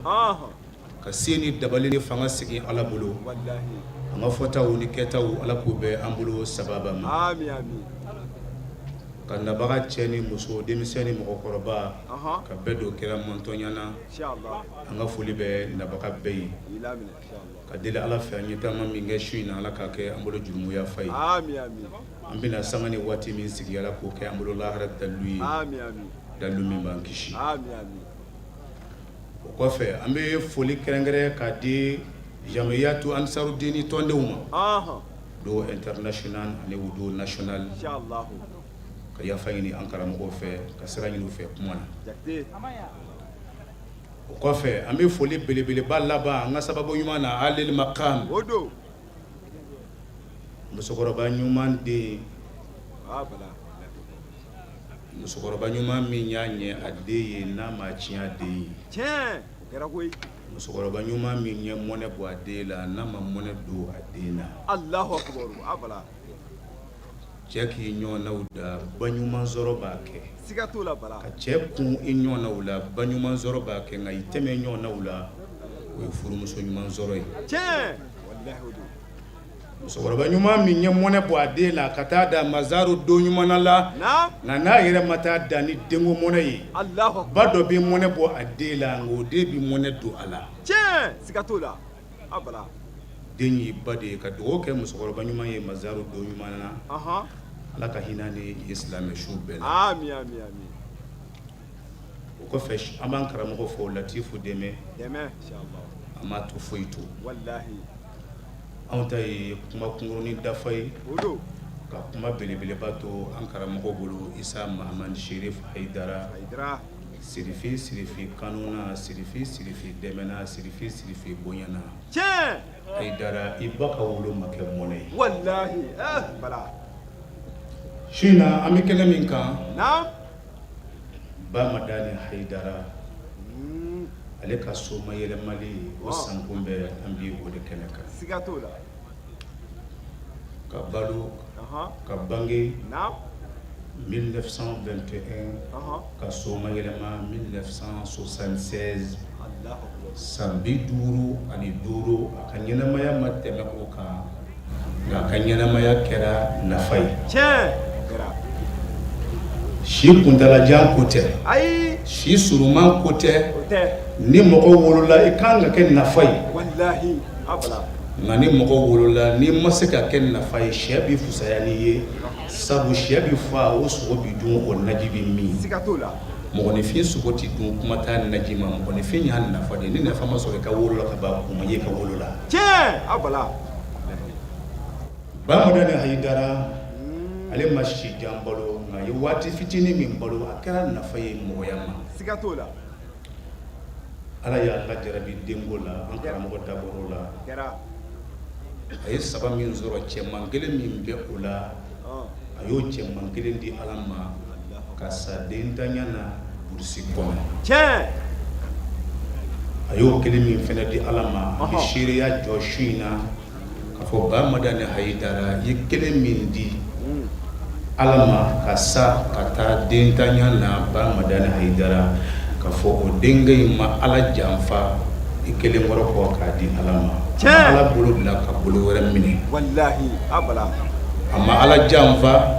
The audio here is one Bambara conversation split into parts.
ka seni dabali ni fanga sigi ala bolo wallahi anga fota woni keta wu ala ko be ambulo sababa ma amin amin kana baga cheni muso demiseni mo koroba ka bedo kera montonyana inshallah anga fuli be na baga be ilamina inshallah ka dele ala fa nyita ma minga shuina ala ka ke ambulo jumu ya fay amin amin ambina sangani wati min sigi ala ko ke ambulo la harat dalui amin amin dalu min bankishi amin amin ko fe ambe foli kerengere ka di jamiyatu ansarudini tonde uma do international ani wudo national inshallah ka ya fayini ankara mo fe ka sirani no fe kumana jakte ko fe ambe foli belebele ballaba nga sababu yumana alil maqam odo musokoro ba nyuman de bala musokoro ba nyuman mi nyanye adeye na ma chia de tiens kera koy musokoro ba nyuman mi nye mone bo adela na ma mone do adena Allahu akbar abala Jackie nyona uda banyuma zoro bake sigatula bala ka chekun inyona ula banyuma zoro bake nga iteme nyona ula we furu muso nyuma zoro yi che wallahi udu musokoro banyuma minye mone bo adela katada mazaru do nyuma nala na yere mata dani dengo mone yi Allahu bado bi mone bo adela ngode bi mone do ala che sigatula abala denyi bade ka do ke musokoro banyuma ye mazaru do nyuma na ala ka hinani islam shubela amin amin amin ko fesh aman karamo fo latifu deme inshallah ama to foito wallahi awtay kuma kunguruni dafay odo ka kuma belebele bato an karamo bolo isa muhammad sherif haidara sirifi kanuna sirifi demena sirifi bonyana che haidara ibaka wolo make monay wallahi bala shina amikele minka na ba madani haidara ale ka so mayele mali o sankumbe ambi o de keneka sigatola ka balu ka bangi na 1921 ka so mayele ma 1976 Allahu sambi duru ani duru akanyena maya mateme ko ka na kanyena maya kera nafai che shi kuntala jan kote ai shi suruman kote ni moko wolola ikanga ken nafai wallahi abla ngani moko wolola ni masaka ken nafai shebi fusayani ye sabu shebi fa oso bidun o najibi mi sikatola mo ne fi sukoti dun kuma ta najima mo ne fi nyan nafa de ni nafa maso ka wolola ka ba kuma ye ka wolola che abla ba mo dane haidara ale mashi jambalo ngai wati fitini mimbalo akara nafaye moyama sigatola ala ya Allah jarabi dengola ankara mo daborola kera ay saba min zoro chemangele min be ula ayo chemangele di alama kasa dentanya na bursi kono che ayo kele min fena di alama shiriya joshina kafo ba madane haidara yekele min di alama kasa kata dentanya na ba madana haidara ka fo o dengai ma ala jamfa ikele ngoro ko ka di alama ala bulu la ka bulu wara mini wallahi abala amma ala jamfa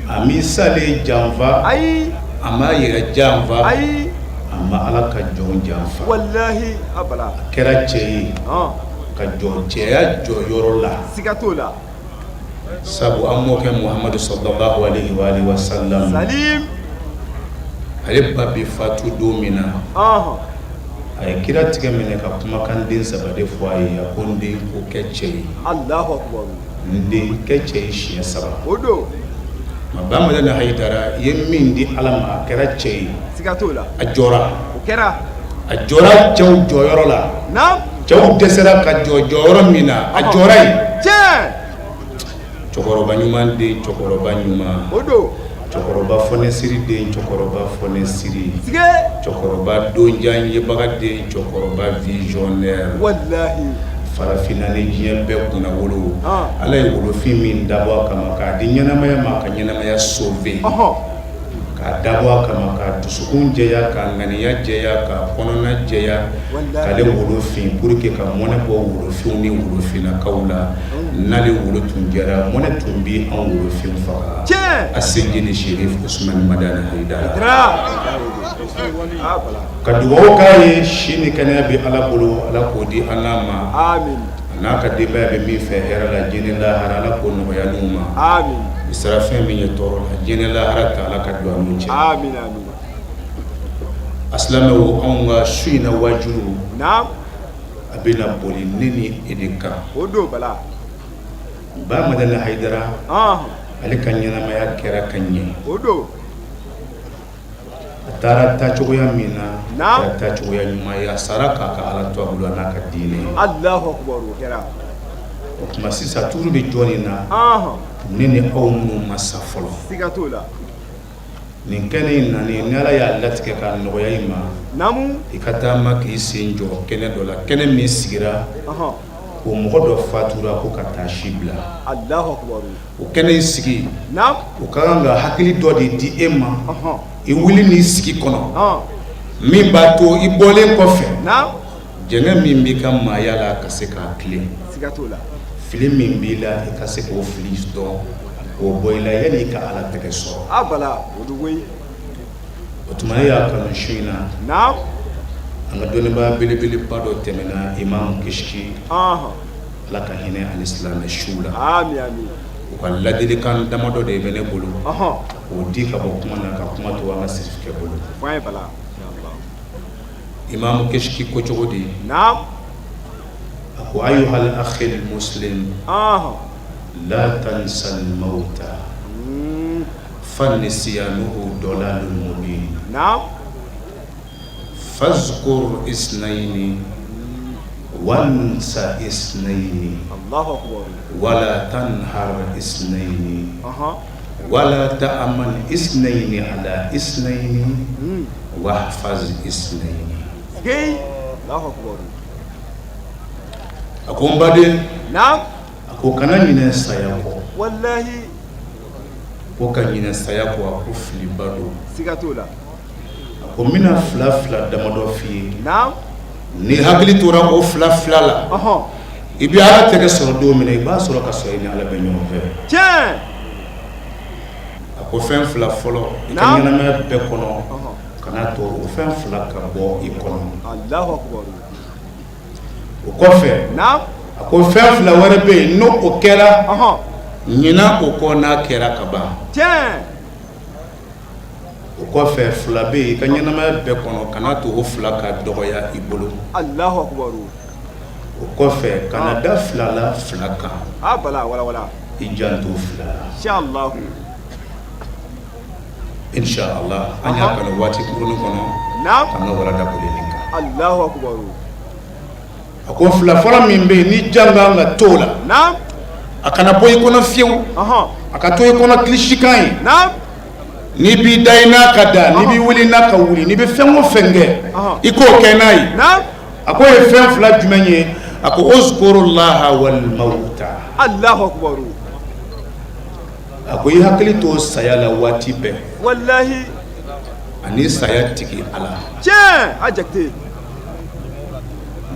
ami sale jamfa ai amma yira jamfa ai amma ala ka jon jamfa wallahi abala kera chei ka jon cheya jo yorola sigatola sabu amoke muhammad sallallahu alaihi wa sallam salim ale babi fatu domina ay kira tiga mene ka kuma kan din sabade foye ya konde ko kecce Allahu akbar ndi kecce shi saba odo mabama dana haidara yemmin di alama kera ce sigatola ajora kera ajora jaw joyorola na jaw desera ka joyoro mina ajorai che chokoroba nyuma de chokoroba nyuma odo chokoroba fone siri de chokoroba fone siri sige chokoroba donjanye baga de chokoroba visionnaire wallahi farafina ne jembe kuna wolo ala yi wolo fi min dabo kama ka di nyana maya ma ka nyana maya sauver ka ka dabwa kama ka dusukun jɛya ka ŋaniya jɛya ka kɔnɔna jɛya k'ale wolofin pour que ka mɔnɛ bɔ wolofinw ni wolofinnakaw la n'ale wolo tun jɛra mɔnɛ tun bi an wolofin faga a senji ni Sherif Usmani Madani Haidara ka dugawu k'a ye si ni kɛnɛya bɛ Ala bolo Ala k'o di an n'a ma n'a ka denbaya bɛ min fɛ hɛrɛ la diɲɛ lahara Ala k'o nɔgɔya n'u ma sira fɛn min ye tɔɔrɔ la diɲɛ lahara ta Ala ka don an n'u cɛ a silamɛw anw ka su in na wajulu a bɛna boli ne ni e de kan Ba Madani Haidara ale ka ɲɛnamaya kɛra ka ɲɛ a taara taacogoya min na a taacogoya ɲuman ye a sara k'a ka Ala to a bolo a n'a ka diinɛ o tuma sisan tuuru bɛ jɔn na ne ni aw minnu ma sa fɔlɔ nin kɛnɛ in nani ni Ala y'a latigɛ k'a nɔgɔya i ma i ka taama k'i sen jɔ kɛnɛ dɔ la kɛnɛ min sigira o mɔgɔ dɔ fatura ko ka taa si bila o kɛnɛ in sigi o ka kan ka hakili dɔ de di e ma i wuli n'i sigi kɔnɔ min b'a to i bɔlen kɔfɛ jɛngɛ min b'i ka maaya la ka se k'a tilen fili min b'i la i ka se k'o fili dɔn k'o bɔ i la yanni i ka Ala tɛgɛ sɔrɔ o tuma ne y'a kanu su in na an ka dɔnnibaa belebeleba dɔ tɛmɛna Imam Kishki Ala ka hinɛ ani silamɛ su la u ka ladilikan damadɔ de bɛ ne bolo k'o di ka bɔ kuma na ka kuma to an ka sirikɛ bolo Imam Kishki ko cogo di a ko ayyuhal akhil muslim la tansa al-mauta fannisyanuhu dalalun mubin fazkur isnaini wansa isnaini wala tanhar isnaini wala ta'aman isnaini ala isnaini wahfaz isnaini ako mbade ako kana ɲinɛ saya kɔ ko ka ɲinɛ saya kɔ a ko filiba do ko n bɛna fila fila damadɔ f'i ye ni hakili tora o fila fila la i bɛ Ala tɛgɛ sɔrɔ don min na i b'a sɔrɔ ka sɔrɔ i ni Ala bɛ ɲɔgɔn fɛ a ko fɛn fila fɔlɔ i ka ɲɛnamaya bɛɛ kɔnɔ kana to o fɛn fila ka bɔ i kɔnɔ o kɔfɛ a ko fɛn fila wɛrɛ bɛ yen n'o o kɛra ɲina o kɔ n'a kɛra ka ban o kɔfɛ fila bɛ yen i ka ɲɛnamaya bɛɛ kɔnɔ kana to o fila ka dɔgɔya i bolo o kɔfɛ kana da fila la fila kan i janto fila la inshallah an y'a kanu waati kurunin kɔnɔ k'an ka walanda boli nin kan a ko fila fɔlɔ min bɛ yen ni jan kan ka t'o la a kana bɔ i kɔnɔ fiyewu a ka to i kɔnɔ kilisikan ye n'i b'i da i n'a ka da n'i b'i wuli n'a ka wuli n'i bɛ fɛn o fɛn kɛ i k'o kɛ n'a ye a ko ye fɛn fila jumɛn ye a ko uzkurullaha wal mauta a ko i hakili to saya la waati bɛɛ ani saya tigi Ala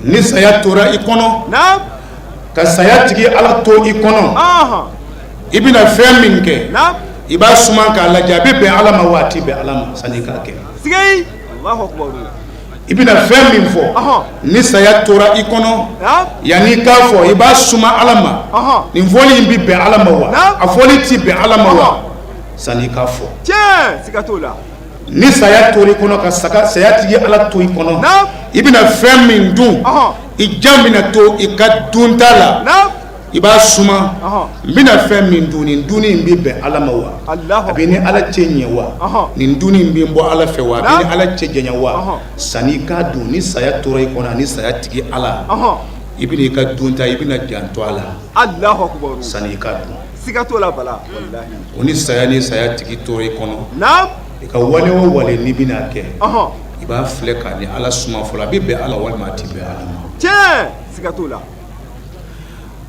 ni saya tora i kɔnɔ ka saya tigi Ala to i kɔnɔ i bɛna fɛn min kɛ i b'a suma k'a lajɛ a bɛ bɛn Ala ma waati bɛɛ Ala ma sanni k'a kɛ i bɛna fɛn min fɔ ni saya tora i kɔnɔ yanni k'a fɔ i b'a suma Ala ma nin fɔli in bɛ bɛn Ala ma wa a fɔli ti bɛn Ala ma wa sanni k'a fɔ ni saya tora i kɔnɔ ka saya tigi Ala to i kɔnɔ i bɛna fɛn min dun i jan bɛna to i ka dunta la i b'a suma n bɛna fɛn min dun nin dunni in bɛ bɛn Ala ma wa a bɛ ni Ala cɛ ɲɛ wa nin dunni in bɛ bɔ Ala fɛ wa a bɛ ni Ala cɛ janya wa sanni k'a dun ni saya tora i kɔnɔ ani saya tigi Ala i bɛna i ka dunta i bɛna janto a la sanni k'a dun o ni saya tigi tora i kɔnɔ i ka wale o wale n'i bɛna kɛ i b'a filɛ k'a ni Ala suma fɔlɔ a bɛ bɛn Ala walima a tɛ bɛn Ala ma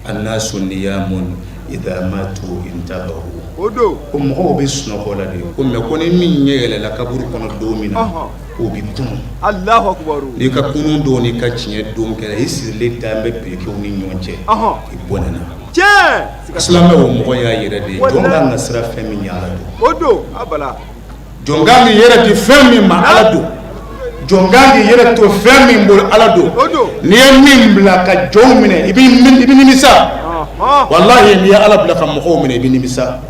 الناس نيام idha matu intabahu odo ko mo be sunoko la de ko me ko ni min yele la kaburu kono do mina ko bi kunu Allahu akbar ni ka kunu do ni ka cinye do kala isi le tambe be ko ni nyonche ibonana islam wo mo ya yere de jonga ngasra femi nyala do odo abala jonga ni yere di femi ma ala do jonga ni yere to femi mbol ala do ni min bla ka jomine ibi nimisa wallahi ni ala bla ka mo mine ibi nimisa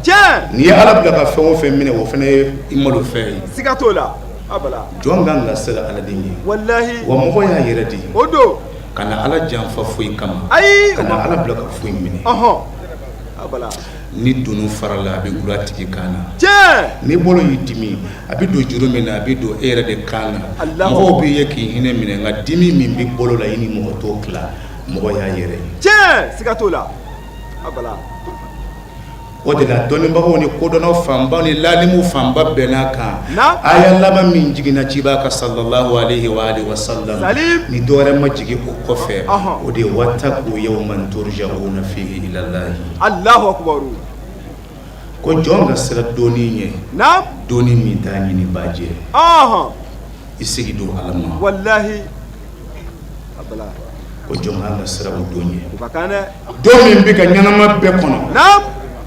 ni ala bla ka fo mine wo fene imalo fe sikatola abala jonga ngasra ala dingi wallahi wa mo ya yere di odo kana ala janfa foyi kama kana ala bla ka foyi mine abala ni dunu farala be gulatigi kana ni bolo yidimi abi do jurumi na abi do era de kana mo bi yeki hine mine nga dimi min bi bolo la yini mo to kla mo ya yere sikatola abala o de la doni ba woni ko dono famba ni lalimu famba benaka aya lama min jigina cibaka sallallahu alaihi wa alihi wasallam ni dore ma jigi ko kofe o de wattaqu yawman turja'una fihi ila allah Allahu akbar ko jonga sira doni nye doni mi tani ni baje isigi do alama wallahi abala ko jonga sira doni bakana domi bi ka nyanama be kono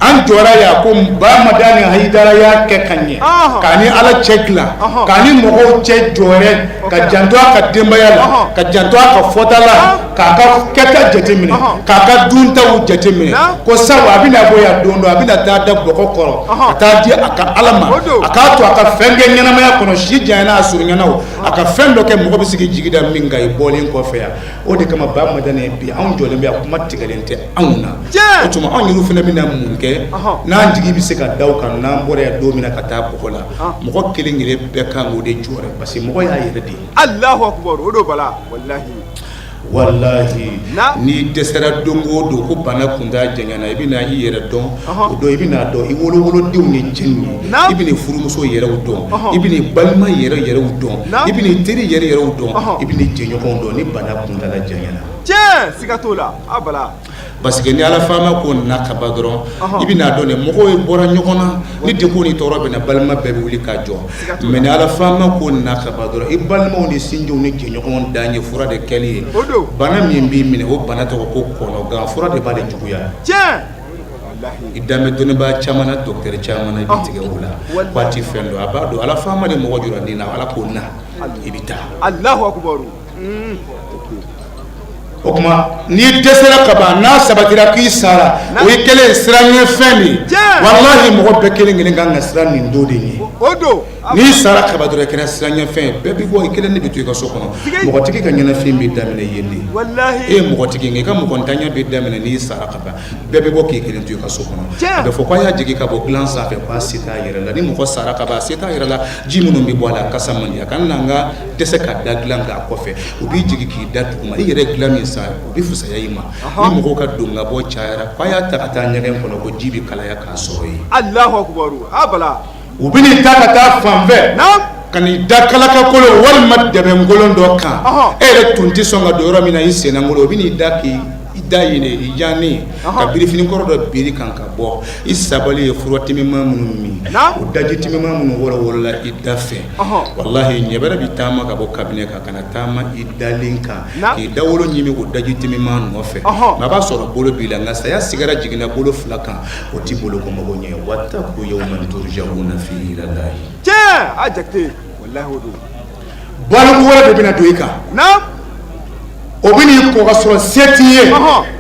an jora ya ko ba madani haidara ya ke kanye kani ala chekla kani mogo che jore ka janto ka dembayala ka janto ka fotala ka keta jetemine ka dunta u jetemine ko sawa abina boya dondo abina ta da bokokoro ata di aka alama aka to aka fenge nyana ma kono shija na asuru nyana o aka fendo ke mogo bisigi jigida minga i bolin ko fe ya o de kama ba madani bi an jole bi akuma tigalente anuna o tuma an yuru fina bina munke nan jigi bi se ka daw kan nan bore ya domina ka ta pokola mogo kelingire be kan o de jore parce que mogo ya yede di Allahu akbar odo bala wallahi ni desera dongo do ko bana kunda janyana ibina yi yere don o do ibina do i wolo wolo diw ni jinni ibini furumuso yere o don ibini balma yere o don ibini teri yere o don ibini jenyo ko don ni bana kunda la janyana sikatola abala parce que ni ala fama ko na kabadron ibina do ne mogo e bora nyokona ni de ko ni toro be na balma be wuli ka jo mais ni ala fama ko na kabadron e balma ni sinjo ni jenyo ko danye fura de kali bana mi mbi mine o bana to ko kono ga fura de bale juguya wallahi idame doni ba chamana docteur chamana bitige wula kwati fendo abado ala fama de mogo jura ni na ala ko na ibita Allahu akbar o kuma ni desera kaba na sabatira ki sara o ikele siranye femi wallahi mo be kele ngene ganga sira ni ndode ni odo ni sara kaba dore kele siranye femi be bi bo ikele ni bitu ka sokono mo tigi ka nyana femi damene yende wallahi mo tigi nge ka mo kontanya be damene ni sara kaba be bi bo ki ikele tu ka sokono be fo kwa ya jigi ka bo glance afa pa sita yere la ni mo ko sara kaba sita yere la jimunu mbi bo la kasamani akananga dese ka daglanga kofe ubi jigi ki datu kuma yere glami bi fusa yayima ni mo ka dunga bo chaira fa ya takata nyegen kono ko jibi kala ya kasoi Allahu akbar abala ubini takata fambe kani dakala ka kolo wal madde ngolo ndo kan ele tunti songa do ro mina yise na ngolo ubini daki idayine ijani ka birifini koro do biri kan ka bo isabali e furoti mi mamunu mi o dajiti mi mamunu wala la idafe wallahi nyebara bitama ka bo kabine ka kana tama idalinka ki dawolo nyimi ko dajiti mi manu ofe ma ba soro bolo bila ngasa ya sigara jigina bolo flaka o ti bolo ko mago nye wata ko yawman turjauna fi ilallahi ajakte wallahi wudu balu wala be bina doika obini ko gasoro setiye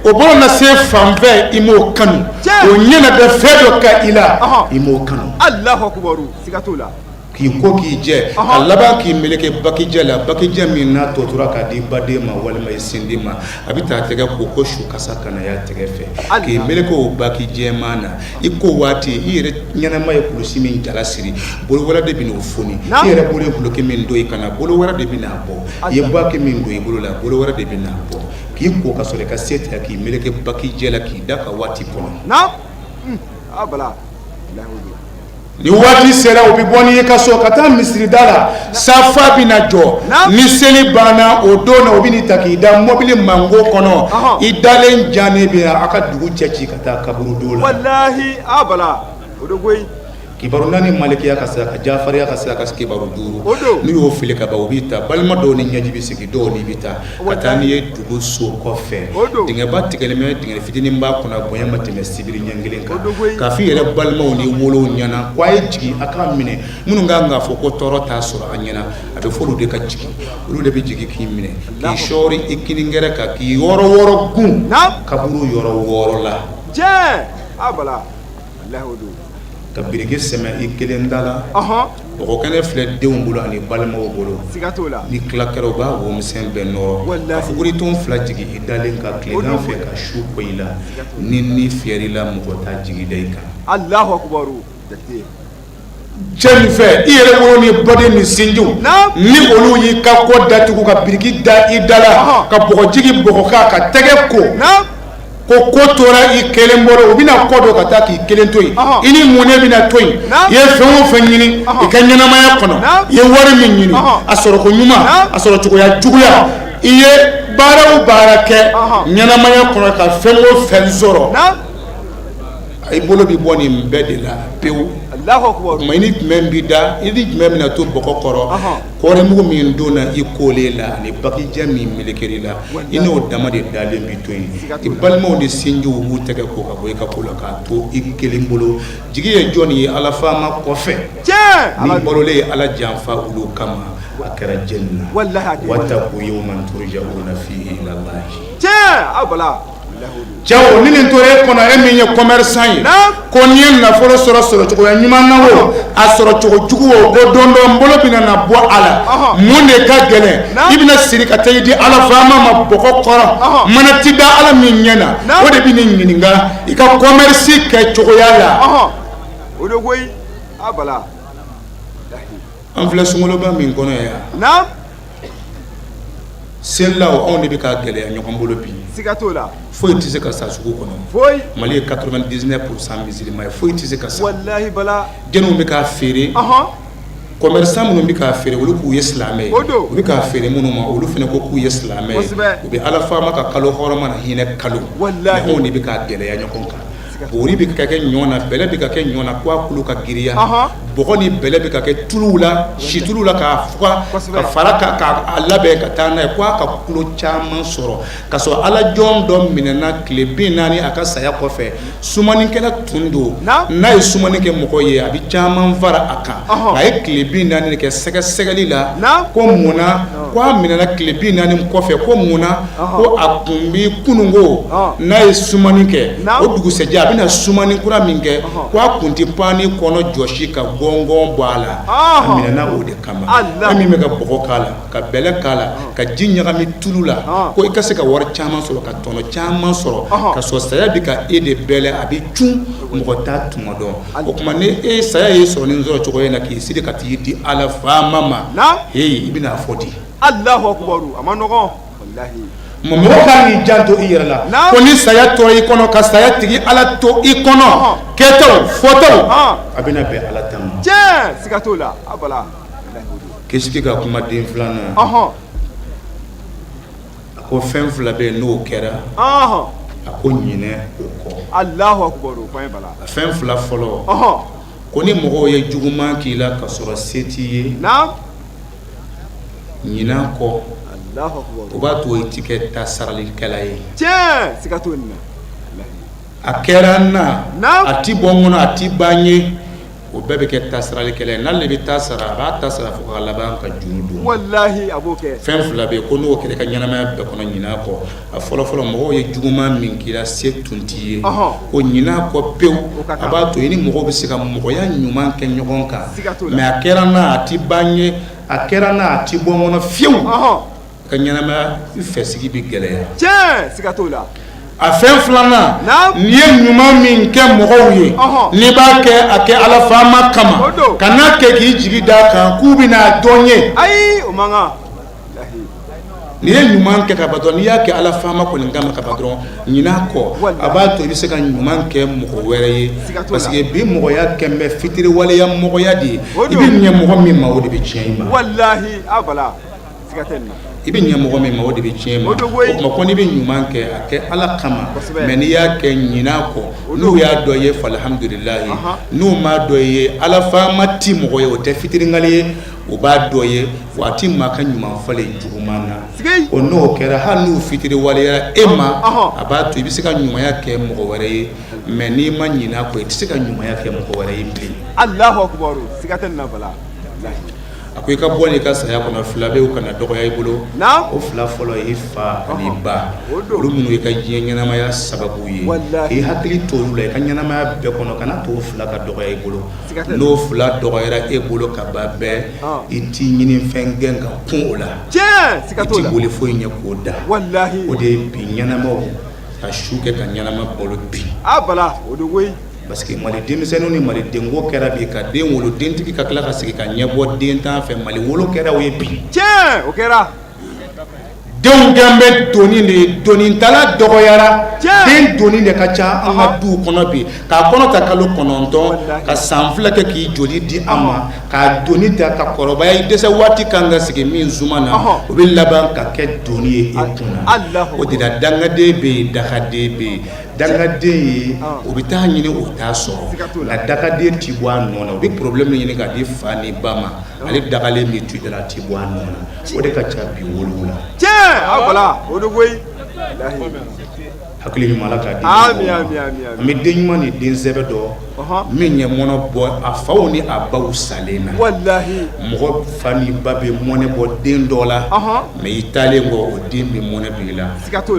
o bolo na se fambe imo kanu o nyena be fedo ka ila imo kanu Allahu akbar sikatula ki ko ki je alaba ki meleke bakije la bakije min na totura ka di bade ma wal mai sindima abita tege ko shu kasaka na ya tege fe ki meleke o bakije mana iko wati ire nyana mai kulusi min jalasiri bolo wala de binu foni ire bolo bloke min do ikana bolo wala de bina bo ye baki min do bolo la bolo wala de bina bo ki ko kasole ka seti ki meleke bakije la ki daka wati kono abala lahu ni waati sera u bi bɔ n'i ye ka so ka taa misirida la safa bɛna jɔ ni seli banna o don na o bɛ n'i ta k'i da mobili mango kɔnɔ i dalen jannen bɛ a ka dugu cɛ ci ka taa kaburu don la. wallahi a bala o de koyi. kibaru naani malikiya ka sira ka jafariya ka sira ka kibaru duuru n'u y'o fili ka ban o b'i ta balima dɔw ni ɲɛji bɛ sigi dɔw ni bɛ taa ka taa n'i ye dugu so kɔfɛ dingɛba tigɛlen bɛ dingɛ fitinin b'a kɔnɔ bonya ma tɛmɛ sibiri ɲɛ kelen kan k'a fɔ i yɛrɛ balimaw ni wolow ɲɛna ko a ye jigin a k'a minɛ minnu kan k'a fɔ ko tɔɔrɔ t'a sɔrɔ a ɲɛna a bɛ fɔ olu de ka jigin olu de bɛ jigin k'i minɛ k'i sɔɔri i kiningɛrɛ kan k'i yɔrɔ wɔɔrɔ gun kaburu yɔrɔ wɔɔrɔ la. tiɲɛ a bala walahi o don. ka biriki sɛmɛ i kelen da la bɔgɔ kɛnɛ filɛ denw bolo ani balimaw bolo ni tila kɛra u b'a womisɛn bɛɛ nɔrɔ ka fuguritɔn fila jigin i dalen ka tilegan fɛ ka su ko i la ni fiyɛr'i la mɔgɔ t'a jigi da i kan. Allahu akbaru. cɛ min fɛ i yɛrɛ wolo ni baden ni sinjiw ni olu y'i ka kɔ datugu ka biriki da i da la ka bɔgɔ jigi bɔgɔ kan ka tɛgɛ ko tora i kelen bolo u bɛna kɔ dɔ ka taa k'i kelen to yen i ni mɔnɛ bɛna to yen i ye fɛn o fɛn ɲini i ka ɲɛnamaya kɔnɔ i ye wari min ɲini a sɔrɔ ko ɲuman a sɔrɔ cogoya juguya i ye baara o baara kɛ ɲɛnamaya kɔnɔ ka fɛn o fɛn sɔrɔ i bolo bɛ bɔ nin bɛɛ de la pewu. tuma i ni jumɛn b'i da i ni jumɛn bɛna to bɔgɔ kɔrɔ kɔɔrimugu min donna i kolen la ani bakijɛ min melekeri la i n'o dama de dalen b'i to yen i balimaw ni sinjiw b'u tɛgɛ ko ka bɔ i ka ko la k'a to i kelen bolo jigi ye jɔn ye ala faama kɔfɛ ni balolen ye ala janfa olu kama a kɛra jɛnni na wattaqu yawman turja'una fihi ila Allah. cɛw ni nin tora e kɔnɔ e min ye commerçant ye ko n'i ye nafolo sɔrɔ cogoya ɲuman na o a sɔrɔ cogo jugu o ko don dɔ n bolo bɛna na bɔ a la mun de ka gɛlɛn i bɛna siri ka taa i di ala faama ma bɔgɔ kɔrɔ mana ti da ala min ɲɛ na o de bɛ nin ɲininka i ka commerce kɛ cogoya la. o de koyi a bala. an filɛ sunkaloba min kɔnɔ yan selilaw anw de bɛ ka gɛlɛya ɲɔgɔn bolo bi. siga t'o la. foyi tɛ se ka sa sugu kɔnɔ. Mali ye 99% musulman ye foyi tɛ se ka sa. walahi bala. jɛnɛw bɛ k'a feere. commerçant minnu bɛ k'a feere olu k'u ye silamɛ ye. u bɛ k'a feere minnu ma olu fana ko k'u ye silamɛ ye. u bɛ ala faama ka kalo hɔrɔma na hinɛ kalo. mais anw de bɛ k'a gɛlɛya ɲɔgɔn kan. bori bɛ ka kɛ ɲɔ na bɛlɛ bɛ ka kɛ ɲɔ na k'a kulu ka giriya bɔgɔ ni bɛlɛ bɛ ka kɛ tuluw la situlu la k'a fuga ka fara k'a labɛn ka taa n'a ye k'a ka kulo caman sɔrɔ ka sɔrɔ ala jɔn dɔ minɛna tile 40 a ka saya kɔfɛ sumanikɛla tun don n'a ye sumani kɛ mɔgɔ ye a bɛ caman fara a kan a ye tile 40 de kɛ sɛgɛsɛgɛli la ko munna k'a minɛna tile 40 kɔfɛ ko munna ko a kun bɛ kununko n'a ye sumani kɛ o dugusɛjɛ a bɛna sumani kura min kɛ k'a kun tɛ pan ni kɔnɔ jɔsi ka gɔngɔn bɔ a la a minɛna o de kama e min bɛ ka bɔgɔ k'a la ka bɛlɛ k'a la ka ji ɲagami tulu la ko i ka se ka wari caman sɔrɔ ka tɔnɔ caman sɔrɔ ka sɔrɔ saya bɛ ka e de bɛlɛ a bɛ cun mɔgɔ t'a tuma dɔn o tuma ni e saya ye sɔrɔ nin sɔrɔ cogo in na k'i siri ka t'i di ala faama ma i bɛna fɔ di. Allahu akbaru a ma nɔgɔn walahi. mɔgɔ kan k'i janto i yɛrɛ la ko ni saya tora i kɔnɔ ka saya tigi ala to i kɔnɔ kɛtaw fɔtaw a bɛna bɛn ala ta ma. tiɲɛ siga t'o la a bala. kisiki ka kuma den filanan a ko fɛn fila bɛ yen n'o kɛra a ko ɲinɛ o kɔ. Allahu akbaru fɛn bala. fɛn fila fɔlɔ ko ni mɔgɔw ye juguman k'i la ka sɔrɔ se t'i ye ɲinɛ kɔ. o b'a to i ti kɛ ta saralikɛla ye. tiɲɛ siga t'o nin na. a kɛra n na a ti bɔ n kɔnɔ a ti ban ye o bɛɛ bɛ kɛ ta saralikɛla ye n'ale bɛ ta sara a b'a ta sara fo ka laban ka juru don. walahi a b'o kɛ. fɛn fila bɛ yen ko n'o kɛra i ka ɲɛnamaya bɛɛ kɔnɔ ɲinɛ kɔ a fɔlɔfɔlɔ mɔgɔw ye juguman min k'i la se tun t'i ye o ɲinɛ kɔ pewu a b'a to i ni mɔgɔw bɛ se ka mɔgɔya ɲuman kɛ ɲɔgɔn kan mais a kɛra n na a ti ban ye a kɛra n na a ti bɔ n kɔnɔ fiyewu. ka ɲɛnamaya fɛsigi bɛ gɛlɛya. tiɲɛ siga t'o la. a fɛn filanan n'i ye ɲuman min kɛ mɔgɔw ye n'i b'a kɛ a kɛ ala faama kama ka n'a kɛ k'i jigi d'a kan k'u bɛna dɔn ye. ayi o man kan. ni ye ɲuman kɛ ka ban dɔrɔn n'i y'a kɛ ala fama kɔni kama ka ban dɔrɔn ɲin'a kɔ a b'a to i bɛ se ka ɲuman kɛ mɔgɔ wɛrɛ ye parce que bi mɔgɔya kɛ bɛ fitiriwaleya mɔgɔya de ye i bɛ ɲɛ mɔgɔ min ma o de bɛ tiɲɛ i ma wallahi abala siga tɛ nin na i bɛ ɲɛ mɔgɔ min ma o de bɛ tiɲɛ i ma o tuma ko n'i bɛ ɲuman kɛ a kɛ ala kama mais n'i y'a kɛ ɲin'a kɔ n'u y'a dɔ ye falhamdulilahi n'u m'a dɔ ye ala fama ti mɔgɔ ye o tɛ fitirinkali ye o b'a dɔ ye waati maa ka ɲuman falen juguman na o n'o kɛra hali n'u fitiriwaleyara e ma a b'a to i bɛ se ka ɲumanya kɛ mɔgɔ wɛrɛ ye mais n'i ma ɲin'a kɔ i tɛ se ka ɲumanya kɛ mɔgɔ wɛrɛ ye bilen. Allahu akbar siga tɛ nin na bala. A ko i ka bɔ n'i ka saya kɔnɔ fila bɛ u kana dɔgɔya i bolo o fila fɔlɔ i fa ani ba olu minnu i ka diɲɛ ɲɛnamaya sababu ye k'i hakili to olu la i ka ɲɛnamaya bɛɛ kɔnɔ kana to fila ka dɔgɔya i bolo n'o fila dɔgɔyara e bolo ka ba bɛɛ i t'i ɲini fɛn gɛn ka kun o la i t'i boli foyi ɲɛ k'o da o de ye bi ɲɛnamaw ka su kɛ ka ɲɛnama balo bi parce que mali denmisɛnninw ni mali denko kɛra bi ka den wolo dentigi ka tila ka sigi ka ɲɛbɔ den tan fɛ mali wolo kɛra o ye bi o kɛra denw gɛn bɛ doni de donitala dɔgɔyara den doni de ka ca an ka duw kɔnɔ bi k'a kɔnɔ ta kalo 9 ka san 2 kɛ k'i joli di an ma k'a doni ta ka kɔrɔbaya i dɛsɛ waati kan ka sigi min zuma na o bɛ laban ka kɛ doni ye e kunna o de la dangaden bɛ yen dagaden bɛ yen dangaden ye o bɛ taa ɲini o t'a sɔrɔ nka dagaden ti bɔ a nɔ na o bɛ problème ɲini k'a di fa ni ba ma ale dagalen bɛ tu dala ti bɔ a nɔ na o de ka ca bi wolow la. Abala o de koyi hakili ɲuman ala k'a di an bɛ den ɲuman ni den sɛbɛ dɔ min ye mɔnɔ bɔ a faw ni a baw salen na mɔgɔ fa ni ba bɛ mɔnɛ bɔ den dɔ la mais i taalen kɔ o den bɛ mɔnɛ don i la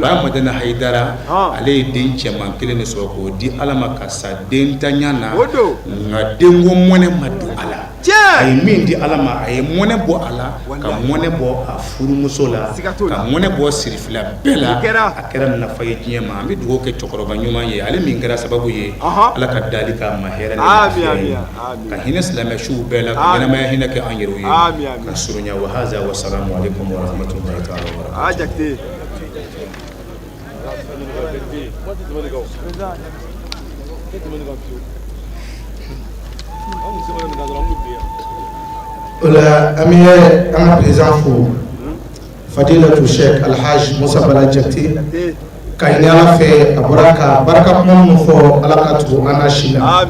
ba Madina Hayidara ale ye den cɛman kelen de sɔrɔ k'o di ala ma ka sa den tanya na nka denko mɔnɛ ma don a la a ye min di ala ma a ye mɔnɛ bɔ a la ka mɔnɛ bɔ a furumuso la ka mɔnɛ bɔ sirifila bɛɛ la a kɛra nafa ye diɲɛ ma an bɛ dugawu kɛ cɛkɔrɔba ɲuman ye ale min kɛra sababu ye ala ka dali k'a ma hɛrɛ ni lafiya ye ka hinɛ silamɛ suw bɛɛ la ka ɲɛnamaya hinɛ kɛ an yɛrɛw ye ka surunya wa haza wa salamu alaikum wa rahmatullahi ta'ala wa barakatuh. Ola amiye an président fo Fadilatu Sheikh Alhaji Musa Bala Jakite ka ɲini ala fɛ a bɔra ka baraka kuma minnu fɔ ala ka tugu an na si la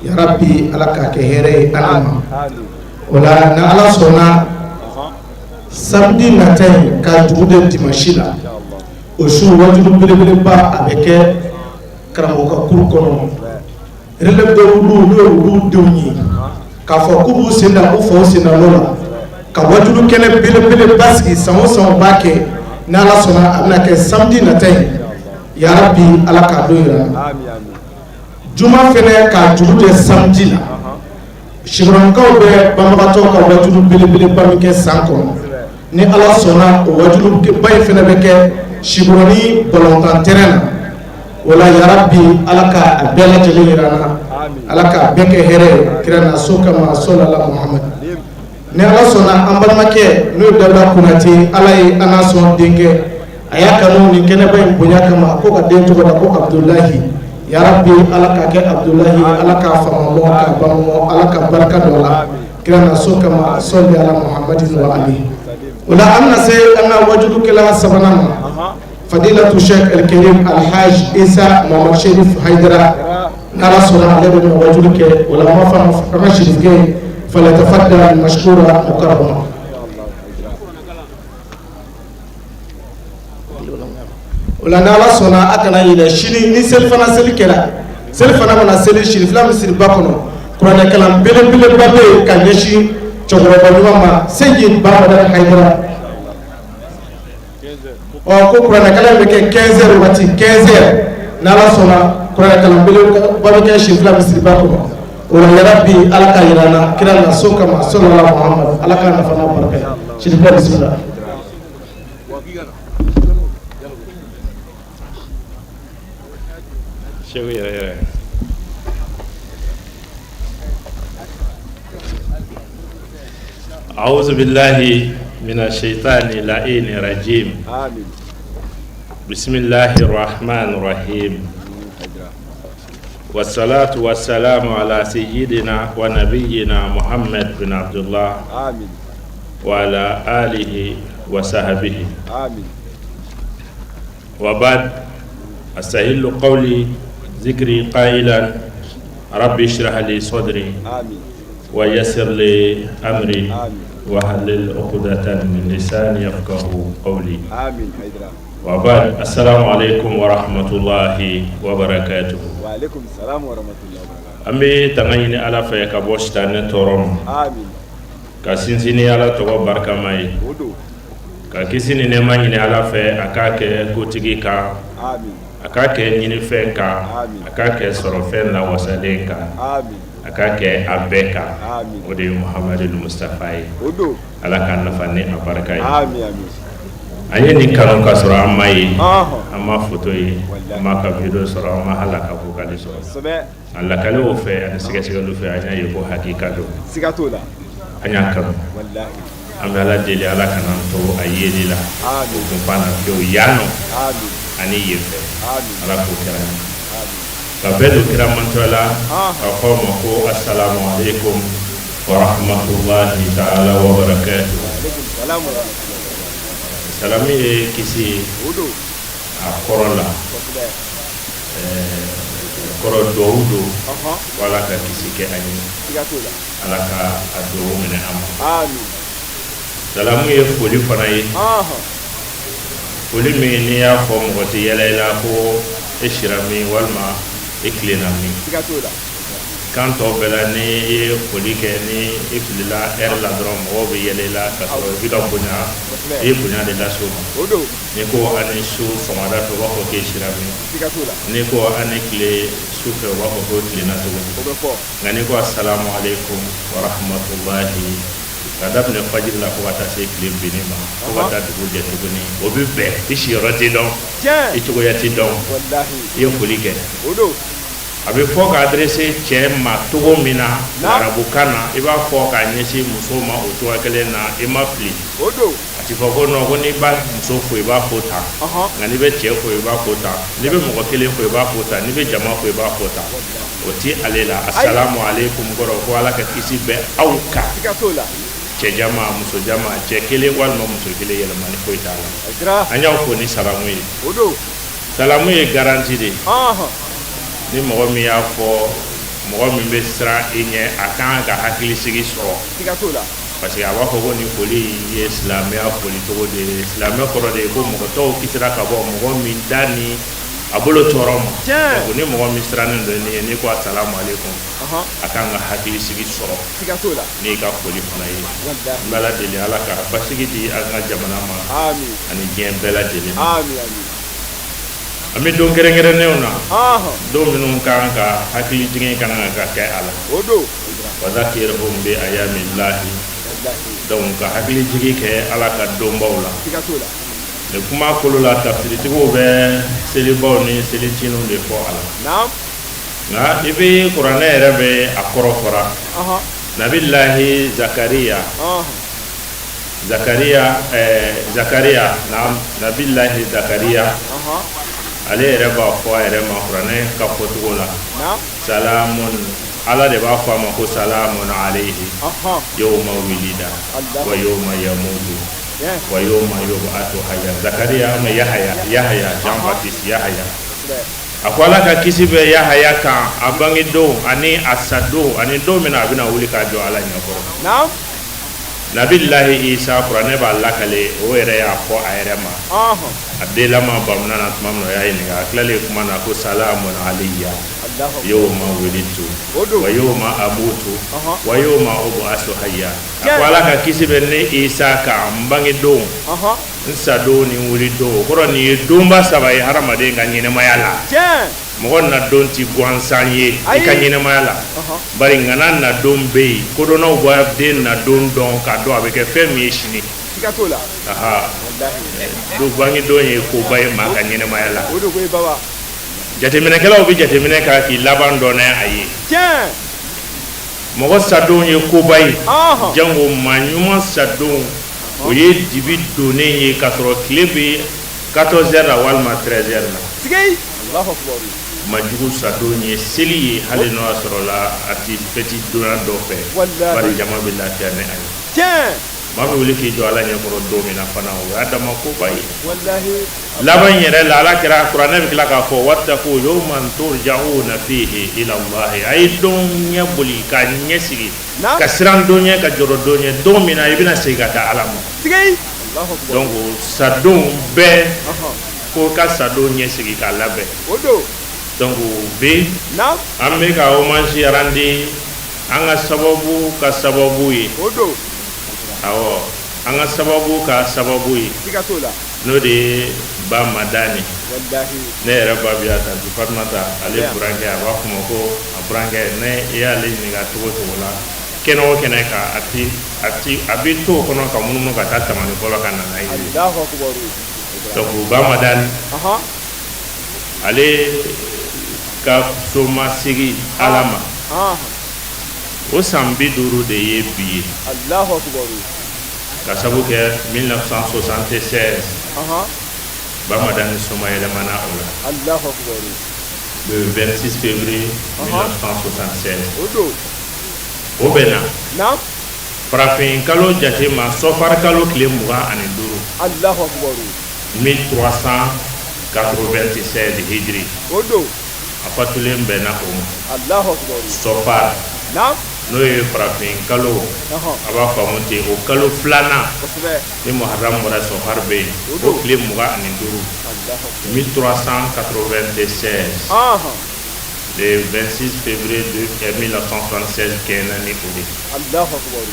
ya rabbi ala k'a kɛ hɛrɛ ye an ma o la na ala sɔnna samedi nata in ka dugu de dimanche la o su wajulu belebeleba a bɛ kɛ karamɔgɔ ka kuru kɔnɔ relève de olu n'o ye olu denw ye k'a fɔ k'u b'u sen da u faw sen da la ka wajulu kɛnɛ belebeleba sigi san o san u b'a kɛ ni ala sɔnna a bɛna kɛ samedi nata in ya rabbi ala k'a don yira juma fɛnɛ k'a juru de samedi la sigirankaw bɛ banbagatɔ ka wajulu belebeleba min kɛ san kɔnɔ ni ala sɔnna o wajulu ba in fɛnɛ bɛ kɛ sigurani balontan terrain na wala ya rabbi ala ka a bɛɛ lajɛlen yira an na ala k'a bɛɛ kɛ hɛrɛ ye kira na so kama sallallahu muhammad ni ala sɔnna an balimakɛ n'o ye Dawuda Konate ala ye an n'a sɔn denkɛ a y'a kanu nin kɛnɛba in bonya kama ko ka den tɔgɔ da ko Abdulahi ya rabbi ala k'a kɛ Abdulahi ala k'a famamɔ k'a bamamɔ ala ka barika dɔ la kira na so kama salli ala muhammadin wa ali o la an na se an ka wajulukɛla sabanan ma Fadilatu Sheikh El-Karim Alhaji Isa Muhammad Sherif Haidara n'ala sɔnna ale bɛ na wajulu kɛ o la ma fa an ka sirifkɛ falyatafaddal mashkura mukarrama. O la n'ala sɔnna a kana yɛlɛ sini ni selifana seli kɛra selifana mana seli sini fila min siri ba kɔnɔ kuranɛ kalan belebeleba bɛ yen ka ɲɛsin cɛkɔrɔba ɲuman ma Seji Bamadari Haidara ko kuranɛ kalan bɛ kɛ 15 heures waati 15 heures n'ala sɔnna kuranɛ kalan belebeleba bɛ kɛ sini fila min siri ba kɔnɔ o la ya rabbi ala ka yira na kira na so kama sallallahu muhammad ala ka nafa na baraka sini fila bismillah. أعوذ بالله من الشيطان اللعين الرجيم. آمين. بسم الله الرحمن الرحيم. والصلاة والسلام على سيدنا ونبينا محمد بن عبد الله. آمين. وعلى آله وصحبه. آمين. وبعد أستهل قولي ذكري قائلا ربي اشرح لي صدري آمين. ويسر لي أمري آمين. وحلل عقدة من لساني يفقه قولي. آمين. حيدرا. وبعد السلام عليكم ورحمة الله وبركاته. وعليكم السلام ورحمة الله وبركاته. أمي تغيني على فيك بوشتان تورم آمين. كاسينسيني على تو بركة ماي ودو. كاسيني نماني على في أكاك كوتيكي كا آمين. أكاك نيني فين كا آمين. أكاك سروفين لا وسالين كا آمين. أكاك أبكا آمين. ودي محمد المصطفى ودو. على كان نفني أبركاي. آمين. آمين. أيه نكانو كسر أماي آه. أما فوتوي أما كفيدو سر أما هلا كفوكالي سر سبع. الله كلو في أنا سكسيكلو في أنا يبو حقيقة دو سكاتولا. أنا كم والله. أما لا دليل على كنام تو أيدي لا آمين. كمبانا جو يانو آمين. أني يفه آمين. على فوكالي آمين. كبدو كرام منتولا أقوم أقول السلام عليكم ورحمة الله تعالى وبركاته. وعليكم السلام ورحمة الله. سلامي كيسي ودو. أقرلا سبع. koro dowudo أها. wala ka kisi ke ani سكاتولا. ala ka a dowu mene ama آمين. salamu ye foli fana ye آها. foli min ni y'a fɔ mɔgɔ tɛ yɛlɛ i la ko e sira min walima e tilenna min سكاتولا. kan tɔ bɛɛ la ni i ye foli kɛ ni i filila ɛri la dɔrɔn mɔgɔw bɛ yɛlɛ i la ka sɔrɔ i bɛ ka bonya i ye bonya de lase o ma ودو. ni ko ani su sɔgɔmada fɛ u b'a fɔ k'e sira min سكاتولا. ni ko ani tile su fɛ u b'a fɔ ko tilenna cogo di وبفو. nka ni ko assalamu alaikum wa rahmatullahi ka daminɛ fajiri la fo ka taa se tile binni ma fo ka taa dugu jɛ tuguni o bɛ bɛn i siyɔrɔ tɛ dɔn جاء. i cogoya tɛ dɔn والله. i ye foli kɛ ودو. a bɛ fɔ k'a adressé cɛ ma cogo min na Na. arabukan na i b'a fɔ k'a ɲɛsin muso ma o cogoya kelen na i ma fili ودو. a ti fɔ ko non ko n'i b'a muso fo i b'a fo tan أها. nka n'i bɛ cɛ fo i b'a fo tan n'i bɛ mɔgɔ kelen fo i b'a fo tan n'i bɛ jama fo i b'a fo tan o ti ale la assalamu alaikum kɔrɔ ko ala ka kisi bɛ aw kan سكاتولا. cɛ jama muso jama cɛ kelen walima muso kelen yɛlɛmani foyi t'a la حيدرا. an y'aw fo ni salamu ye ودو. salamu ye garanti de آها. ni mɔgɔ min y'a fɔ mɔgɔ min bɛ siran i ɲɛ a kan ka hakili sigi sɔrɔ سكاتولا. parce que a b'a fɔ ko nin foli ye silamɛya foli cogo de ye silamɛ kɔrɔ de ye ko mɔgɔ tɔw kisira ka bɔ mɔgɔ min da ni a bolo tɔɔrɔ ma donc ni mɔgɔ min sirannen don nin ye n'i ko assalamu alaikum أها. a kan ka hakili sigi sɔrɔ سكاتولا. n'i ka foli fana ye والله. n bɛ ala deli ala ka basigi di an ka jamana ma آمين. ani diɲɛ bɛɛ lajɛlen آمين. آمين. an bɛ don kɛrɛnkɛrɛnnenw na آها. don minnu kan ka hakili jigin kan ka kɛ a la ودو. wa zakirhum bi ayamillahi والله. donc ka hakili jigi kɛ ala ka donbaw la سكاتولا. ni kuma kolo la tafsiritigiw bɛ selibaw ni selicinw de fɔ a la نعم. nka i bɛ kuranɛ yɛrɛ bɛ a kɔrɔ fɔra أها. nabilahi zakariya أها. zakariya naam nabilahi zakariya أها. ale yɛrɛ b'a fɔ a yɛrɛ ma kuranɛ ka fɔcogo la نعم. salamun ala de b'a fɔ a ma ko salamun alayhi أها. yawma wilida الله. wa yawma yamutu يا. wa yawma yub'athu hayya zakariya ma yahaya jean baptiste yahaya a ko ala ka kisi bɛ yahaya kan a bange don ani a sa don ani don min na a bɛna wuli k'a jɔ ala ɲɛkɔrɔ نعم. nabilahi isa kuranɛ b'a lakale o yɛrɛ y'a fɔ a yɛrɛ ma أها. a denlama bamuna na tuma min na o y'a ɲininka a tilalen kuma na ko salamun alayya الله. yawma wulidtu ودو. wa yawma amutu Aha. wa yawma ub'athu hayya a ko ala ka kisi bɛ ne isa kan n bange don أها. n sa don ni wuli don o kɔrɔ nin ye donba saba ye hadamaden ka ɲɛnɛmaya la جاء. mɔgɔ na don ti gansan ye i ka ɲɛnɛmaya la أها. bari ŋana na don bɛ yen kodɔnnaw b'a den na don dɔn k'a dɔn a bɛ kɛ fɛn min ye sini سكاتولا. aha والله. don bange don ye koba ye maa ka ɲɛnɛmaya la ودو كوي بابا. jateminɛkɛlaw bɛ jateminɛ k'a k'i laban dɔnɛ a ye جاء. mɔgɔ sadon ye koba ye أها. jango maa ɲuman sadon o ye dibi donnen ye ka sɔrɔ tile bɛ 14h la walima 13h la. Sigei. Allahu akbar. Majugu sadon ye seli ye hali n'o y'a sɔrɔ la a ti fɛti donna dɔ fɛ. Wallahi. Bari jama bɛ lafiya ni a ye. Tiɲɛ. Maa bɛ wuli k'i jɔ Ala ɲɛkɔrɔ don min na fana o y'a dama koba ye. Wallahi. Laban yɛrɛ la Ala kɛra kuranɛ bɛ tila k'a fɔ wattaqu yawman turja'una fihi ila Allahi. A ye don ɲɛ boli ka ɲɛ sigi. Ka siran don ɲɛ ka jɔrɔ don ɲɛ don min na i bɛna segin ka taa Ala ma. Sigei. Donc sadon bɛɛ ko ka sadon ɲɛ sigi k'a labɛn. O don. Donc bi an bɛ ka hommage rendre an ka sababu ye. O don. Awɔ an ka sababu ye. Siga t'o la. N'o de ye Ba Madani. Wallahi. Ne yɛrɛ ba bi ata bi Fatumata ale burankɛ a b'a fɔ ma ko a burankɛ ne i y'ale ɲininka cogo la kɛnɛ o kɛnɛ ka a bɛ to o kɔnɔ ka munumunu ka taa tamani fɔlɔ ka na n'a ye. Allahu akbar. Donc Ba Madani ale ka somasigi Ala ma o san 50 de ye bi ye. Allahu akbar. Ka sabu kɛ 1976 Ba Madani soma yɛlɛmana o la. Allahu akbar. Le 26 février 1976. O don. O bɛ na farafin kalo jate ma sɔfari kalo tile 25. Allahu akbar. 1396 hijri. O don. A fatulen bɛ na o ma. Allahu akbar. Sɔfari n'o ye farafin kalo a b'a faamu ten o kalo filanan ni Muharram bɔra sɔfari bɛ yen o tile 25 1396. Le 26 février 1976 kɛɲɛna ni o de. Allahu akbar.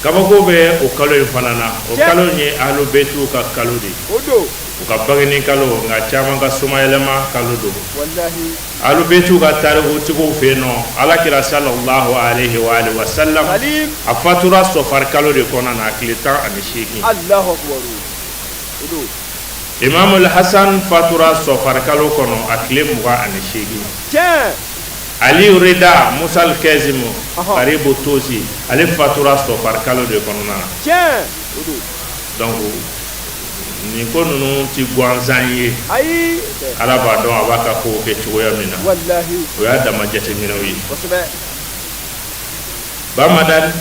Kabako bɛ o kalo in fana na o kalo in ye Ahlu Bɛyitu ka kalo de. O don. U ka bangeni kalo nka caman ka somayɛlɛma kalo don. Wallahi. Ahlu Bɛyitu ka tarikutigiw fɛ yen nɔ Alakira sallallahu alayhi wa sallam a fatura sɔfari kalo de kɔnɔ na tile 18. Allahu akbar. O don. Imamul Hasan fatura sɔfari kalo kɔnɔ a tile 28. Tiɲɛ. Ali Rida Musa al-Kazimu Karibu Tosi ale fatura sɔfari kalo de kɔnɔna na. Tiɲɛ. O don. Donc nin ko ninnu ti gansan ye. Ayi. Ala b'a dɔn a b'a ka kow kɛ cogoya min na. Wallahi. O y'a dama jateminɛw ye. Kosɛbɛ. Ba Madani.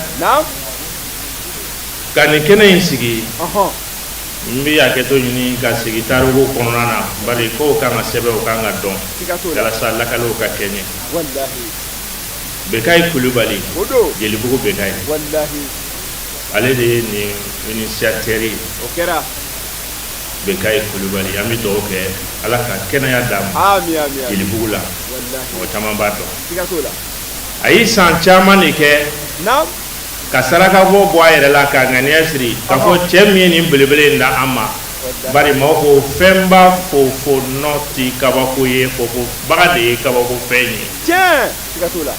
Ka nin kɛnɛ in sigi. N bɛ hakɛto ɲini ka sigi tariku kɔnɔna na bari kow kan ka sɛbɛn o kan ka dɔn walasa lakalew ka kɛ ɲɛ. Wallahi. Bekayi Kulubali. O don. Jelibugu Bekayi. Wallahi. Ale de ye nin initiateur ye. O kɛra. Bekayi Kulubali an bɛ dugawu kɛ Ala ka kɛnɛya d'a ma. Ami. Jelibugu la. Wallahi. Mɔgɔ caman b'a dɔn. Siga t'o la. A ye san caman de kɛ. Ka saraka bɔ a yɛrɛ la ka ŋaniya siri ka fɔ cɛ min ye nin belebele in da an ma bari maaw ko fɛn b'a fo nɔ ti kabako ye fofo baga de ye kabako fɛn ye. Tiɲɛ. Siga t'o la.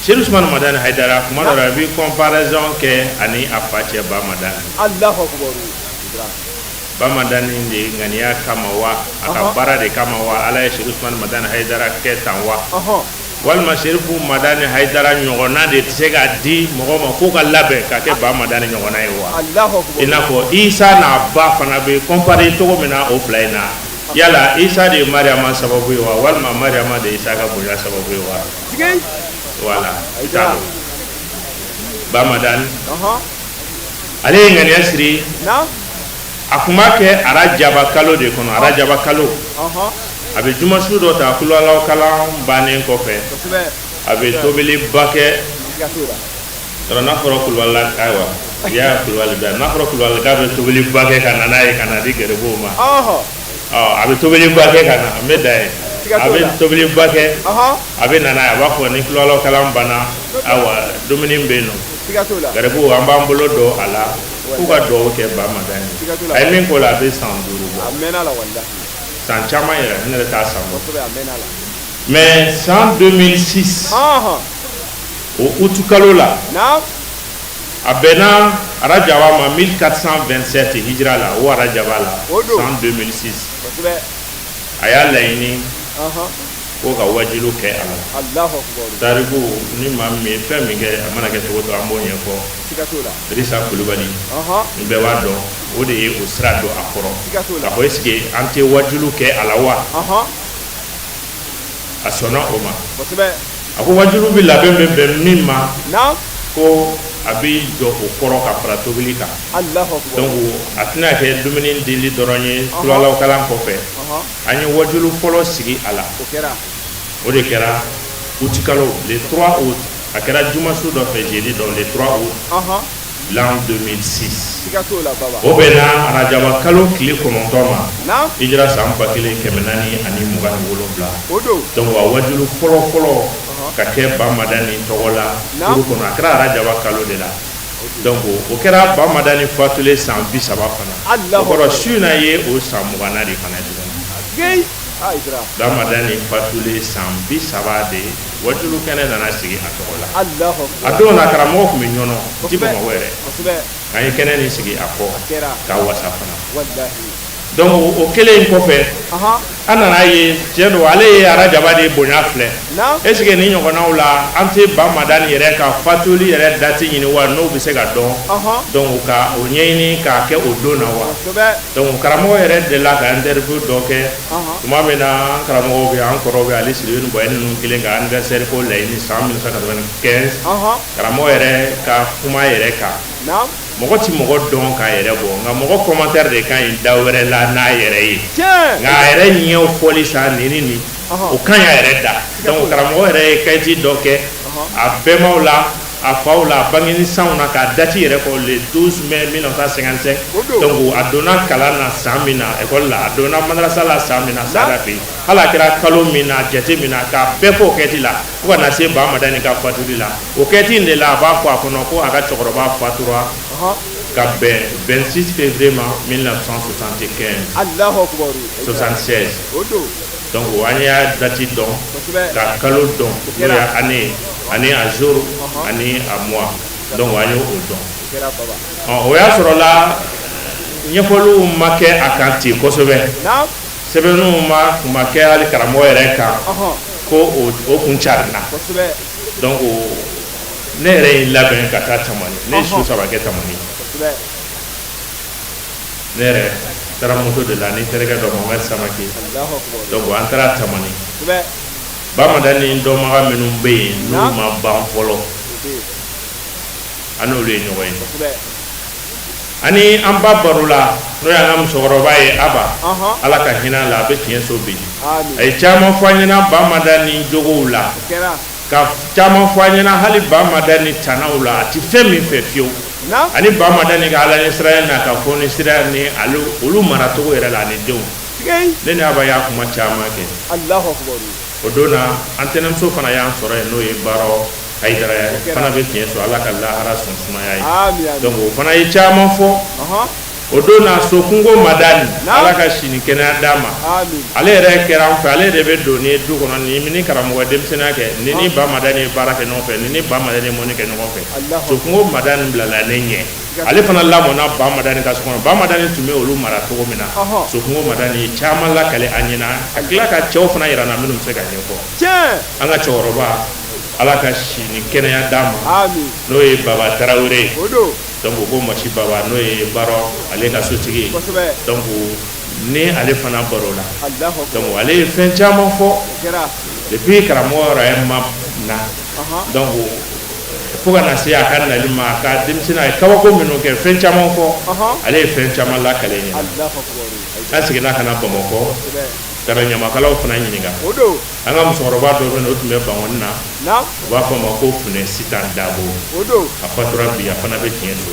Seydou Ousmane Madani Haidara kuma dɔ la a bɛ comparaison kɛ ani a fa cɛ Ba Madani. Allahu akbar. Ba Madani de ŋaniya kama wa a ka baara de kama wa Ala ye Seydou Ousmane Madani Haidara kɛ tan wa walima Serifu Madani Haidara ɲɔgɔnna de tɛ se ka di mɔgɔ ma k'o ka labɛn ka kɛ Ba Madani ɲɔgɔnna ye wa. I n'a fɔ Isa n'a ba fana bɛ comparer cogo min na o fila in na yala Isa de ye Mariama sababu ye wa walima Mariama de ye Isa ka bonya sababu ye wa. Voilà i t'a dɔn. Ba Madani ale ye ŋaniya siri a kun b'a kɛ Arajaba kalo de kɔnɔ Arajaba kalo. A bɛ jumasu dɔ ta kulalaw kalan bannen kɔfɛ a bɛ tobiliba kɛ n'a fɔra Kulubali ayiwa i y'a Kulubali bila n'a fɔra Kulubali k'a bɛ tobiliba kɛ ka na n'a ye ka na di gɛrɛbuw ma a bɛ tobiliba kɛ ka na n bɛ da ye a bɛ tobiliba kɛ a bɛ na n'a ye a b'a fɔ ni kulalaw kalan banna ayiwa dumuni bɛ yen nɔ gɛrɛbuw an b'an bolo don a la k'u ka dugawu kɛ Ba Madani a ye min k'o la a bɛ san 5 bɔ. San caman yɛrɛ n yɛrɛ t'a san bɔ mais san 2006 o utu kalo la a bɛnna Arajaba ma 1427 hijira la o Arajaba la san 2006 a y'a laɲini ko ka wajilu kɛ a la. Allahu akbar. Tariku ni maa min ye fɛn min kɛ a mana kɛ cogo o cogo an b'o ɲɛfɔ. Siga t'o la. Dirisa Kulubali. Nin bɛɛ b'a dɔn o de ye o sira don a kɔrɔ. Siga t'o la. K'a fɔ est-ce que an tɛ wajilu kɛ a la wa? A sɔnna o ma. Kosɛbɛ. A ko wajilu bɛ labɛn bɛ bɛn min ma. Naamu. Ko a bɛ jɔ o kɔrɔ ka fara tobili kan. Allahu akbar. Donc a tɛna kɛ dumuni dili dɔrɔn ye tulalaw kalan kɔfɛ. An ye wajilu fɔlɔ sigi a la. O kɛra. O de kɛra août kalo le 3 août a kɛra jumasu dɔ fɛ jeudi dɔ le 3 août l'an 2006. Siga t'o la baba. O bɛnna arajaba kalo tile 9 ma. Naamu. Hijira san 1427. O don. Donc a wajilu fɔlɔ ka kɛ Bamadani tɔgɔ la furu kɔnɔ a kɛra arajaba kalo de la. Donc o kɛra Bamadani fatulen san 30 fana. O kɔrɔ su in na ye o san 20 de fana tuguni. Bamadani fatulen san 30 de wajilu kɛnɛ nana sigi a tɔgɔ la. A don na karamɔgɔ tun bɛ ɲɔnɔ ti Bamakɔ yɛrɛ. An ye kɛnɛ nin sigi a kɔ k'a wasa fana. Donc o kelen in kɔfɛ an nana ye tiɲɛ don ale ye arajaba de bonya filɛ. Est-ce que ni ɲɔgɔnnaw la an tɛ Bamadani yɛrɛ ka fatuli yɛrɛ date ɲini wa n'o bɛ se ka dɔn. Donc ka o ɲɛɲini k'a kɛ o don na wa. Donc karamɔgɔ yɛrɛ delila ka interview dɔ kɛ tuma min na karamɔgɔw bɛ an kɔrɔw bɛ ale Sidibe Boyɛ ninnu kelen ka anniversaire ko laɲini san 1995 karamɔgɔ yɛrɛ ka kuma yɛrɛ kan. Mɔgɔ ti mɔgɔ dɔn k'a yɛrɛ bɔ nka mɔgɔ commentaire de ka ɲi da wɛrɛ la n'a yɛrɛ ye nka a yɛrɛ ɲɛw fɔli sa nin o kan y'a yɛrɛ da. Donc karamɔgɔ yɛrɛ ye kayiti dɔ kɛ a bɛmaw la a faw la a bangenisanw na k'a dati yɛrɛ fɔ le 12 mai 1955. Donc a donna kalan na san min na école la a donna madrasa la san min na sara fɛ hali a kɛra kalo min na jate min na k'a bɛɛ fɔ o kɛti la fo ka na se Bamadani ka fatuli la o kɛti in de la a b'a fɔ a kɔnɔ ko a ka cɛkɔrɔba fatura ka bɛn 26 février ma 1975. Allahu akbar. 76. Donc an y'a dati dɔn ka kalo dɔn n'o ye année ani a jour ani a mois donc an y'o dɔn. O y'a sɔrɔ la ɲɛfɔliw ma kɛ a kan ten kosɛbɛ sɛbɛnniw ma kɛ hali karamɔgɔ yɛrɛ kan ko o kun carinna. Donc ne yɛrɛ ye labɛn ka taa Tamani ne ye su 3 kɛ Tamani. Ne yɛrɛ taara moto de la ni terikɛ dɔ Mohamed Samake. Donc an taara Tamani. Bamadani dɔnbaga minnu bɛ yen n'u ma ban fɔlɔ an n'olu ye ɲɔgɔn ye. Ani an ba baro la n'o y'an ka musokɔrɔba ye Aba Ala ka hinɛ a la a bɛ tiɲɛ so bi. A ye caman fɔ an ɲɛna Bamadani jogow la ka caman fɔ an ɲɛna hali Bamadani tanaw la a ti fɛn min fɛ fiyewu. Ani Bamadani ka Ala ɲɛsiraya n'a ka fɔnisira ni olu maracogo yɛrɛ la ani denw. Ne ni Aba y'a kuma caman kɛ. O don na an tɛnɛmuso fana y'an sɔrɔ yen n'o ye Baro Hayidara fana bɛ tiɲɛ so Ala ka lahara sɔn sumaya ye. Donc o fana ye caman fɔ. O don na Sokungo Madani Ala ka sini kɛnɛya d'a ma. Ale yɛrɛ kɛra an fɛ ale de bɛ don ni du kɔnɔ ni karamɔgɔ denmisɛnninya kɛ ni Bamadani ye baara kɛ ɲɔgɔn fɛ ni Bamadani ye mɔni kɛ ɲɔgɔn fɛ. Sokungo Madani bilala ne ɲɛ. Ale fana lamɔna Bamadani ka so kɔnɔ. Bamadani tun bɛ olu mara cogo min na Sokungo Madani ye caman lakale an ɲɛna ka tila ka cɛw fana yira na minnu bɛ se ka ɲɛfɔ. An ka cɛkɔrɔba Ala ka sini kɛnɛya d'a ma n'o ye Baba Tarawele. Donc ko Masi Baba n'o ye Baro ale ka sotigi ye. Donc ni ale fana baro la. Donc ale ye fɛn caman fɔ depuis karamɔgɔ yɛrɛ ma na. Donc fo ka na se a ka nali ma a ka denmisɛnninya a ye kabako minnu kɛ fɛn caman fɔ ale ye fɛn caman lakale ɲɛna. An seginna ka na Bamakɔ ka na ɲamakalaw fana ɲininka. An ka musokɔrɔba dɔ bɛ yen o tun bɛ Bankɔni na u b'a fɔ a ma ko Funɛ Sitan Dabo a fatura bi a fana bɛ tiɲɛ so.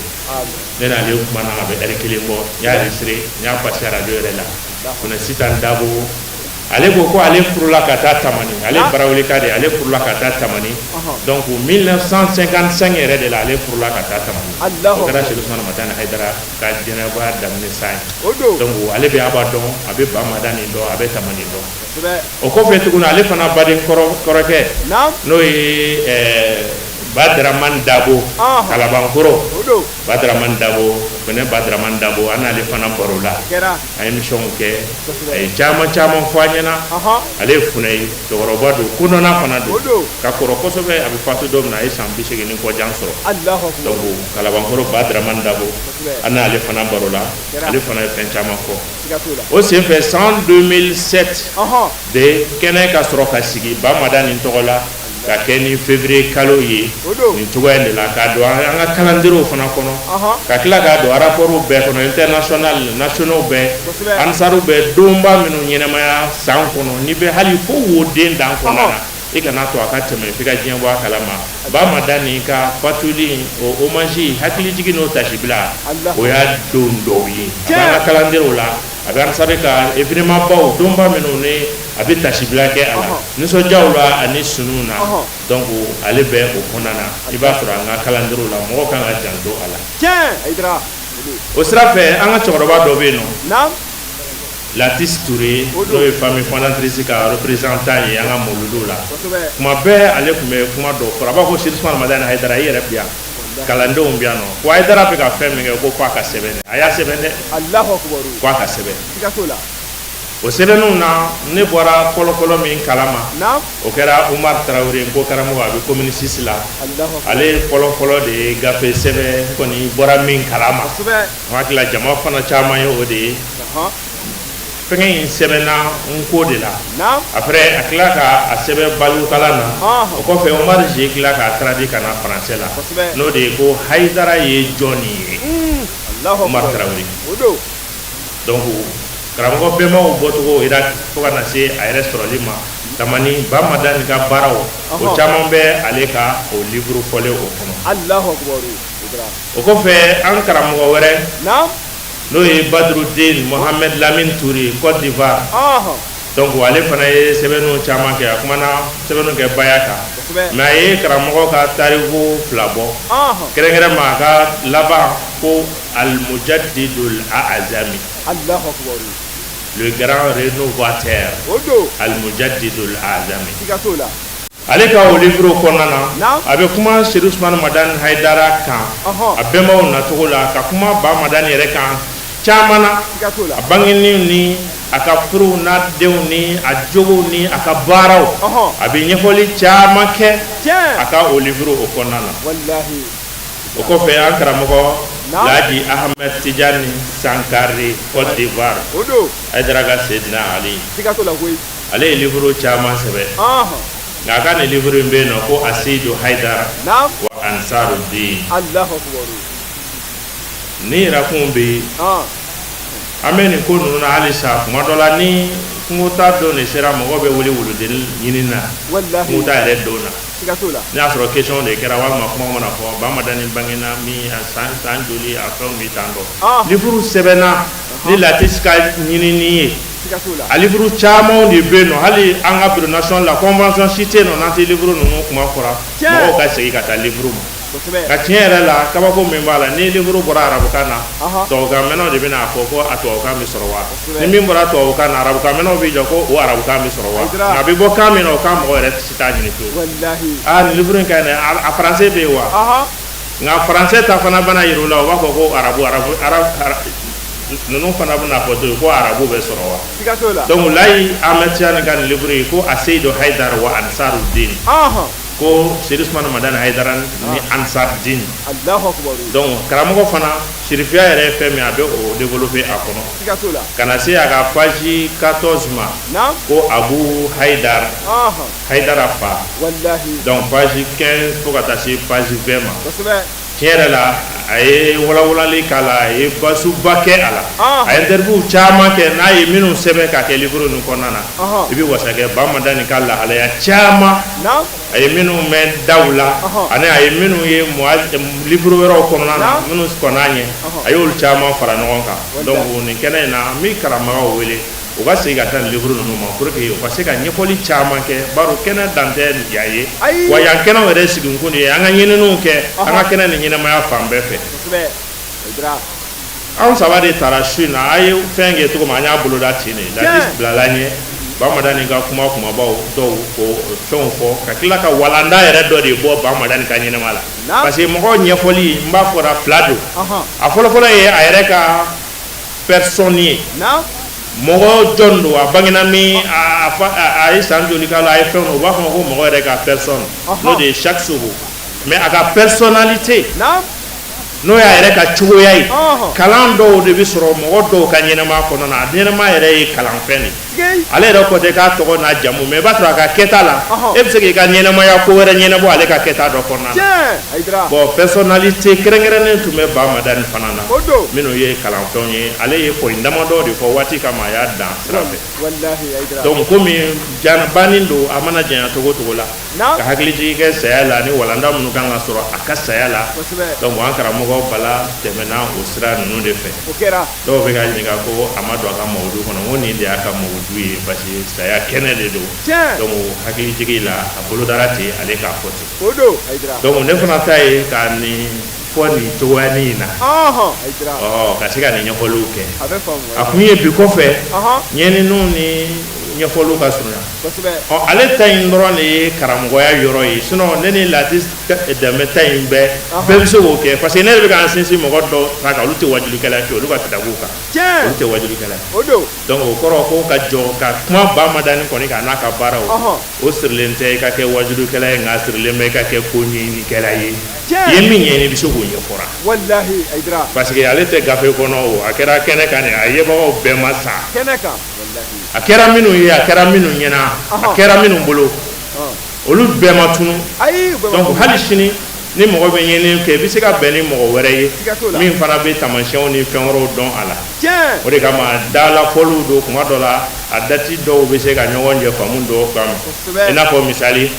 Ne n'ale kumana a bɛ heure 1 bɔ n y'a enregistré n y'a passé radio yɛrɛ la. Funɛ Sitan Dabo ale ko ale furula ka taa Tamani ale barawulika de ale furula ka taa Tamani. Donc 1955 yɛrɛ de la ale furula ka taa Tamani. O kɛra Seydou Ousmane Matane Hayidara ka jɛnɛba daminɛ sa ye. Donc ale bɛ Aba dɔn a bɛ Bamadani dɔn a bɛ Tamani dɔn. O kɔfɛ tuguni ale fana baden kɔrɔkɛ n'o ye Badraman Dabo Kalabankoro. Badraman Dabo fene Badraman Dabo anale fana barola kera ay émission ke ay chama fanyana ale funay to roba do kunona fana do ka koro kosobe abi fatu dom na isam bisege ni ko jansoro Allahu akbar donc kala bankoro Badraman Dabo anale fana barola ale fana fen chama ko o se fait 2007 de kene ka soro ka sigi ba madani togola ka keni février kalo ye ni tugande la ka do anga calendrier fana kono ka kila ka do rapport be kono international national be ansaru be domba minu nyenema san kono ni be hali fo woden dan kono na e kana to aka teme fika jiyan wa kalama ba madani ka patuli o hommage hakili jigi no tashibla o ya dondo yi anga calendrier la agan sabe ka événement baw domba minu ne abi tashibla ke ala ni so jawla ani sununa donc ale be o konana iba sura nga calendrier la mo kan ga jando ala tiens aidra o sera fait anga choroba do be no nam Latis Touré no e famille fondatrice ka représentant y anga moludo la kuma be ale kuma kuma do fora ba ko Sirusman Madani Haidara yere bia kalando umbiano kwa Haidara be ka femme nge ko kwa ka sebene aya sebene Allahu akbar kwa ka sebene tikatola o sebenu na ne bora kolo min kalama nam o kera Umar Traoré ko karamo wa be communiste la ale kolo de gafe sebe koni bora min kalama wakila jama fana chama yo de pengen sebena unko de la après akla ka sebe balu kalana o ko fe Omar je kila ka tradi kana français la no de ko Haidara ye Johnny Allahu Umar Traoré donc karamogo bema o botogo ira ko kana se ay restaurant lima tamani ba madani ka baraw o chamon be ale ka o livre folé o kono Allahu akbar o ko fe an karamogo were no e Badruddin Mohamed Lamine Touré Côte d'Ivoire donc wale fana ye sebenu chama ke akumana sebenu ke bayaka mais ye karamogo ka tarihu flabo kere ma ka laba ko al mujaddidul a'zami Allahu akbar le grand rénovateur al mujaddidul a'zami tikatola ale ka o livre konana abe kuma Sirusman Madani Haidara kan abema o natogola ka kuma ba madani yere kan chamana abangini ni aka furu na dewni a jogo ni aka baraw abi nyefoli chama ke aka o livre o konana wallahi o ko fe an karamogo Ladi Ahmed Tidjani Sankari Côte d'Ivoire Haidara ga Seydina Ali tikatola koy ale livre chama sebe nga ka ne livre mbe no ko Asidu Haidara wa Ansaruddin Allahu akbar ni rakumbe ameni ko nuna alisa kuma dola ni kunguta do ne sera mo be wuli wulu del yinina wallahi kunguta re dona tikatola ni asro question de kera wa ma kuma na ko ba madani bangina mi san joli afro mi tando livre sebena ni latiska yinini tikatola a livre chamo de beno hali anga bureau national la convention cité no nanti livre no kuma fora mo ka segi kata livre mo ka tiere la kaba ko min bala ni livre bora arabu kana to ga meno de bina ko ko ato ka mi sorwa ni min bora to kana arabu ka meno bi joko o arabu ka mi sorwa na bi bo ka meno ka mo re sita ni to wallahi ni livre ka ne a français be wa nga français ta fana bana yirula wa ko arabu non fana bana ko to ko arabu be sorwa donc lay ametian kan livre ko Asidu Haidara wa Ansaruddin ko Sirusman Madani Haidara ni Ansaruddin Allahu akbar donc karamogo fana Sirifia yere fe mi abe o développer akono kana se aga page 14 ma ko Abu Haidar Haidara fa wallahi donc page 15 pour attacher page 20 ma tiere la ay wala li kala ay basu bake ala ay interview chama ke na yi minu sebe ka ke livre nu konana ibi wasake ba madani kala ala ya chama ay minu men dawla ane ay minu ye livre wero konana minu konanye ayul chama fara nonka donc ni kenena mi karama wele o ga sega tan livre no ma pour que o ga sega nyefoli chama ke baro kena dante yaye wa ya kena were sigun kuni anga nyene no ke anga kena ni nyene ma fambe fe an sabade tarashina ayo fenge to ma nya bolo da tine la dis blalanye Bamadani ka kuma bawo dɔw ko fɛnw fɔ ka tila ka walanda yɛrɛ dɔ de bɔ Bamadani ka ɲɛnama la parce que mɔgɔ ɲɛfɔli n b'a fɔra fila don a fɔlɔfɔlɔ ye a yɛrɛ ka personne ye mɔgɔ jɔn don a bangena min a ye san joli k'a la a ye fɛn o b'a fɔ ko mɔgɔ yɛrɛ ka personne n'o de ye chaque sobo mais a ka personnalité n'o y'a yɛrɛ ka cogoya ye kalan dɔw de bɛ sɔrɔ mɔgɔ dɔw ka ɲɛnama kɔnɔna na a ɲɛnama yɛrɛ ye kalanfɛn de ale yɛrɛ ko tɛ k'a tɔgɔ n'a jamu mais i b'a sɔrɔ a ka kɛta la e bɛ se k'i ka ɲɛnamaya ko wɛrɛ ɲɛnabɔ ale ka kɛta dɔ kɔnɔna na bon personnalité kɛrɛnkɛrɛnnen tun bɛ Bamadani fana na minnu ye kalanfɛnw ye ale ye point damadɔ de fɔ waati kama a y'a dan sira fɛ donc komi bannen don a mana janya cogo o cogo la ka hakilitigi kɛ saya la ni walanda minnu kan ka sɔrɔ a ka saya la donc an karamɔgɔ Bala tɛmɛna o sira ninnu de fɛ dɔw bɛ ka ɲininka ko a ma don a ka mawudu kɔnɔ ko nin de y'a ka mawudu ye parce que saya kɛnɛ de don donc hakilitigi la a bolodara ten ale k'a fɔ ten donc ne fana ta ye ka nin fɔ nin cogoyanin in na ka se ka nin ɲɛfɔliw kɛ a kun ye bi kɔfɛ ɲɛniniw ni ɲɛfɔliw ka surunya ale ta in dɔrɔn de ye karamɔgɔya yɔrɔ ye sinon ne ni Lati Dɛmɛ ta in bɛɛ bɛ se k'o kɛ parce que ne de bɛ k'an sinsin mɔgɔ dɔ ta kan olu tɛ wajulikɛla ye olu ka kitabu kan olu tɛ wajulikɛla ye donc o kɔrɔ ko ka jɔ ka kuma Bamadani kɔni kan n'a ka baaraw o sirilen tɛ i ka kɛ wajulikɛla ye nka sirilen bɛ i ka kɛ ko ɲɛɲinikɛla ye i ye min ɲɛɲini i bɛ se k'o ɲɛfɔra parce que ale tɛ gafe kɔnɔ o a kɛra kɛnɛ kan de a yebagaw bɛɛ ma sa a kɛra minnu ye a kɛra minnu ɲɛna a kɛra minnu bolo olu bɛɛ ma tunu donc hali sini ni mɔgɔ bɛ ɲɛɲini kɛ i bɛ se ka bɛn ni mɔgɔ wɛrɛ ye min fana bɛ taamasiyɛnw ni fɛn wɛrɛw dɔn a la o de kama dalafɔliw don kuma dɔ la a dati dɔw bɛ se ka ɲɔgɔn jɛ faamu dɔw kan i n'a fɔ misali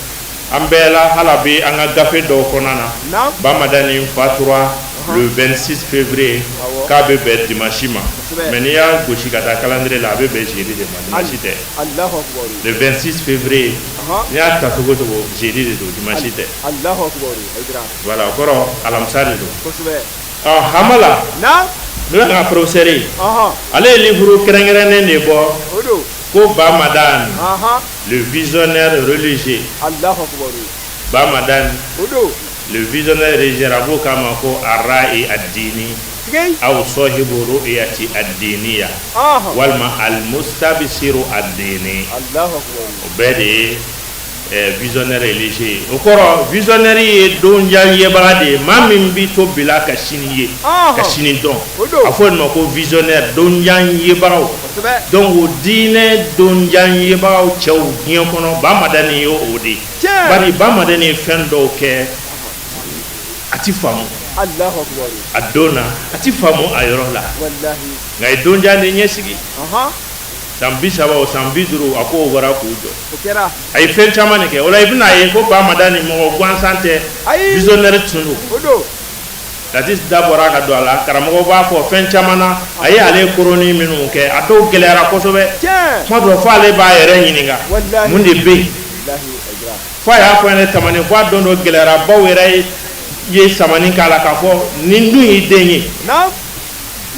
an bɛɛ la hala bi an ka gafe dɔw kɔnɔna na Bamadani fatura le 26 février k'a bɛ bɛn dimanche ma mais n'i y'a gosi ka taa calendrier la a bɛ bɛn jeudi de ma dimanche tɛ le 26 février n'i y'a ta cogo cogo jeudi de don dimanche tɛ voilà o kɔrɔ alamisa de don Hamala ne bɛ ka professeur ye ale ye livre kɛrɛnkɛrɛnnen de bɔ ko Bamadani le visionnaire religieux Bamadani le visionnaire religieux rabo kama ko Ar-Ra'i ad-Dini aw sahibu ru'yati ad-diniya walma al-mustabsiru ad-dini o bɛɛ de ye visionnaire religieux o kɔrɔ visionnaire ye donja yebaga de ye maa min bi to bila ka sini ye ka sini dɔn a fɔ nin ma ko visionnaire donja yebagaw donc o diinɛ donja yebagaw cɛw diɲɛ kɔnɔ Bamadani ye o de bari Bamadani ye fɛn dɔw kɛ a ti faamu a don na a ti faamu a yɔrɔ la nka ye donja de ɲɛsigi san 30 o san 50 a ko o bɔra k'u jɔ a ye fɛn caman de kɛ o la i bɛna ye ko Bamadani mɔgɔ gansan tɛ visionnaire tun don Lati da bɔra ka don a la karamɔgɔ b'a fɔ fɛn caman na a ye ale koroni minnu kɛ a dɔw gɛlɛyara kosɛbɛ kuma dɔ fɔ ale b'a yɛrɛ ɲininka mun de bɛ yen fɔ a y'a fɔ ne tamani fɔ a don dɔ gɛlɛyara baw yɛrɛ ye samani k'a la k'a fɔ nin dun y'i den ye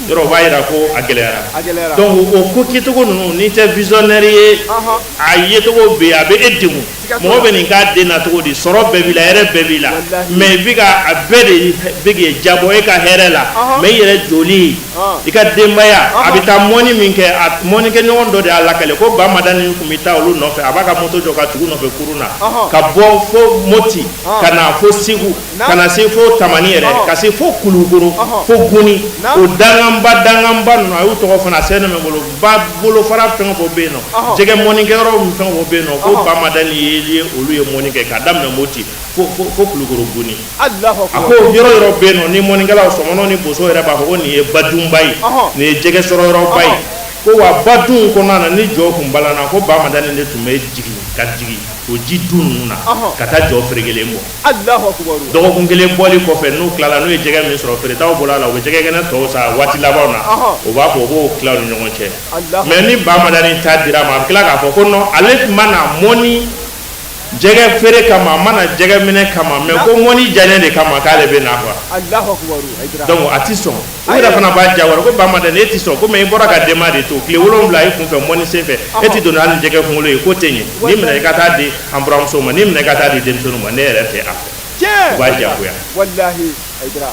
yɔrɔ o b'a yira ko a gɛlɛyara donc o ko kɛcogo ninnu n'i tɛ visionnaire ye a yecogo bɛ yen a bɛ e degun mɔgɔ bɛ nin k'a den na cogo di sɔrɔ bɛɛ b'i la hɛrɛ bɛɛ b'i la mais i bɛ ka a bɛɛ de bɛ k'i jabɔ e ka hɛrɛ la mais i yɛrɛ joli i ka denbaya a bɛ taa mɔni min kɛ a mɔnikɛ ɲɔgɔn dɔ de y'a lakale ko Bamadani tun bɛ taa olu nɔfɛ a b'a ka moto jɔ ka tugu nɔfɛ kurun na ka bɔ fo Moti ka na fo Segu ka na se fo Tamani yɛrɛ ka se fo Kulukoro fo Guni o danganba ninnu a y'u tɔgɔ fana sɛbɛnnen bɛ bolo ba bolofara fɛn o fɛn bɛ yen nɔ jɛgɛ mɔnikɛyɔrɔ fɛn o fɛn bɛ yen nɔ ko Bamadani ye olu ye mɔni kɛ k'a daminɛ Moti fo Kulukoro Guni a ko yɔrɔ bɛ yen nɔ ni mɔnikɛlaw sɔmɔnɔw ni boso yɛrɛ b'a fɔ ko nin ye badunba ye nin ye jɛgɛ sɔrɔ yɔrɔba ye ko wa badun kɔnɔna na ni jɔ kun balana ko Bamadani de tun bɛ jigin o ji dun ninnu na ka taa jɔ feere kelen bɔ dɔgɔkun kelen bɔli kɔfɛ n'u tilala n'u ye jɛgɛ min sɔrɔ feeretaw bɔra la u bɛ jɛgɛ kɛnɛ tɔw san waati labanw na o b'a fɔ k'o tila ni ɲɔgɔn cɛ mais ni Bamadani ta dira ma a bɛ tila k'a fɔ ko non ale mana jɛgɛ feere kama mana jɛgɛ minɛ kama mais ko mɔni jalen de kama k'ale bɛ na quoi. Allahu akbar Haidara. Donc a ti sɔn o yɛrɛ fana b'a jawara ko Bamadan e ti sɔn ko mais i bɔra ka dema de to tile 7 i kun fɛ mɔni sen fɛ e ti donna hali jɛgɛ kunkolo ye ko tɛ ɲɛ ni minɛ i ka taa di an buramuso ma ni minɛ i ka taa di denmisɛnninw ma ne yɛrɛ tɛ a fɛ. U b'a jagoya. Wallahi Haidara.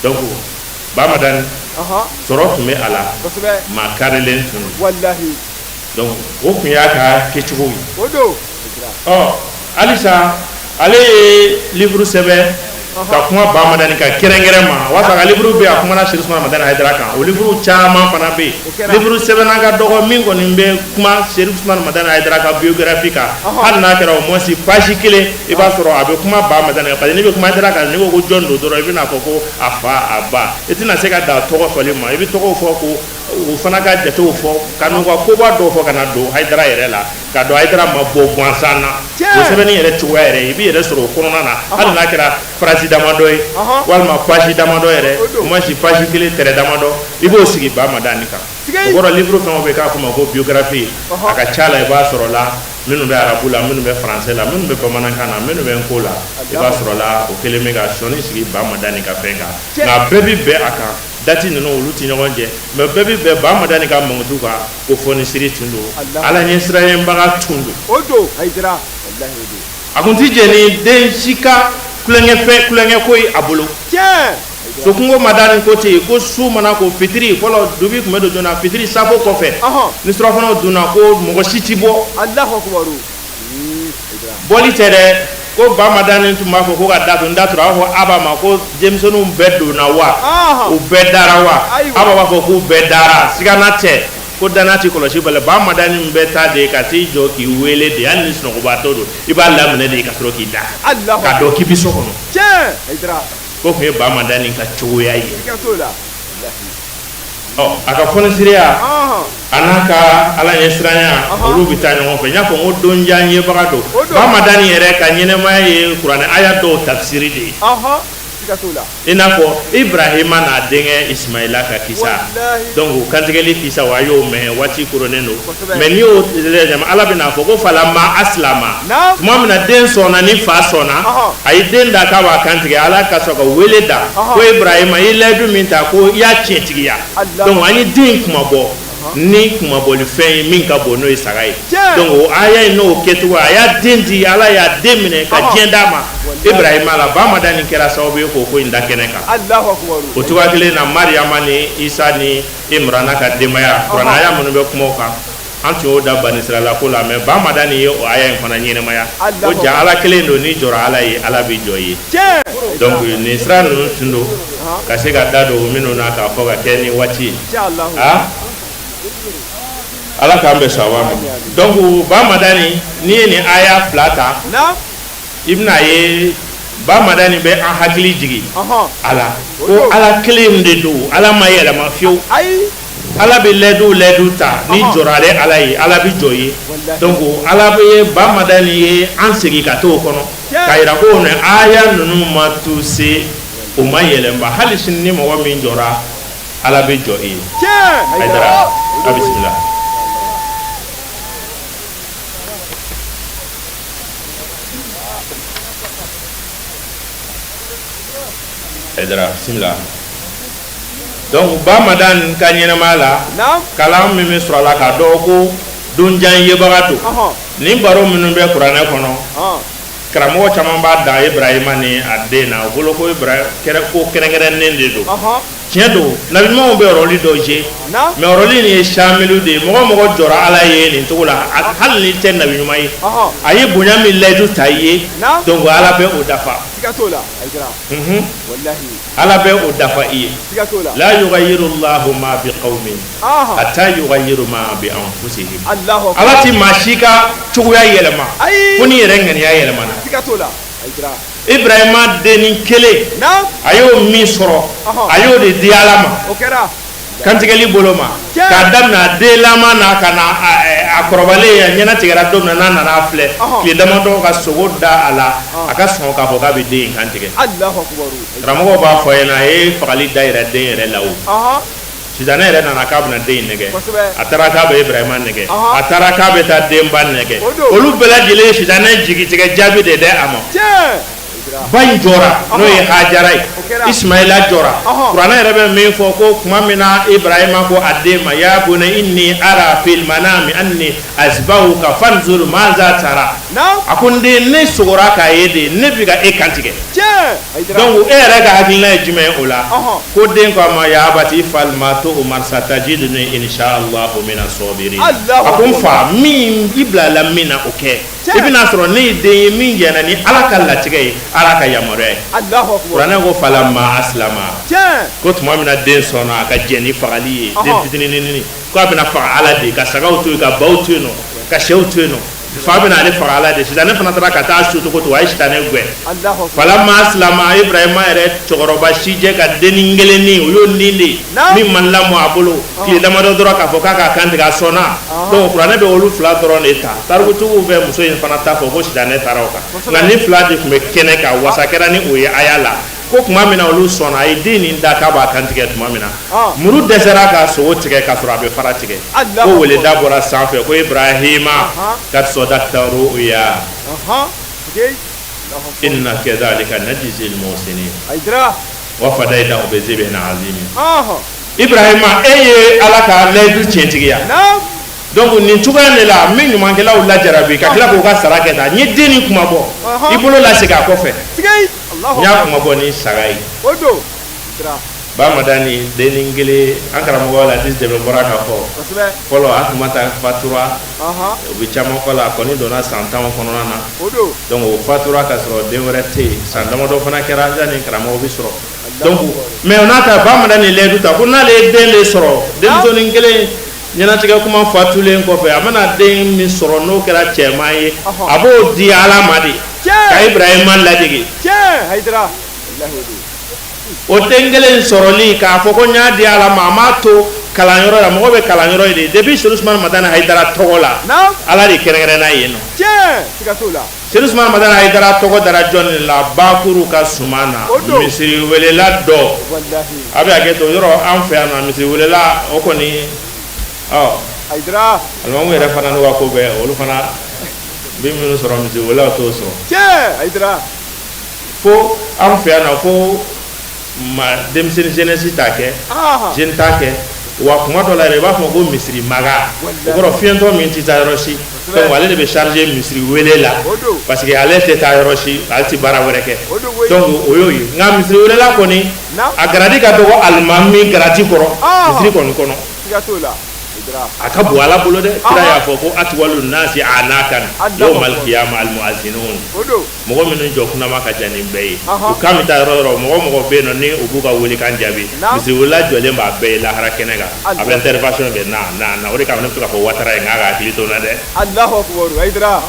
Donc Bamadan sɔrɔ tun bɛ a la maa karilen tun don. Wallahi. Donc o tun y'a ka kɛcogo ye. O don. Halisa ale ye livre sɛbɛn ka kuma Bamadan ka kɛrɛnkɛrɛn ma wa ka livre bɛ a kumana Sɛrifu Sumana Madani Haidara kan o livre caman fana bɛ yen livre sɛbɛnna ka dɔgɔ min kɔni bɛ kuma Sɛrifu Sumana Madani Haidara ka biographie kan hali n'a kɛra au moins page 1 i b'a sɔrɔ a bɛ kuma Bamadan kan parce que n'i bɛ kuma Haidara kan n'i ko ko jɔn don dɔrɔn i bɛna fɔ ko a fa a ba i tɛna se ka da tɔgɔ fɔli ma i bɛ tɔgɔw fɔ ko o fana ka jatew fɔ ka n'u ka koba dɔw fɔ ka na don Haidara yɛrɛ la ka don Haidara ma bɔ gansan na o sɛbɛnni yɛrɛ cogoya yɛrɛ i b'i yɛrɛ sɔrɔ o kɔnɔna na hali n'a kɛra phrase damadɔ ye walima page damadɔ yɛrɛ au moins page 1 tɛrɛ damadɔ i b'o sigi Bamadan kan o kɔrɔ livre fɛn o fɛn k'a fɔ ma ko biographie a ka ca la i b'a sɔrɔ la minnu bɛ arabu la minnu bɛ français la minnu bɛ bamanankan na minnu bɛ nko la i b'a sɔrɔ la o kelen bɛ ka sɔnni sigi Bamadan ka fɛn kan nka bɛɛ bi bɛn a kan dati ninnu olu ti ɲɔgɔn cɛ mais bɛɛ bi bɛn Bamadan ka mankutu kan ko fɔnisiri tun don ala ɲɛsiranɲɛbaga tun don o don Haidara wallahi o don a kun ti jɛ ni den si ka kulonkɛ ko ye a bolo so kungo Madani ko ten ko su mana ko fitiri fɔlɔ dubi tun bɛ don joona fitiri safo kɔfɛ ni surafanaw dunna ko mɔgɔ si ti bɔ Allahu akbar bɔli tɛ dɛ ko Bamadan tun b'a fɔ ko ka da to n da tora a b'a fɔ Aba ma ko denmisɛnninw bɛɛ donna wa u bɛɛ dara wa Aba b'a fɔ k'u bɛɛ dara sigana tɛ ko danna ti kɔlɔsi bali Bamadan bɛɛ ta de ka t'i jɔ k'i wele de hali ni sunɔgɔbatɔ don i b'a laminɛ de ka sɔrɔ k'i da ka dɔn k'i bi so kɔnɔ ko tun ye Bamadan ka cogoya ye a ka fɔnisiriya a n'a ka ala ɲɛsiranya olu bɛ taa ɲɔgɔn fɛ n y'a fɔ n ko donjan yebaga don Bamadan yɛrɛ ka ɲɛnɛmaya ye kuranɛ aya dɔw tafsiri de ye i n'a fɔ Ibrahima n'a denkɛ Ismaila ka kisa donc kantigɛli kisa a y'o mɛn waati koronnen don mais n'i y'o lajɛ ala bɛna fɔ ko falamma aslama tuma min na den sɔnna ni fa sɔnna a ye den da k'a b'a kantigɛ ala ka sɔrɔ ka wele da ko Ibrahima i layidu min ta ko i y'a tiɲɛtigiya donc an ye den kuma bɔ ni kumabɔli fɛn ye min ka bon n'o ye saga ye donc o aya in n'o kɛcogo a y'a den di ala y'a den minɛ ka diɲɛ d'a ma Ibrahima la Bamadan kɛra sababu ye k'o ko in da kɛnɛ kan o cogoya kelen na Mariyama ni Isa ni Imrana ka denbaya kuranɛ aya minnu bɛ kuma o kan an tun y'o da Bani Israila ko la mais Bamadan ye o aya in fana ɲɛnɛmaya o ja ala kelen don ni jɔra ala ye ala bɛ jɔ ye donc nin sira ninnu tun don ka se ka da don minnu na k'a fɔ ka kɛ ni waati ye ala k'an bɛ sɔn a ma donc Bamadan n'i ye nin aya fila ta i bɛna ye Bamadan bɛ an hakili jigin ala ko ala kelen de don ala ma yɛlɛma fiyewu ala bɛ lɛdu ta ni jɔra ale ala ye ala bɛ jɔ ye donc ala bɛ Bamadan ye an segin ka t'o kɔnɔ ka yira ko nin aya ninnu ma tu se o ma yɛlɛma hali sini ni mɔgɔ min jɔra ala bɛ jɔ e ye Haidara a bisimila Haidara bisimila donc Bamadan ka ɲɛnɛmaya la kalan min bɛ sɔrɔ a la k'a dɔn ko donjan yebaga don ni baro minnu bɛ kuranɛ kɔnɔ karamɔgɔ caman b'a da Ibrahima ni a den na o bolo ko kɛrɛnkɛrɛnnen de don tiɲɛ don nabi ɲumanw bɛ rôle dɔ jouer mais rôle nin ye samilu de ye mɔgɔ mɔgɔ jɔra ala ye nin cogo la hali ni tɛ nabi ɲuman ye a ye bonya min layidu ta i ye donc ala bɛ o dafa ala bɛ o dafa i ye la yughayyiru Allahu ma bi qawmin hatta yughayyiru ma bi anfusihim ala ti maa si ka cogoya yɛlɛma fo ni yɛrɛ ŋaniya yɛlɛmana Ibrahima deni kelen a y'o min sɔrɔ a y'o de di ala ma kantigɛli bolo ma k'a daminɛ a den laban na ka na a kɔrɔbalen a ɲɛna tigɛra don min na n'a nana filɛ tile damadɔ ka sogo da a la a ka sɔn k'a fɔ k'a bɛ den in kantigɛ karamɔgɔ b'a fɔ ɲɛna a ye fagali da yɛrɛ den yɛrɛ la o sidana yɛrɛ nana k'a bɛna den in nɛgɛ kosɛbɛ a taara k'a bɛ Ibrahima nɛgɛ a taara k'a bɛ taa denba nɛgɛ O don. olu bɛɛ lajɛlen sidana jigitigɛ jaabi de dɛ a ma tiɲɛ ba in jɔra n'o ye Hajara ye kɛra. Ismaila jɔra Ɔhɔn. kuranɛ yɛrɛ bɛ min fɔ ko tuma min na Ibrahima ko a den ma ya bunayya inni ara fil manami anni azbahuka fanzur maza tara naamu a ko n den ne sogora k'a ye de ne bɛ ka e kantigɛ tiɲɛ Hayidara donc e yɛrɛ ka hakilina ye jumɛn ye o la Ɔhɔn. ko den ko a ma ya abati ifal ma tu'mar satajiduni inshallahu mina sabirin Allahu a ko n Akbar. fa min i bilala min na o kɛ Tiɲɛ. i bɛna sɔrɔ ne ye den ye min jɛna ni Ala ka latigɛ ye Ala ka yamaruya ye Allahu Akbar kuranɛ ko falamma aslama tiɲɛ ko tuma min na den sɔnna a ka jɛn ni fagali ye den Ɔhɔn. fitininini ko a bɛna faga Ala de ka sagaw to yen ka baw to yen nɔ ka sɛw to yen nɔ fa bɛna ale faga Ala de sitanɛ fana taara ka taa su cogo to a ye sitanɛ gɛn Allahu Akbar falamma aslama Ibrahima yɛrɛ cɛkɔrɔba si jɛ ka denni kelenni o y'o nin de Naamu. min man lamɔ a bolo tile damadɔ dɔrɔn k'a fɔ k'a ka kantigɛ a sɔnna donc kuranɛ bɛ olu fila dɔrɔn de ta tarikutigiw bɛ muso in fana ta fɔ ko sitanɛ taara o kan nka ni fila de tun bɛ kɛnɛ kan wasa kɛra ni o ye aya la ko tuma min na olu sɔnna a ye den nin da k'a b'a kantigɛ tuma min na muru dɛsɛra ka sogo tigɛ k'a sɔrɔ a bɛ fara tigɛ Allahu ko weleda bɔra sanfɛ ko Ibrahima kad sadaqta ru'ya okay Allahu Akbar inna kadhalika najzil muhsinin Hayidara wa fadaynahu bi zibhin azim Ibrahima e ye Ala ka layidu tiɲɛtigiya naamu donc nin cogoya de la min ɲumankɛlaw lajarabi ka tila k'u ka sara kɛ ta n ye den nin kuma bɔ i bolo lasegin a kɔfɛ tigɛ Allahu n y'a Akbar kuma bɔ ni saga ye o don Hayidara Bamadani denni kelen an karamɔgɔ la hadisi dɛmɛ bɔra ka fɔ kosɛbɛ fɔlɔ Atumata fatura o bɛ caman fɔ la a kɔni donna san 10 kɔnɔna na o don donc o fatura ka sɔrɔ den wɛrɛ tɛ yen san damadɔ fana kɛra yanni karamɔgɔ bɛ sɔrɔ donc mais o n'a ta Bamadani layidu ta ko n'ale ye den de sɔrɔ denmusonin kelen ɲɛnatigɛ kuma fatulen kɔfɛ a bɛna den min sɔrɔ n'o kɛra cɛman ye a b'o di Ala ma de ka Ibrahima ladege tiɲɛ Hayidara wallahi o don o den kelen sɔrɔli k'a fɔ ko n y'a di Ala ma a m'a to kalanyɔrɔ la mɔgɔ bɛ kalanyɔrɔ ye de depuis Seydou Ousmane Madani Hayidara tɔgɔ la naamu Ala de kɛrɛnkɛrɛnna yen nɔ tiɲɛ siga t'o la Seydou Ousmane Madani Hayidara tɔgɔ dara jɔn de la Bakuru ka suma na O don. misiri welela dɔ wallahi a bɛ hakɛ to yɔrɔ an fɛ yan nɔ misiri welela o kɔni Hayidara alimamu yɛrɛ fana n'u ka ko bɛɛ olu fana bi minnu sɔrɔ misiri welew t'o sɔrɔ tiɲɛ Hayidara fo an fɛ yan nɔ fo denmisɛnnin jeunesse t'a kɛ jeune t'a kɛ wa kuma dɔ la yɛrɛ i b'a fɔ ko misiri maga o kɔrɔ fiɲɛtɔ min tɛ taa yɔrɔ si donc ale de bɛ charger misiri wele la parce que ale tɛ taa yɔrɔ si ale tɛ baara wɛrɛ kɛ donc o y'o ye nka misiri welela kɔni a garadi ka dɔgɔ alimami garati kɔrɔ misiri kɔni kɔnɔ siga t'o la a ka bon Ala bolo dɛ kira y'a fɔ ko atwalu nasi anakan yawmal qiyama al mu'azzinun mɔgɔ minnu jɔ kunnama ka jan nin bɛɛ ye u kan bɛ taa yɔrɔ yɔrɔ mɔgɔ mɔgɔ bɛ yen nɔ ni u b'u ka welekan jaabi misiri welela jɔlen b'a bɛɛ ye lahara kɛnɛ kan a bɛ intervention kɛ na o de kama ne bɛ to k'a fɔ Ouattara ye n k'a ka hakili to n na dɛ Allahu Akbar Hayidara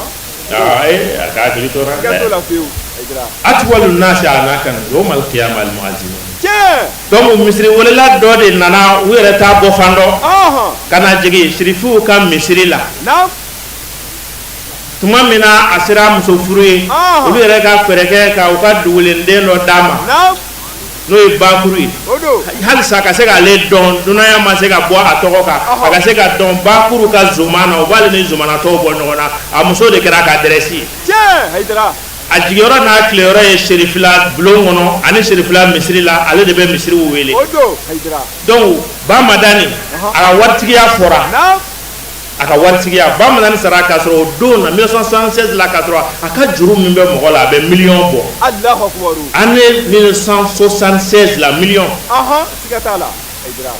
a ka hakili to n na siga t'o la dɛ fiyewu Hayidara atwalu nasi anakan yawmal qiyama al mu'azzinun tiɲɛ donc misiri welela dɔ de nana u yɛrɛ t'a bɔ fan dɔ ka na jigin sirifiw ka misiri la naamu tuma min na a sera muso furu ye olu yɛrɛ ka fɛɛrɛ kɛ ka u ka dugulenden dɔ d'a ma naamu n'o ye Bakuru ye o don halisa ka se k'ale dɔn dunanya ma se ka bɔ a tɔgɔ kan a ka se ka dɔn Bakuru ka zumana o b'ale ni zumana tɔw bɔ ɲɔgɔn na a muso de kɛra ka dɛrɛsi ye tiɲɛ Hayidara a jigiyɔrɔ n'a tileyɔrɔ ye serifila bulon kɔnɔ ani serifila misiri la ale de bɛ misiriw wele o don Hayidara donc Bamadani a ka waritigiya fɔra naamu a ka waritigiya Bamadani sara k'a sɔrɔ o don na 1976 la k'a sɔrɔ a ka juru min bɛ mɔgɔ la a bɛ miliyɔn bɔ Allahu Akbar année 1976 la miliyɔn siga t'a la Hayidara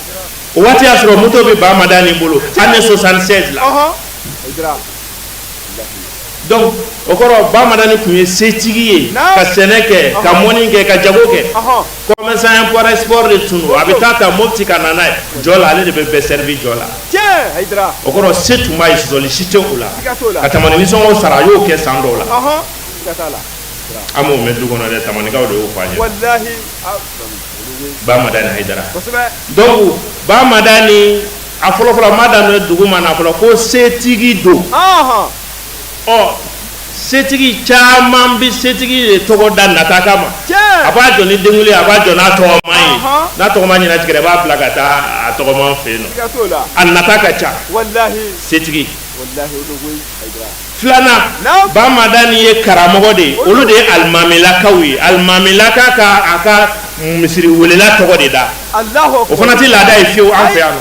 o waati y'a sɔrɔ moto bɛ Bamadani bolo année 76 la Hayidara donc o kɔrɔ Bamadani tun ye setigi ye ka sɛnɛ kɛ ka mɔni kɛ ka jago kɛ commerçant import export de tun don a bɛ taa ta Mopti ka na n'a ye jɔ la ale de bɛ bɛɛ servi jɔ la tiɲɛ Hayidara o kɔrɔ se tun b'a ye sɔsɔli si tɛ o la siga t'o la ka tamani nisɔngɔ sara a y'o kɛ san dɔw la siga t'a la an m'o mɛn du kɔnɔ dɛ tamanikaw de y'o fɔ an ye wallahi Bamadani Hayidara kosɛbɛ donc Bamadani a fɔlɔfɔlɔ ma daminɛ dugu ma na fɔlɔ ko setigi don setigi caman bi setigi de tɔgɔ da nata kama a b'a jɔ ni denguli a b'a jɔ n'a tɔgɔma ye n'a tɔgɔma ɲɛna tigɛ a b'a bila ka taa a tɔgɔma fɛ yen nɔ a nata ka ca setigi filanan Bamadani ye karamɔgɔ de ye olu de ye alimamilakaw ye alimamilaka ka a ka misiri welela tɔgɔ de da o fana tɛ laada ye fiyewu an fɛ yan nɔ